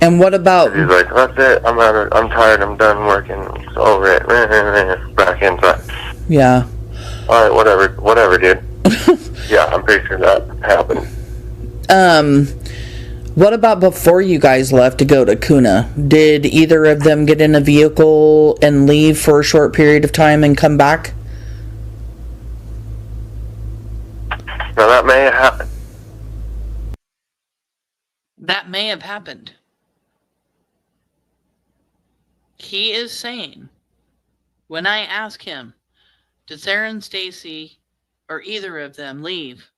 And what about He's like, that's it. I'm tired. I'm done working. It's over it. Back inside. yeah? All right, whatever, dude. Yeah, I'm pretty sure that happened. What about before you guys left to go to Kuna? Did either of them get in a vehicle and leave for a short period of time and come back? Now that may have happened. That may have happened. He is saying, when I ask him, did Sarah and Stacy or either of them leave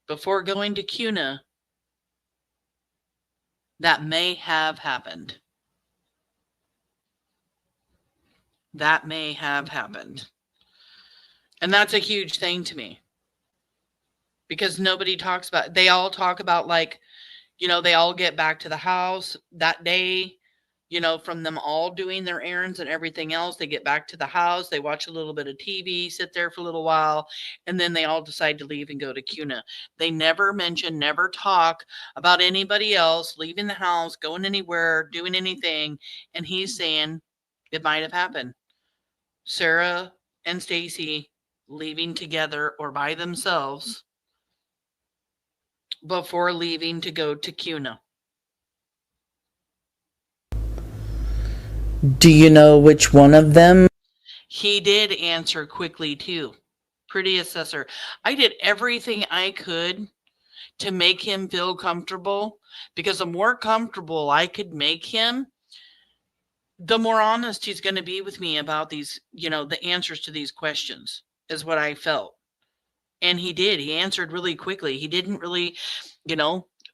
before going to Cuna, that may have happened. That may have happened. And that's a huge thing to me. Because nobody talks about, they all talk about like, they all get back to the house that day, from them all doing their errands and everything else. They get back to the house, they watch a little bit of TV, sit there for a little while, and then they all decide to leave and go to Cuna. They never mention, never talk about anybody else leaving the house, going anywhere, doing anything. And he's saying it might have happened. Sarah and Stacy leaving together or by themselves before leaving to go to Cuna. Do you know which one of them? He did answer quickly too. Pretty assessor. I did everything I could to make him feel comfortable, because the more comfortable I could make him, the more honest he's going to be with me about these, the answers to these questions, is what I felt. And he did. He answered really quickly. He didn't really,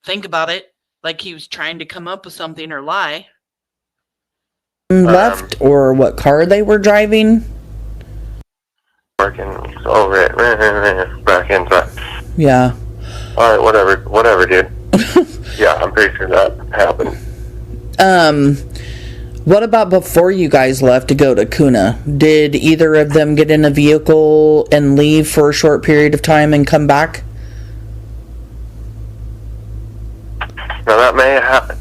think about it like he was trying to come up with something or lie. Left or what car they were driving? Working. It's over it. Back inside. Yeah. All right, whatever, dude. Yeah, I'm pretty sure that happened. What about before you guys left to go to Kuna? Did either of them get in a vehicle and leave for a short period of time and come back? Now that may have happened.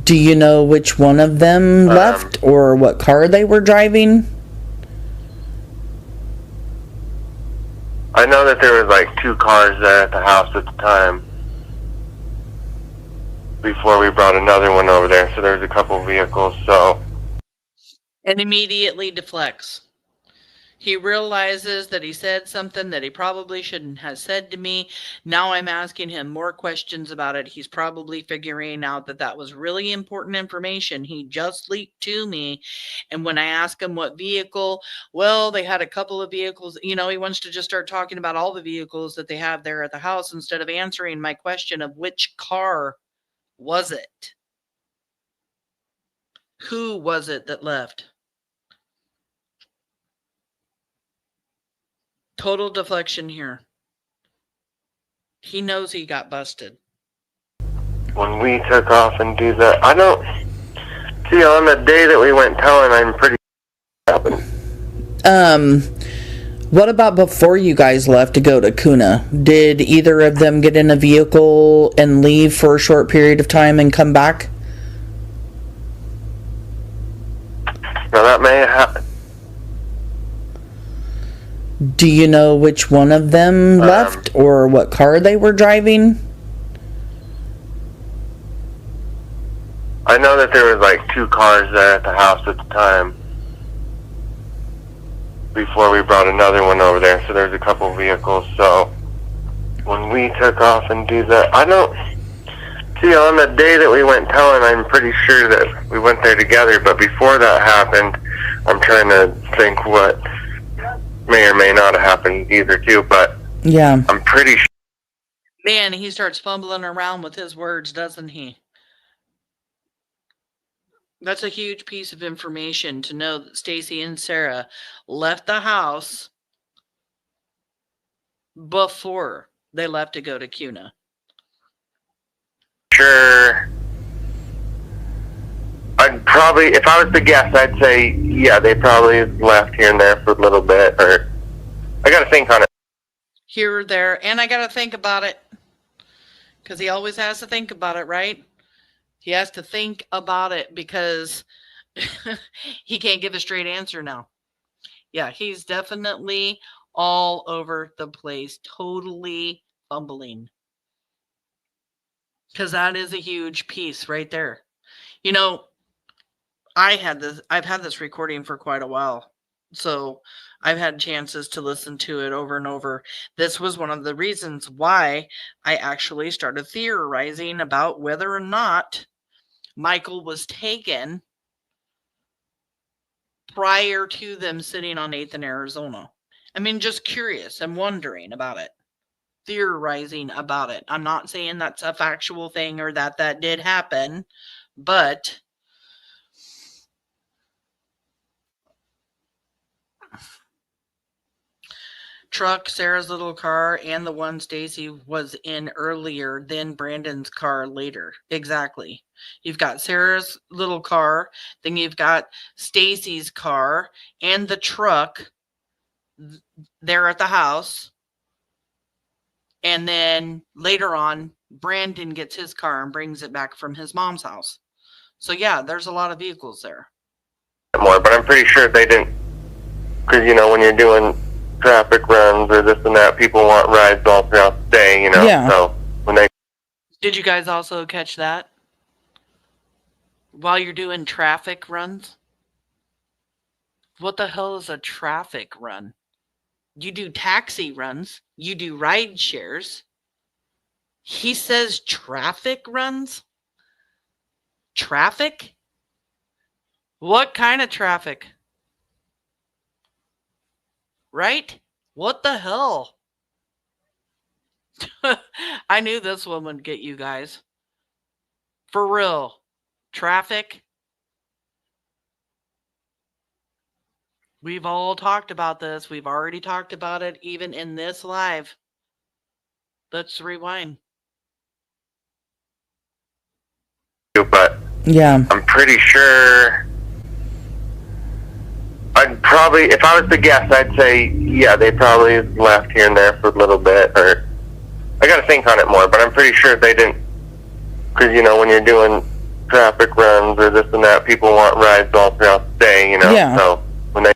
Do you know which one of them left or what car they were driving? I know that there was like 2 cars there at the house at the time before we brought another one over there, so there's a couple vehicles. So, And immediately deflects. He realizes that he said something that he probably shouldn't have said to me. Now I'm asking him more questions about it. He's probably figuring out that that was really important information he just leaked to me. And when I ask him what vehicle, well, they had a couple of vehicles. He wants to just start talking about all the vehicles that they have there at the house instead of answering my question of which car was it? Who was it that left? Total deflection here. He knows he got busted. when we took off and do that, I don't see on the day that we went towing, I'm pretty happened. What about before you guys left to go to Kuna? Did either of them get in a vehicle and leave for a short period of time and come back? Now that may have happened. Do you know which one of them left or what car they were driving? I know that there was like 2 cars there at the house at the time before we brought another one over there, so there's a couple vehicles. So when we took off and do that, I don't see on the day that we went towing, I'm pretty sure that we went there together, but before that happened, I'm trying to think what may or may not have happened either too, but Yeah. I'm pretty sure. Man, he starts fumbling around with his words, doesn't he? That's a huge piece of information to know that Stacy and Sarah left the house before they left to go to CUNA. Sure. I'd probably, if I was to guess, I'd say, yeah, they probably left here and there for a little bit, or I gotta think on it. Here or there, and I got to think about it. Because he always has to think about it, right? He has to think about it because he can't give a straight answer now. Yeah, he's definitely all over the place, totally fumbling. Because that is a huge piece right there. You know, I've had this recording for quite a while. So I've had chances to listen to it over and over. This was one of the reasons why I actually started theorizing about whether or not Michael was taken prior to them sitting on 8th in Arizona. I mean, just curious and wondering about it. Theorizing about it. I'm not saying that's a factual thing or that did happen, but truck, Sarah's little car, and the one Stacy was in earlier, then Brandon's car later. Exactly. You've got Sarah's little car, then you've got Stacy's car and the truck there at the house. And then later on, Brandon gets his car and brings it back from his mom's house. So yeah, there's a lot of vehicles there. More, but I'm pretty sure they didn't, because, you know, when you're doing traffic runs or this and that, people want rides all throughout the day, you know. Yeah. So when they Did you guys also catch that? While you're doing traffic runs? What the hell is a traffic run? You do taxi runs. You do ride shares. He says traffic runs? Traffic? What kind of traffic? Right? What the hell? I knew this one would get you guys. For real. Traffic. We've all talked about this. We've already talked about it even in this live. Let's rewind. but Yeah. I'm pretty sure I'd probably, if I was to guess, I'd say, yeah, they probably left here and there for a little bit, or I gotta think on it more, but I'm pretty sure they didn't, because, you know, when you're doing traffic runs or this and that, people want rides all throughout the day, you know, Yeah. so when they...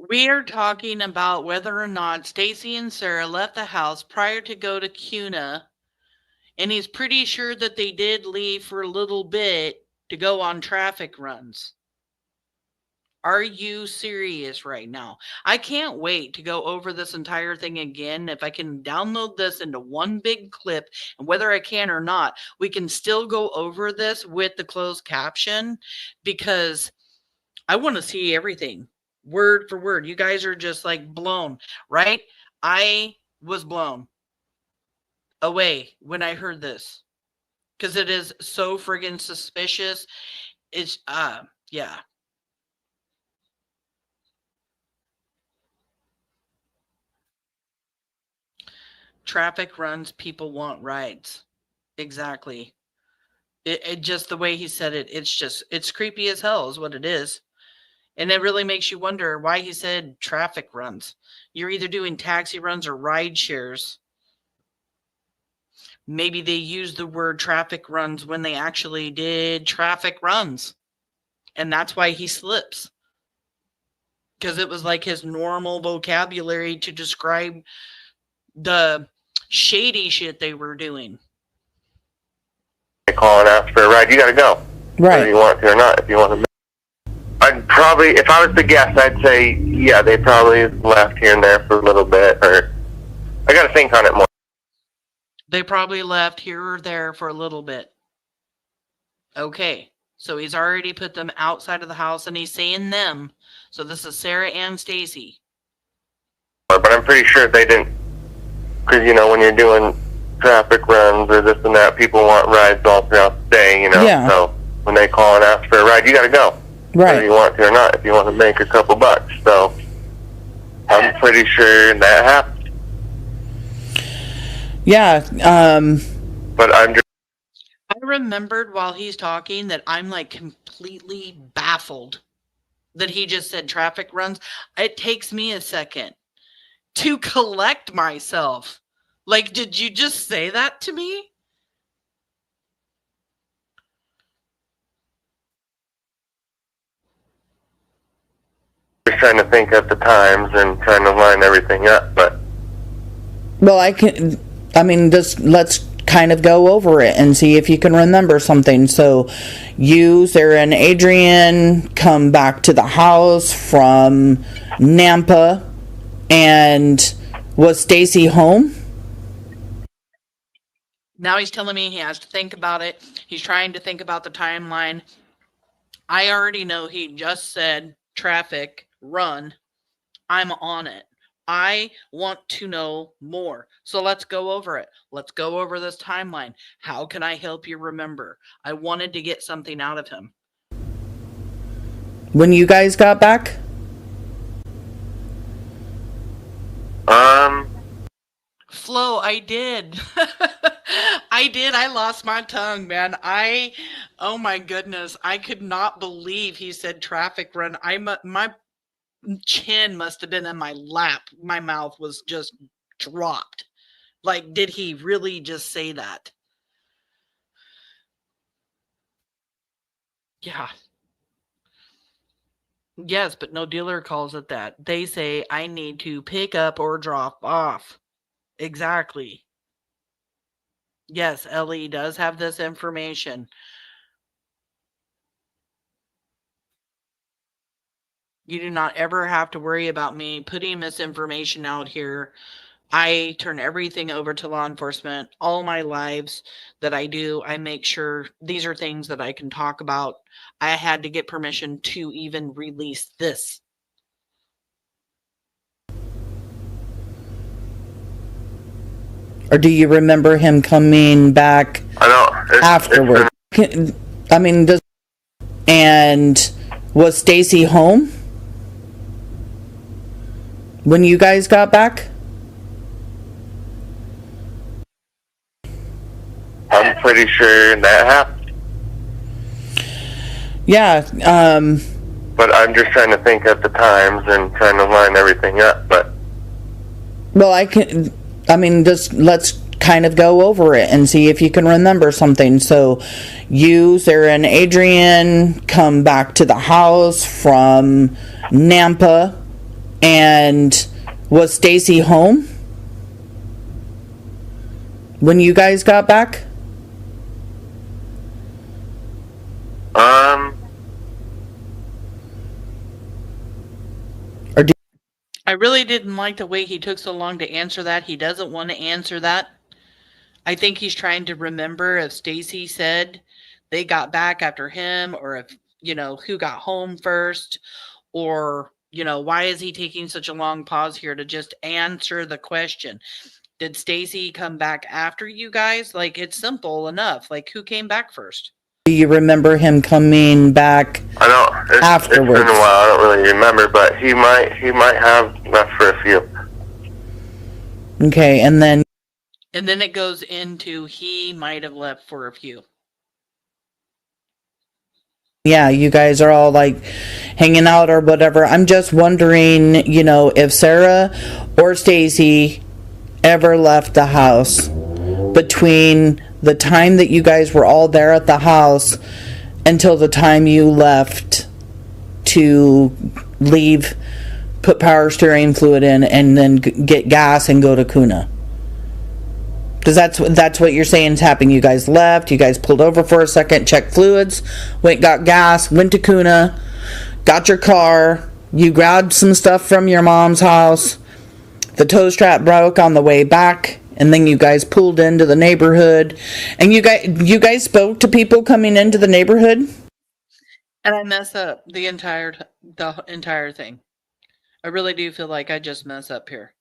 We are talking about whether or not Stacy and Sarah left the house prior to go to CUNA, and he's pretty sure that they did leave for a little bit to go on traffic runs. Are you serious right now? I can't wait to go over this entire thing again. If I can download this into one big clip, and whether I can or not, we can still go over this with the closed caption, because I want to see everything word for word. You guys are just like blown, right? I was blown away when I heard this, because it is so friggin' suspicious. It's yeah. Traffic runs, people want rides. Exactly. It just, the way he said it, it's creepy as hell is what it is. And it really makes you wonder why he said traffic runs. You're either doing taxi runs or ride shares. Maybe they used the word traffic runs when they actually did traffic runs. And that's why he slips. Because it was like his normal vocabulary to describe the shady shit they were doing. They call and ask for a ride, you gotta go. Right. Whether you want to or not, if you want to. I'd Probably, if I was to guess, I'd say, yeah, they probably left here and there for a little bit, or I got to think on it more. They probably left here or there for a little bit. Okay, so he's already put them outside of the house, and he's saying them. So this is Sarah and Stacy. But I'm pretty sure they didn't, because, you know, when you're doing traffic runs or this and that, people want rides all throughout the day, you know. Yeah. So when they call and ask for a ride, you got to go. Right. Whether you want to or not, if you want to make a couple bucks. So I'm pretty sure that happened. Yeah. But I'm just... I remembered while he's talking that I'm like completely baffled that he just said traffic runs. It takes me a second to collect myself. Like, did you just say that to me? Just trying to think at the times and trying to line everything up, but... Well, just let's kind of go over it and see if you can remember something. So you, Sarah, and Adrian come back to the house from Nampa, and was Stacy home? Now he's telling me he has to think about it. He's trying to think about the timeline. I already know he just said traffic run. I'm on it. I want to know more. So let's go over it. Let's go over this timeline. How can I help you remember? I wanted to get something out of him. When you guys got back? Flo, I did. I did. I lost my tongue, man. Oh my goodness. I could not believe he said traffic run. My chin must have been in my lap. My mouth was just dropped. Like, did he really just say that? Yeah. Yes, but no dealer calls it that. They say I need to pick up or drop off. Exactly. Yes, Ellie does have this information. You do not ever have to worry about me putting this information out here. I turn everything over to law enforcement. All my lives that I do, I make sure these are things that I can talk about. I had to get permission to even release this. Or do you remember him coming back afterward? And was Stacy home when you guys got back? I'm pretty sure that happened. Yeah. But I'm just trying to think at the times and trying to line everything up, but... Well, let's kind of go over it and see if you can remember something. So you, Sarah, and Adrian come back to the house from Nampa, and was Stacy home when you guys got back? I really didn't like the way he took so long to answer that. He doesn't want to answer that. I think he's trying to remember if Stacy said they got back after him, or if, who got home first, or, why is he taking such a long pause here to just answer the question? Did Stacy come back after you guys? Like, it's simple enough. Like, who came back first? Do you remember him coming back afterwards? It's been a while. I don't really remember, but he might have left for a few. Okay, and then it goes into he might have left for a few. Yeah, you guys are all like hanging out or whatever. I'm just wondering, if Sarah or Stacy ever left the house between the time that you guys were all there at the house until the time you left to leave, put power steering fluid in, and then get gas and go to Kuna. Because that's what you're saying is happening. You guys left, you guys pulled over for a second, checked fluids, got gas, went to Kuna, got your car, you grabbed some stuff from your mom's house, the tow strap broke on the way back, and then you guys pulled into the neighborhood, and you guys spoke to people coming into the neighborhood? And I mess up the entire thing. I really do feel like I just mess up here.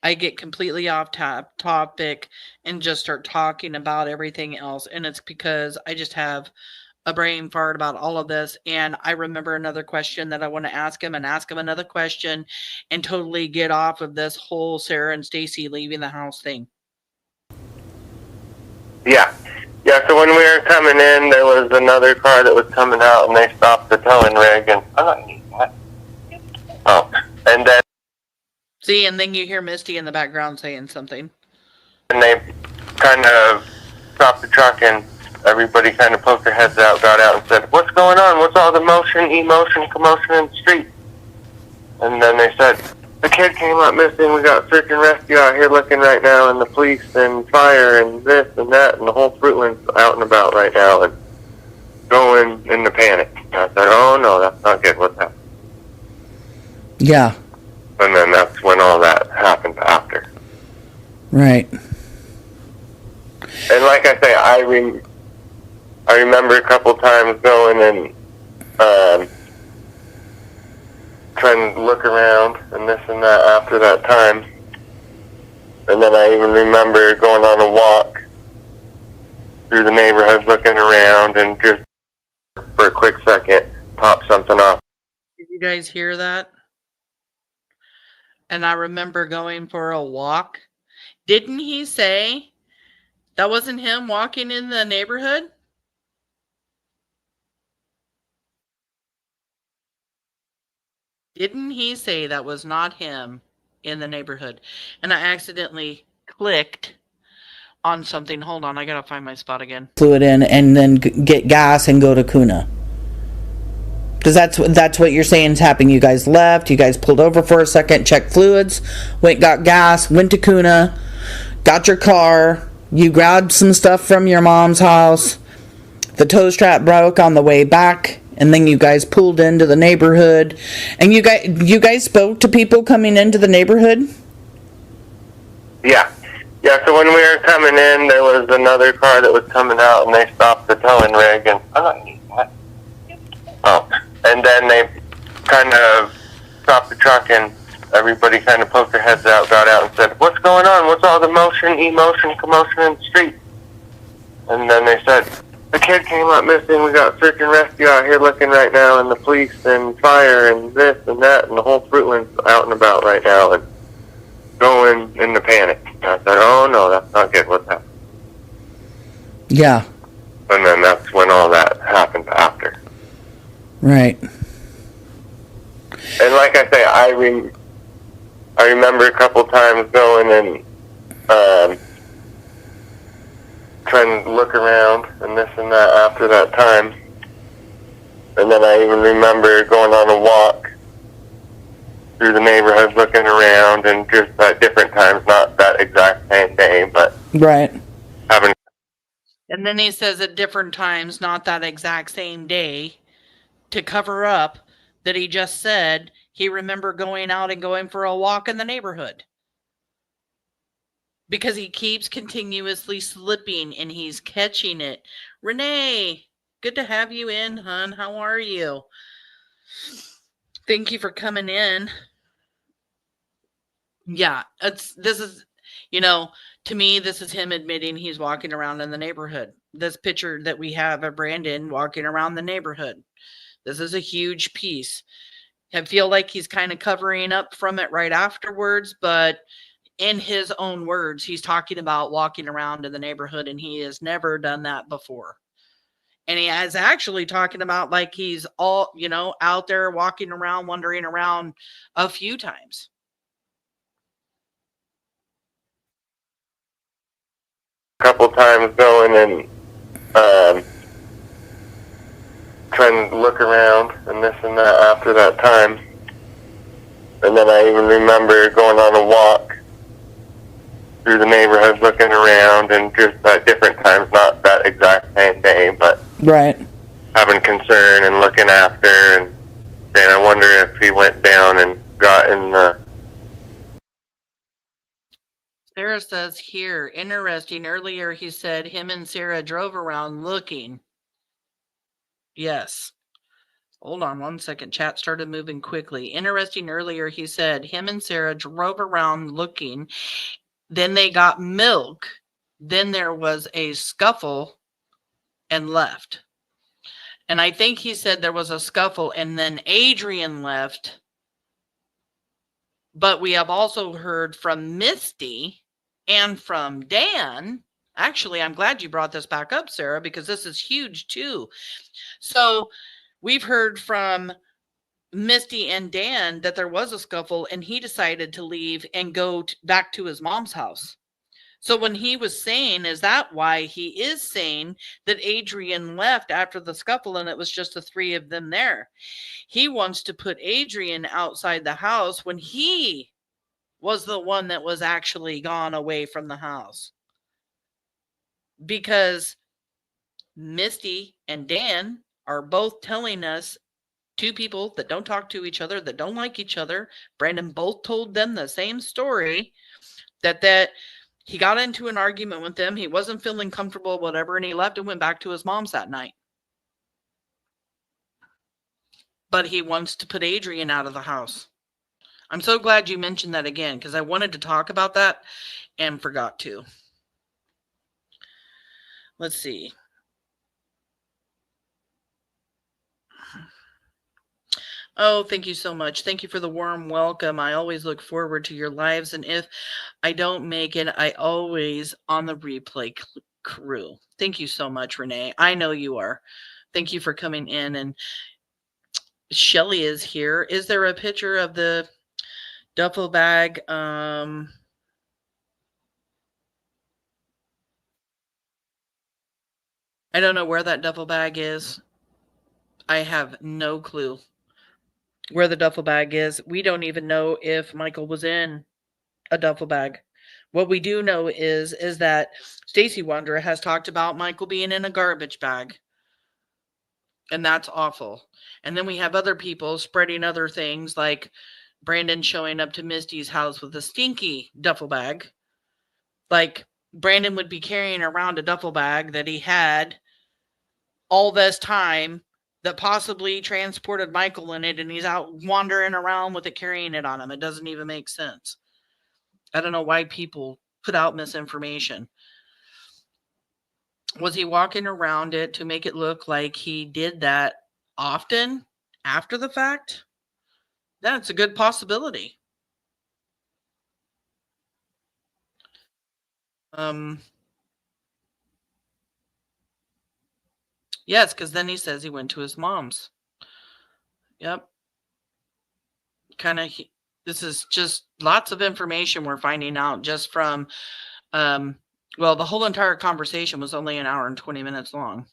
I get completely off topic and just start talking about everything else. And it's because I just have a brain fart about all of this. And I remember another question that I want to ask him and ask him another question and totally get off of this whole Sarah and Stacy leaving the house thing. Yeah. Yeah, so when we were coming in, there was another car that was coming out, and they stopped the towing rig, and and then See, and then you hear Misty in the background saying something. and they kind of stopped the truck, and everybody kind of poked their heads out, got out, and said, "What's going on? What's all the motion, emotion, commotion in the street?" And then they said, "The kid came up missing. We got search and rescue out here looking right now, and the police and fire and this and that, and the whole Fruitland's out and about right now and going into panic." And I said, "Oh no, that's not good. What's happening?" Yeah. And then that's when all that happened after. Right. And like I say, I remember a couple times going and trying to look around and this and that after that time. And then I even remember going on a walk through the neighborhood looking around and just for a quick second pop something off. Did you guys hear that? And I remember going for a walk. Didn't he say that wasn't him walking in the neighborhood? Didn't he say that was not him in the neighborhood? And I accidentally clicked on something. Hold on, I gotta find my spot again. Fluid in and then get gas and go to Kuna. Because that's what you're saying is happening. You guys left, you guys pulled over for a second, checked fluids, got gas, went to Kuna, got your car, you grabbed some stuff from your mom's house, the tow strap broke on the way back, and then you guys pulled into the neighborhood, and you guys spoke to people coming into the neighborhood? Yeah. Yeah, so when we were coming in, there was another car that was coming out, and they stopped the towing rig, and and then they kind of stopped the truck, and everybody kind of poked their heads out, got out, and said, "What's going on? What's all the motion, emotion, commotion in the street?" And then they said, "The kid came up missing. We got search and rescue out here looking right now, and the police and fire and this and that, and the whole Fruitland's out and about right now and going into panic." And I said, "Oh no, that's not good. What's happening?" Yeah. And then that's when all that happened after. Right. And like I say, I remember a couple times going and trying to look around and this and that after that time. And then I even remember going on a walk through the neighborhood looking around and just at different times, not that exact same day, but Right. having. And then he says at different times, not that exact same day, to cover up that he just said he remembered going out and going for a walk in the neighborhood. Because he keeps continuously slipping and he's catching it. Renee, good to have you in, hon. How are you? Thank you for coming in. Yeah, this is, to me, this is him admitting he's walking around in the neighborhood. This picture that we have of Brandon walking around the neighborhood. This is a huge piece. I feel like he's kind of covering up from it right afterwards, but in his own words, he's talking about walking around in the neighborhood, and he has never done that before. And he is actually talking about like he's all, out there walking around, wandering around a few times. A couple times going and trying to look around and this and that after that time. And then I even remember going on a walk through the neighborhood looking around and just at different times, not that exact same day, but Right. having concern and looking after and saying, I wonder if he went down and got in the... Sarah says here, interesting. Earlier he said him and Sarah drove around looking. Yes. Hold on one second. Chat started moving quickly. Interesting. Earlier he said him and Sarah drove around looking. Then they got milk. Then there was a scuffle and left. And I think he said there was a scuffle and then Adrian left. But we have also heard from Misty and from Dan. Actually, I'm glad you brought this back up, Sarah, because this is huge too. So we've heard from Misty and Dan that there was a scuffle and he decided to leave and go back to his mom's house. So when he was saying, is that why he is saying that Adrian left after the scuffle and it was just the three of them there? He wants to put Adrian outside the house when he was the one that was actually gone away from the house. Because Misty and Dan are both telling us, two people that don't talk to each other, that don't like each other. Brandon both told them the same story, that he got into an argument with them. He wasn't feeling comfortable, whatever, and he left and went back to his mom's that night. But he wants to put Adrian out of the house. I'm so glad you mentioned that again, because I wanted to talk about that and forgot to. Let's see. Oh, thank you so much. Thank you for the warm welcome. I always look forward to your lives. And if I don't make it, I always on the replay crew. Thank you so much, Renee. I know you are. Thank you for coming in. And Shelly is here. Is there a picture of the duffel bag? I don't know where that duffel bag is. I have no clue where the duffel bag is. We don't even know if Michael was in a duffel bag. What we do know is that Stacy Wanderer has talked about Michael being in a garbage bag. And that's awful. And then we have other people spreading other things, like Brandon showing up to Misty's house with a stinky duffel bag. Like Brandon would be carrying around a duffel bag that he had all this time that possibly transported Michael in it, and he's out wandering around with it, carrying it on him. It doesn't even make sense. I don't know why people put out misinformation. Was he walking around it to make it look like he did that often after the fact? That's a good possibility. Yes, because then he says he went to his mom's. Yep. This is just lots of information we're finding out just from, well, the whole entire conversation was only an hour and 20 minutes long.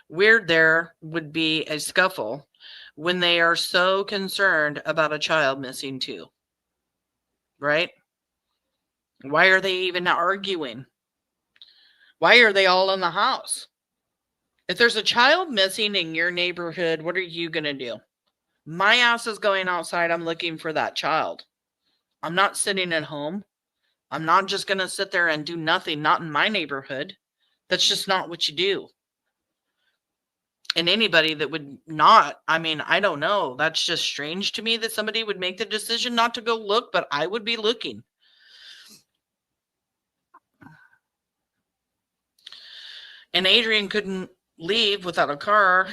Weird there would be a scuffle when they are so concerned about a child missing too. Right? Why are they even arguing? Why are they all in the house? If there's a child missing in your neighborhood, what are you going to do? My ass is going outside. I'm looking for that child. I'm not sitting at home. I'm not just going to sit there and do nothing, not in my neighborhood. That's just not what you do. And anybody that would not, I mean, I don't know. That's just strange to me that somebody would make the decision not to go look, but I would be looking. And Adrian couldn't leave without a car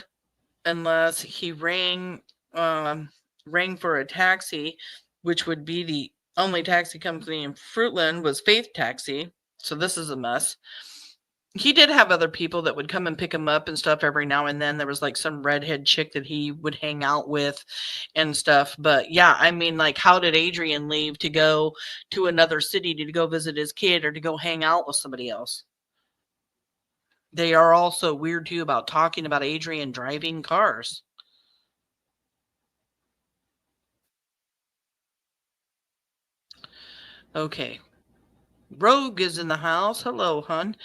unless he rang for a taxi, which would be the only taxi company in Fruitland was Faith Taxi. So this is a mess. He did have other people that would come and pick him up and stuff every now and then. There was like some redhead chick that he would hang out with and stuff. But yeah, I mean, like, how did Adrian leave to go to another city to go visit his kid or to go hang out with somebody else? They are also weird too about talking about Adrian driving cars. Okay. Rogue is in the house. Hello, hun.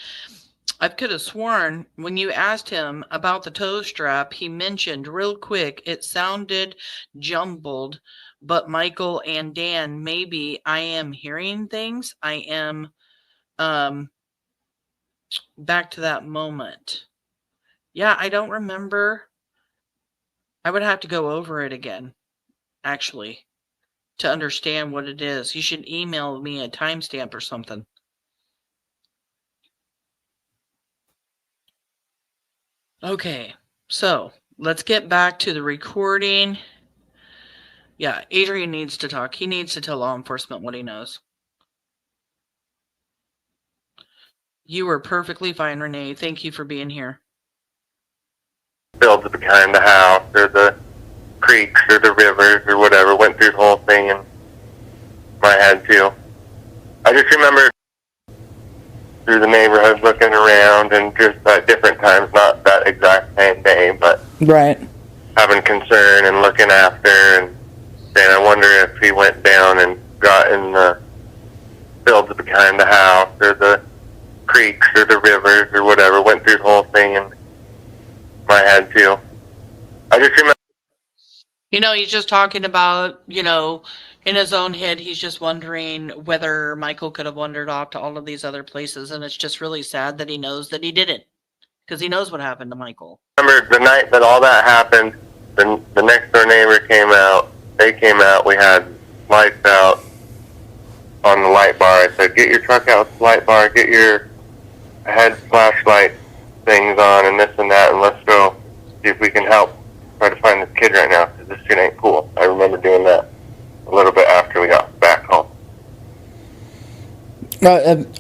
I could have sworn when you asked him about the toe strap, he mentioned real quick, it sounded jumbled, but Michael and Dan, maybe I am hearing things. I am back to that moment. Yeah, I don't remember. I would have to go over it again, actually, to understand what it is. You should email me a timestamp or something. Okay, so let's get back to the recording. Yeah, Adrian needs to talk. He needs to tell law enforcement what he knows. You were perfectly fine, Renee. Thank you for being here. Fields behind the house, or the creeks, or the rivers, or whatever. Went through the whole thing in my head too. I just remember through the neighborhood looking around, and just at different times, not that exact same day, but Right. having concern and looking after, and saying, I wonder if he went down and got in the fields behind the house, or the creeks, or the rivers, or whatever. Went through the whole thing in my head too. I just remember. He's just talking about, in his own head, he's just wondering whether Michael could have wandered off to all of these other places. And it's just really sad that he knows that he didn't, because he knows what happened to Michael. Remember the night that all that happened, the next door neighbor came out. They came out. We had lights out on the light bar. I said, get your truck out with the light bar. Get your head flashlight things on and this and that, and let's go see if we can help try to find this kid right now, because this shit ain't cool. I remember doing that a little bit after we got back home.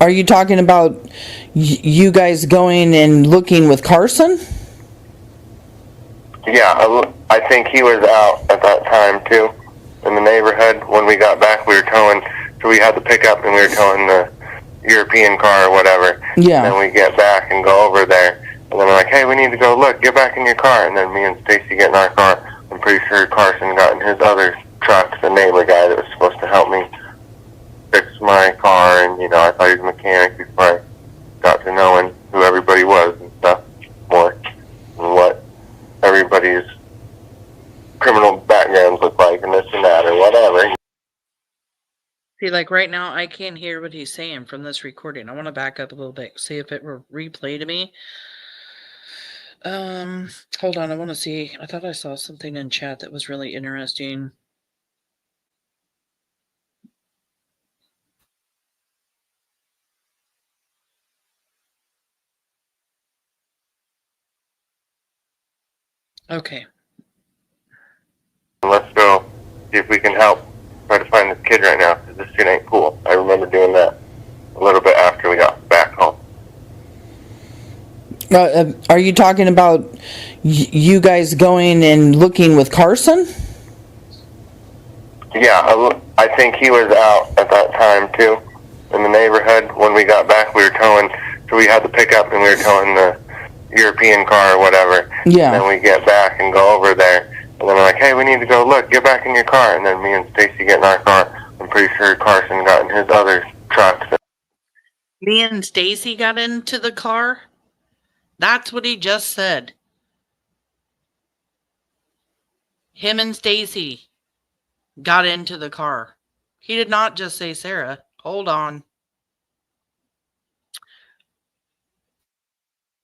Are you talking about you guys going and looking with Carson? Yeah, I think he was out at that time too, in the neighborhood. When we got back, we were towing, so we had the pickup and we were towing the European car or whatever. Yeah. And then we get back and go over there, and then we're like, hey, we need to go look, get back in your car. And then me and Stacy get in our car. I'm pretty sure Carson got in his other truck, the neighbor guy that was supposed to help me fix my car, and I thought he was a mechanic before I got to knowing who everybody was and stuff more, and what everybody's criminal backgrounds look like, and this and that, or whatever. See, like right now, I can't hear what he's saying from this recording. I want to back up a little bit, see if it will replay to me. Hold on, I want to see. I thought I saw something in chat that was really interesting. Okay. Let's go see if we can help try to find this kid right now, because this shit ain't cool. I remember doing that a little bit after we got back home. Are you talking about you guys going and looking with Carson? Yeah, I think he was out at that time too, in the neighborhood. When we got back, we were towing, so we had the pickup and we were towing the European car or whatever. Yeah. And then we get back and go over there, and then we're like, hey, we need to go look, get back in your car. And then me and Stacy get in our car. I'm pretty sure Carson got in his other truck. Me and Stacy got into the car? That's what he just said. Him and Stacy got into the car. He did not just say Sarah. Hold on.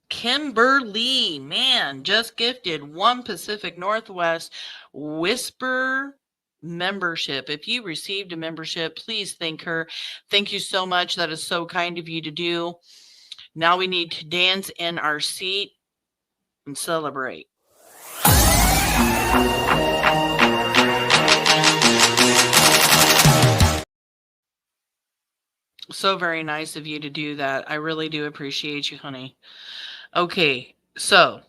Kimberly, man, just gifted one Pacific Northwest Whisper membership. If you received a membership, please thank her. Thank you so much. That is so kind of you to do. Now we need to dance in our seat and celebrate. So very nice of you to do that. I really do appreciate you, honey. Okay, so.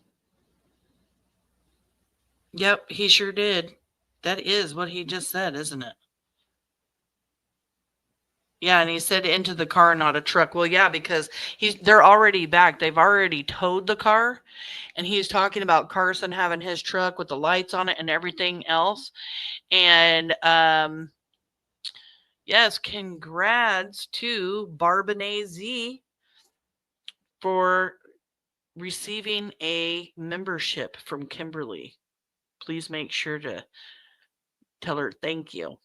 Yep, he sure did. That is what he just said, isn't it? Yeah, and he said into the car, not a truck. Well, yeah, because they're already back. They've already towed the car. And he's talking about Carson having his truck with the lights on it and everything else. And yes, congrats to Barbonnet Z. for receiving a membership from Kimberly. Please make sure to tell her thank you.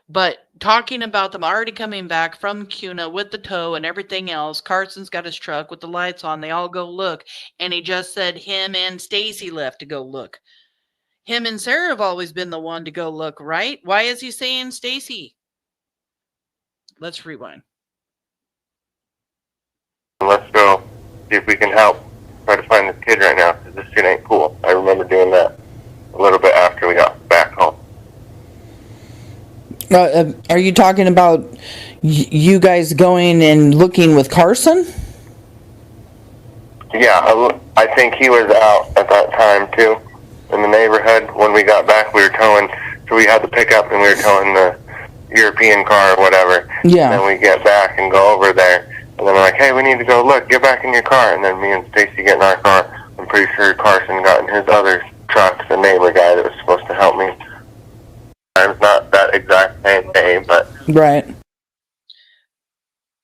But talking about them already coming back from Cuna with the tow and everything else, Carson's got his truck with the lights on. They all go look. And he just said him and Stacy left to go look. Him and Sarah have always been the one to go look, right? Why is he saying Stacy? Let's rewind. Let's go see if we can help try to find this kid right now, because this shit ain't cool. I remember doing that a little bit after we got back home. Are you talking about you guys going and looking with Carson? Yeah, I think he was out at that time too, in the neighborhood. When we got back, we were towing, so we had the pickup and we were towing the European car or whatever. Yeah. And then we get back and go over there, and then we're like, hey, we need to go look, get back in your car. And then me and Stacy get in our car. I'm pretty sure Carson got in his other truck, the neighbor guy that was supposed to help me. It's not that exact same day, but... Right.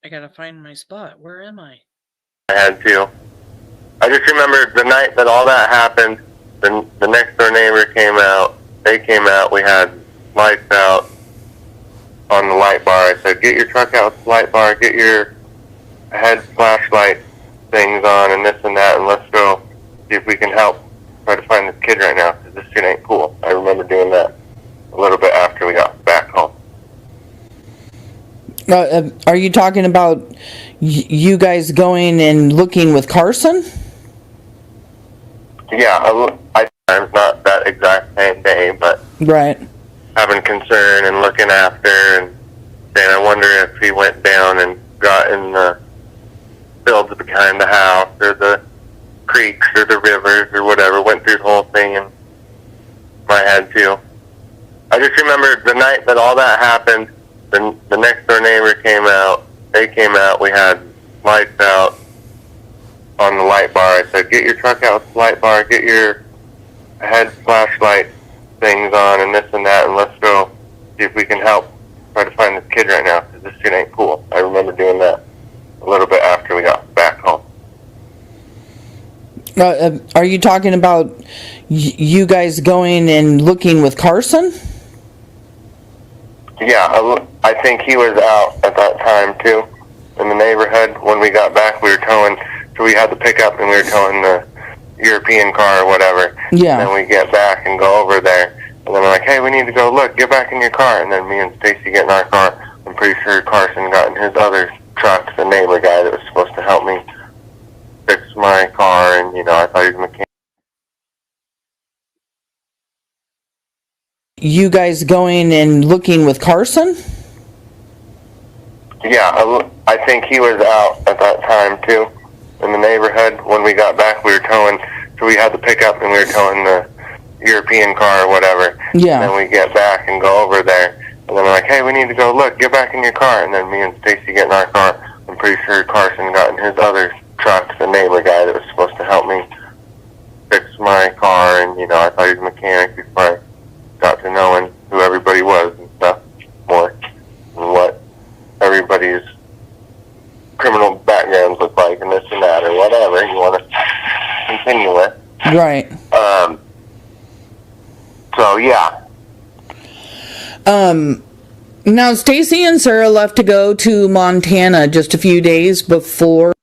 I gotta find my spot. Where am I? I had to. I just remember the night that all that happened, the next door neighbor came out. They came out. We had lights out on the light bar. I said, get your truck out with the light bar. Get your head flashlight things on and this and that, and let's go see if we can help try to find this kid right now, because this shit ain't cool. I remember doing that a little bit after we got back home. Are you talking about you guys going and looking with Carson? Yeah, it's not that exact same day, but Right. having concern and looking after and saying, I wonder if he went down and got in the fields behind the house or the creeks or the rivers or whatever, went through the whole thing in my head too. I just remember the night that all that happened, the next door neighbor came out. They came out. We had lights out on the light bar. I said, get your truck out with the light bar. Get your head flashlight things on and this and that, and let's go see if we can help try to find this kid right now, because this shit ain't cool. I remember doing that a little bit after we got back home. Are you talking about you guys going and looking with Carson? Yeah, I think he was out at that time too, in the neighborhood. When we got back, we were towing, so we had the pickup and we were towing the European car or whatever. Yeah. And then we get back and go over there, and then we're like, hey, we need to go look, get back in your car. And then me and Stacy get in our car. I'm pretty sure Carson got in his other truck, the neighbor guy that was supposed to help me fix my car, and I thought he was a mechanic. You guys going and looking with Carson? Yeah, I think he was out at that time too, in the neighborhood. When we got back, we were towing, so we had the pickup and we were towing the European car or whatever. Yeah. And then we get back and go over there, and then we're like, hey, we need to go look, get back in your car. And then me and Stacy get in our car. I'm pretty sure Carson got in his other truck, the neighbor guy that was supposed to help me fix my car, and I thought he was a mechanic before I got to knowing who everybody was and stuff more, and what everybody's criminal backgrounds look like and this and that, or whatever you want to continue with. Right. So yeah. Now Stacy and Sarah left to go to Montana just a few days before.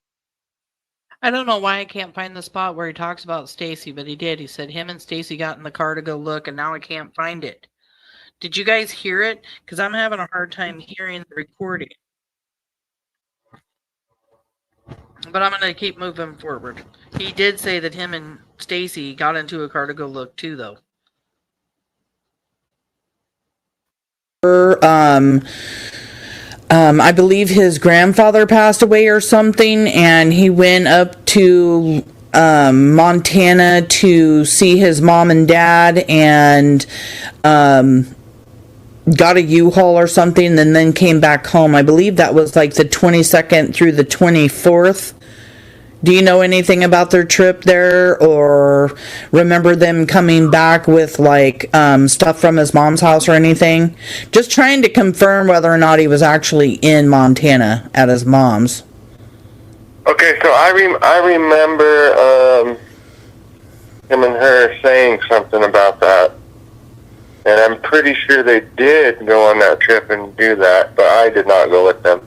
I don't know why I can't find the spot where he talks about Stacy, but he did. He said him and Stacy got in the car to go look, and now I can't find it. Did you guys hear it? Because I'm having a hard time hearing the recording. But I'm going to keep moving forward. He did say that him and Stacy got into a car to go look too, though. I believe his grandfather passed away or something, and he went up to Montana to see his mom and dad, and got a U-Haul or something, and then came back home. I believe that was like the 22nd through the 24th. Do you know anything about their trip there, or remember them coming back with like stuff from his mom's house or anything? Just trying to confirm whether or not he was actually in Montana at his mom's. Okay, so I remember him and her saying something about that, and I'm pretty sure they did go on that trip and do that, but I did not go with them.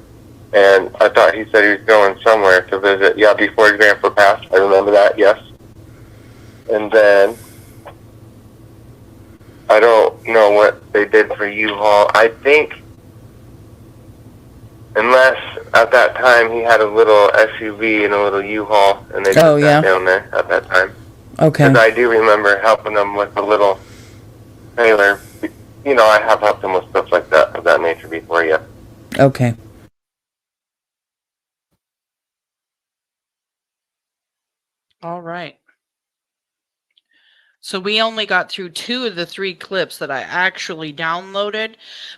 And I thought he said he was going somewhere to visit. Yeah, before his grandpa passed. I remember that, yes. And then I don't know what they did for U-Haul. I think, unless at that time he had a little SUV and a little U-Haul, and they took that down there at that time. Okay. Because I do remember helping them with a little trailer. You know, I have helped them with stuff like that, of that nature before, yeah. Okay. All right. So we only got through 2 of the 3 clips that I actually downloaded,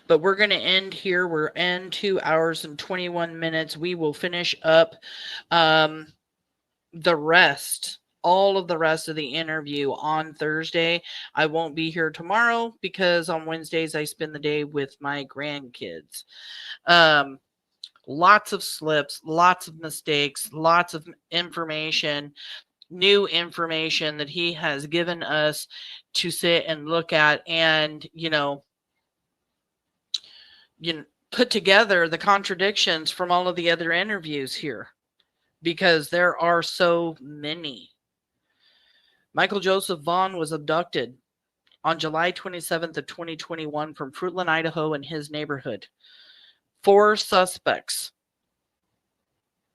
but we're going to end here. We're in 2 hours and 21 minutes. We will finish up the rest, all of the rest of the interview on Thursday. I won't be here tomorrow because on Wednesdays I spend the day with my grandkids. Lots of slips, lots of mistakes, lots of information, new information that he has given us to sit and look at and, put together the contradictions from all of the other interviews here, because there are so many. Michael Joseph Vaughn was abducted on July 27th of 2021 from Fruitland, Idaho, in his neighborhood. 4 suspects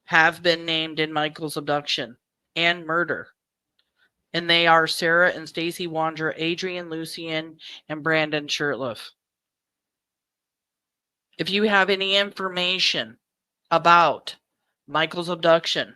have been named in Michael's abduction and murder. And they are Sarah and Stacy Wandra, Adrian Lucian, and Brandon SHURTLIFF. If you have any information about Michael's abduction,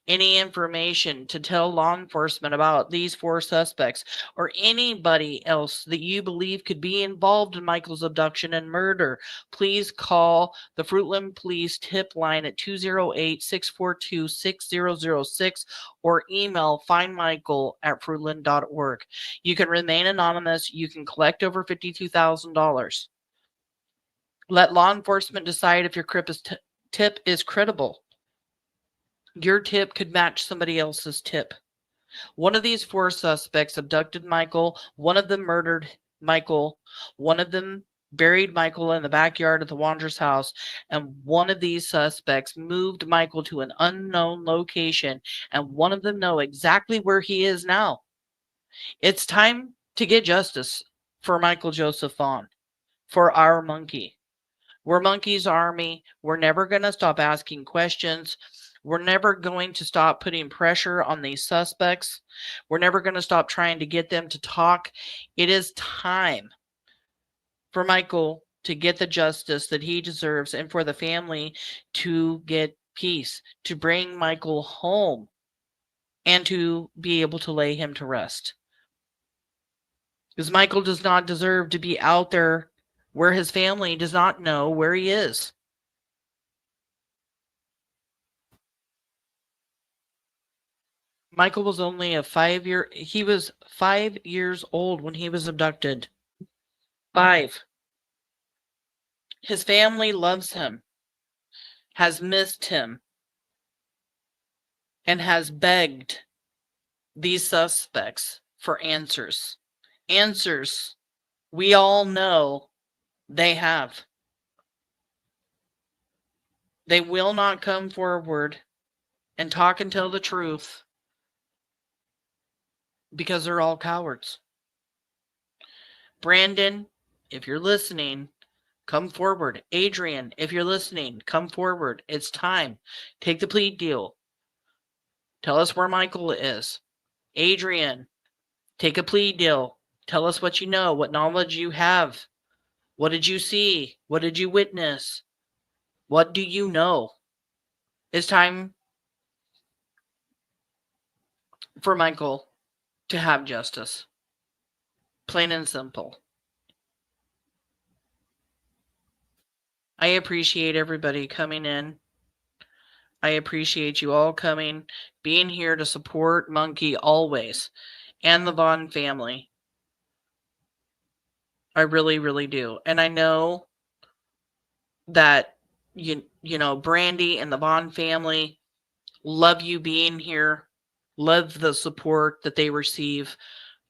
any information to tell law enforcement about these 4 suspects, or anybody else that you believe could be involved in Michael's abduction and murder, please call the Fruitland Police tip line at 208-642-6006 or email findmichael@fruitland.org. You can remain anonymous. You can collect over $52,000. Let law enforcement decide if your tip is credible. Your tip could match somebody else's tip. One of these 4 suspects abducted Michael. One of them murdered Michael. One of them buried Michael in the backyard of the Wanderer's house. And one of these suspects moved Michael to an unknown location. And one of them know exactly where he is now. It's time to get justice for Michael Joseph Vaughn, for our monkey. We're Monkey's Army. We're never going to stop asking questions. We're never going to stop putting pressure on these suspects. We're never going to stop trying to get them to talk. It is time for Michael to get the justice that he deserves and for the family to get peace, to bring Michael home and to be able to lay him to rest. Because Michael does not deserve to be out there where his family does not know where he is. Michael was only he was 5 years old when he was abducted. 5. His family loves him, has missed him, and has begged these suspects for answers. Answers we all know they have. They will not come forward and talk and tell the truth because they're all cowards. Brandon, if you're listening, come forward. Adrian, if you're listening, come forward. It's time. Take the plea deal. Tell us where Michael is. Adrian, take a plea deal. Tell us what you know, what knowledge you have. What did you see? What did you witness? What do you know? It's time for Michael to have justice. Plain and simple. I appreciate everybody coming in. I appreciate you all coming, being here to support Monkey always, and the Vaughn family. I really, really do. And I know that, Brandy and the Vaughn family Love you being here. Love the support that they receive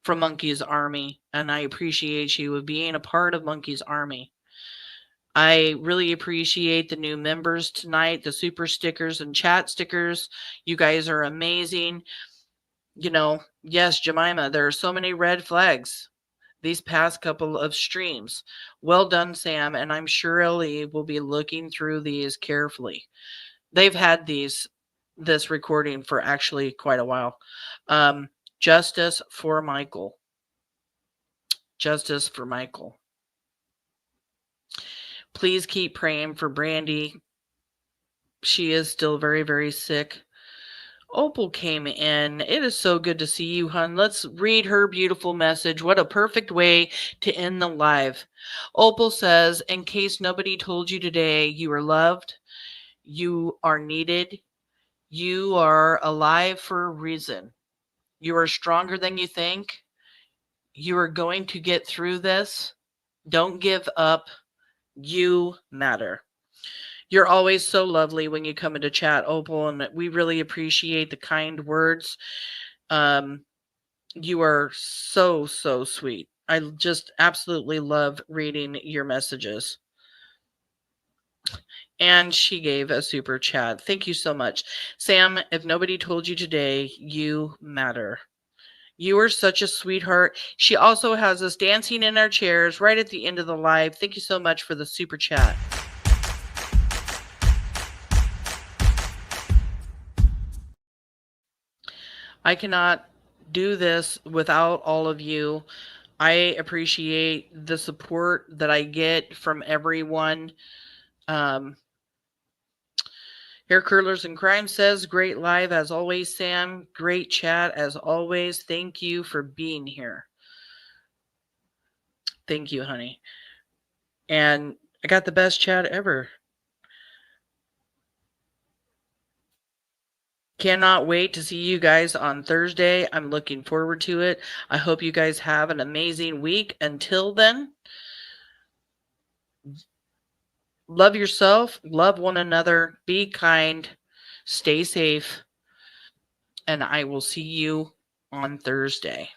from Monkey's Army. And I appreciate you of being a part of Monkey's Army. I really appreciate the new members tonight, the super stickers and chat stickers. You guys are amazing. You know, yes, Jemima, there are so many red flags these past couple of streams. Well done, Sam, and I'm sure Ellie will be looking through these carefully. They've had this recording for actually quite a while. Justice for Michael. Justice for Michael. Please keep praying for Brandy. She is still very, very sick. Opal came in. It is so good to see you, hun. Let's read her beautiful message. What a perfect way to end the live. Opal says, in case nobody told you today, you are loved. You are needed. You are alive for a reason. You are stronger than you think. You are going to get through this. Don't give up. You matter. You're always so lovely when you come into chat, Opal, and we really appreciate the kind words. You are so, so sweet. I just absolutely love reading your messages. And she gave a super chat. Thank you so much. Sam, if nobody told you today, you matter. You are such a sweetheart. She also has us dancing in our chairs right at the end of the live. Thank you so much for the super chat. I cannot do this without all of you. I appreciate the support that I get from everyone. Hair Curlers and Crime says, great live as always, Sam. Great chat as always. Thank you for being here. Thank you, honey. And I got the best chat ever. Cannot wait to see you guys on Thursday. I'm looking forward to it. I hope you guys have an amazing week. Until then, love yourself, love one another, be kind, stay safe, and I will see you on Thursday.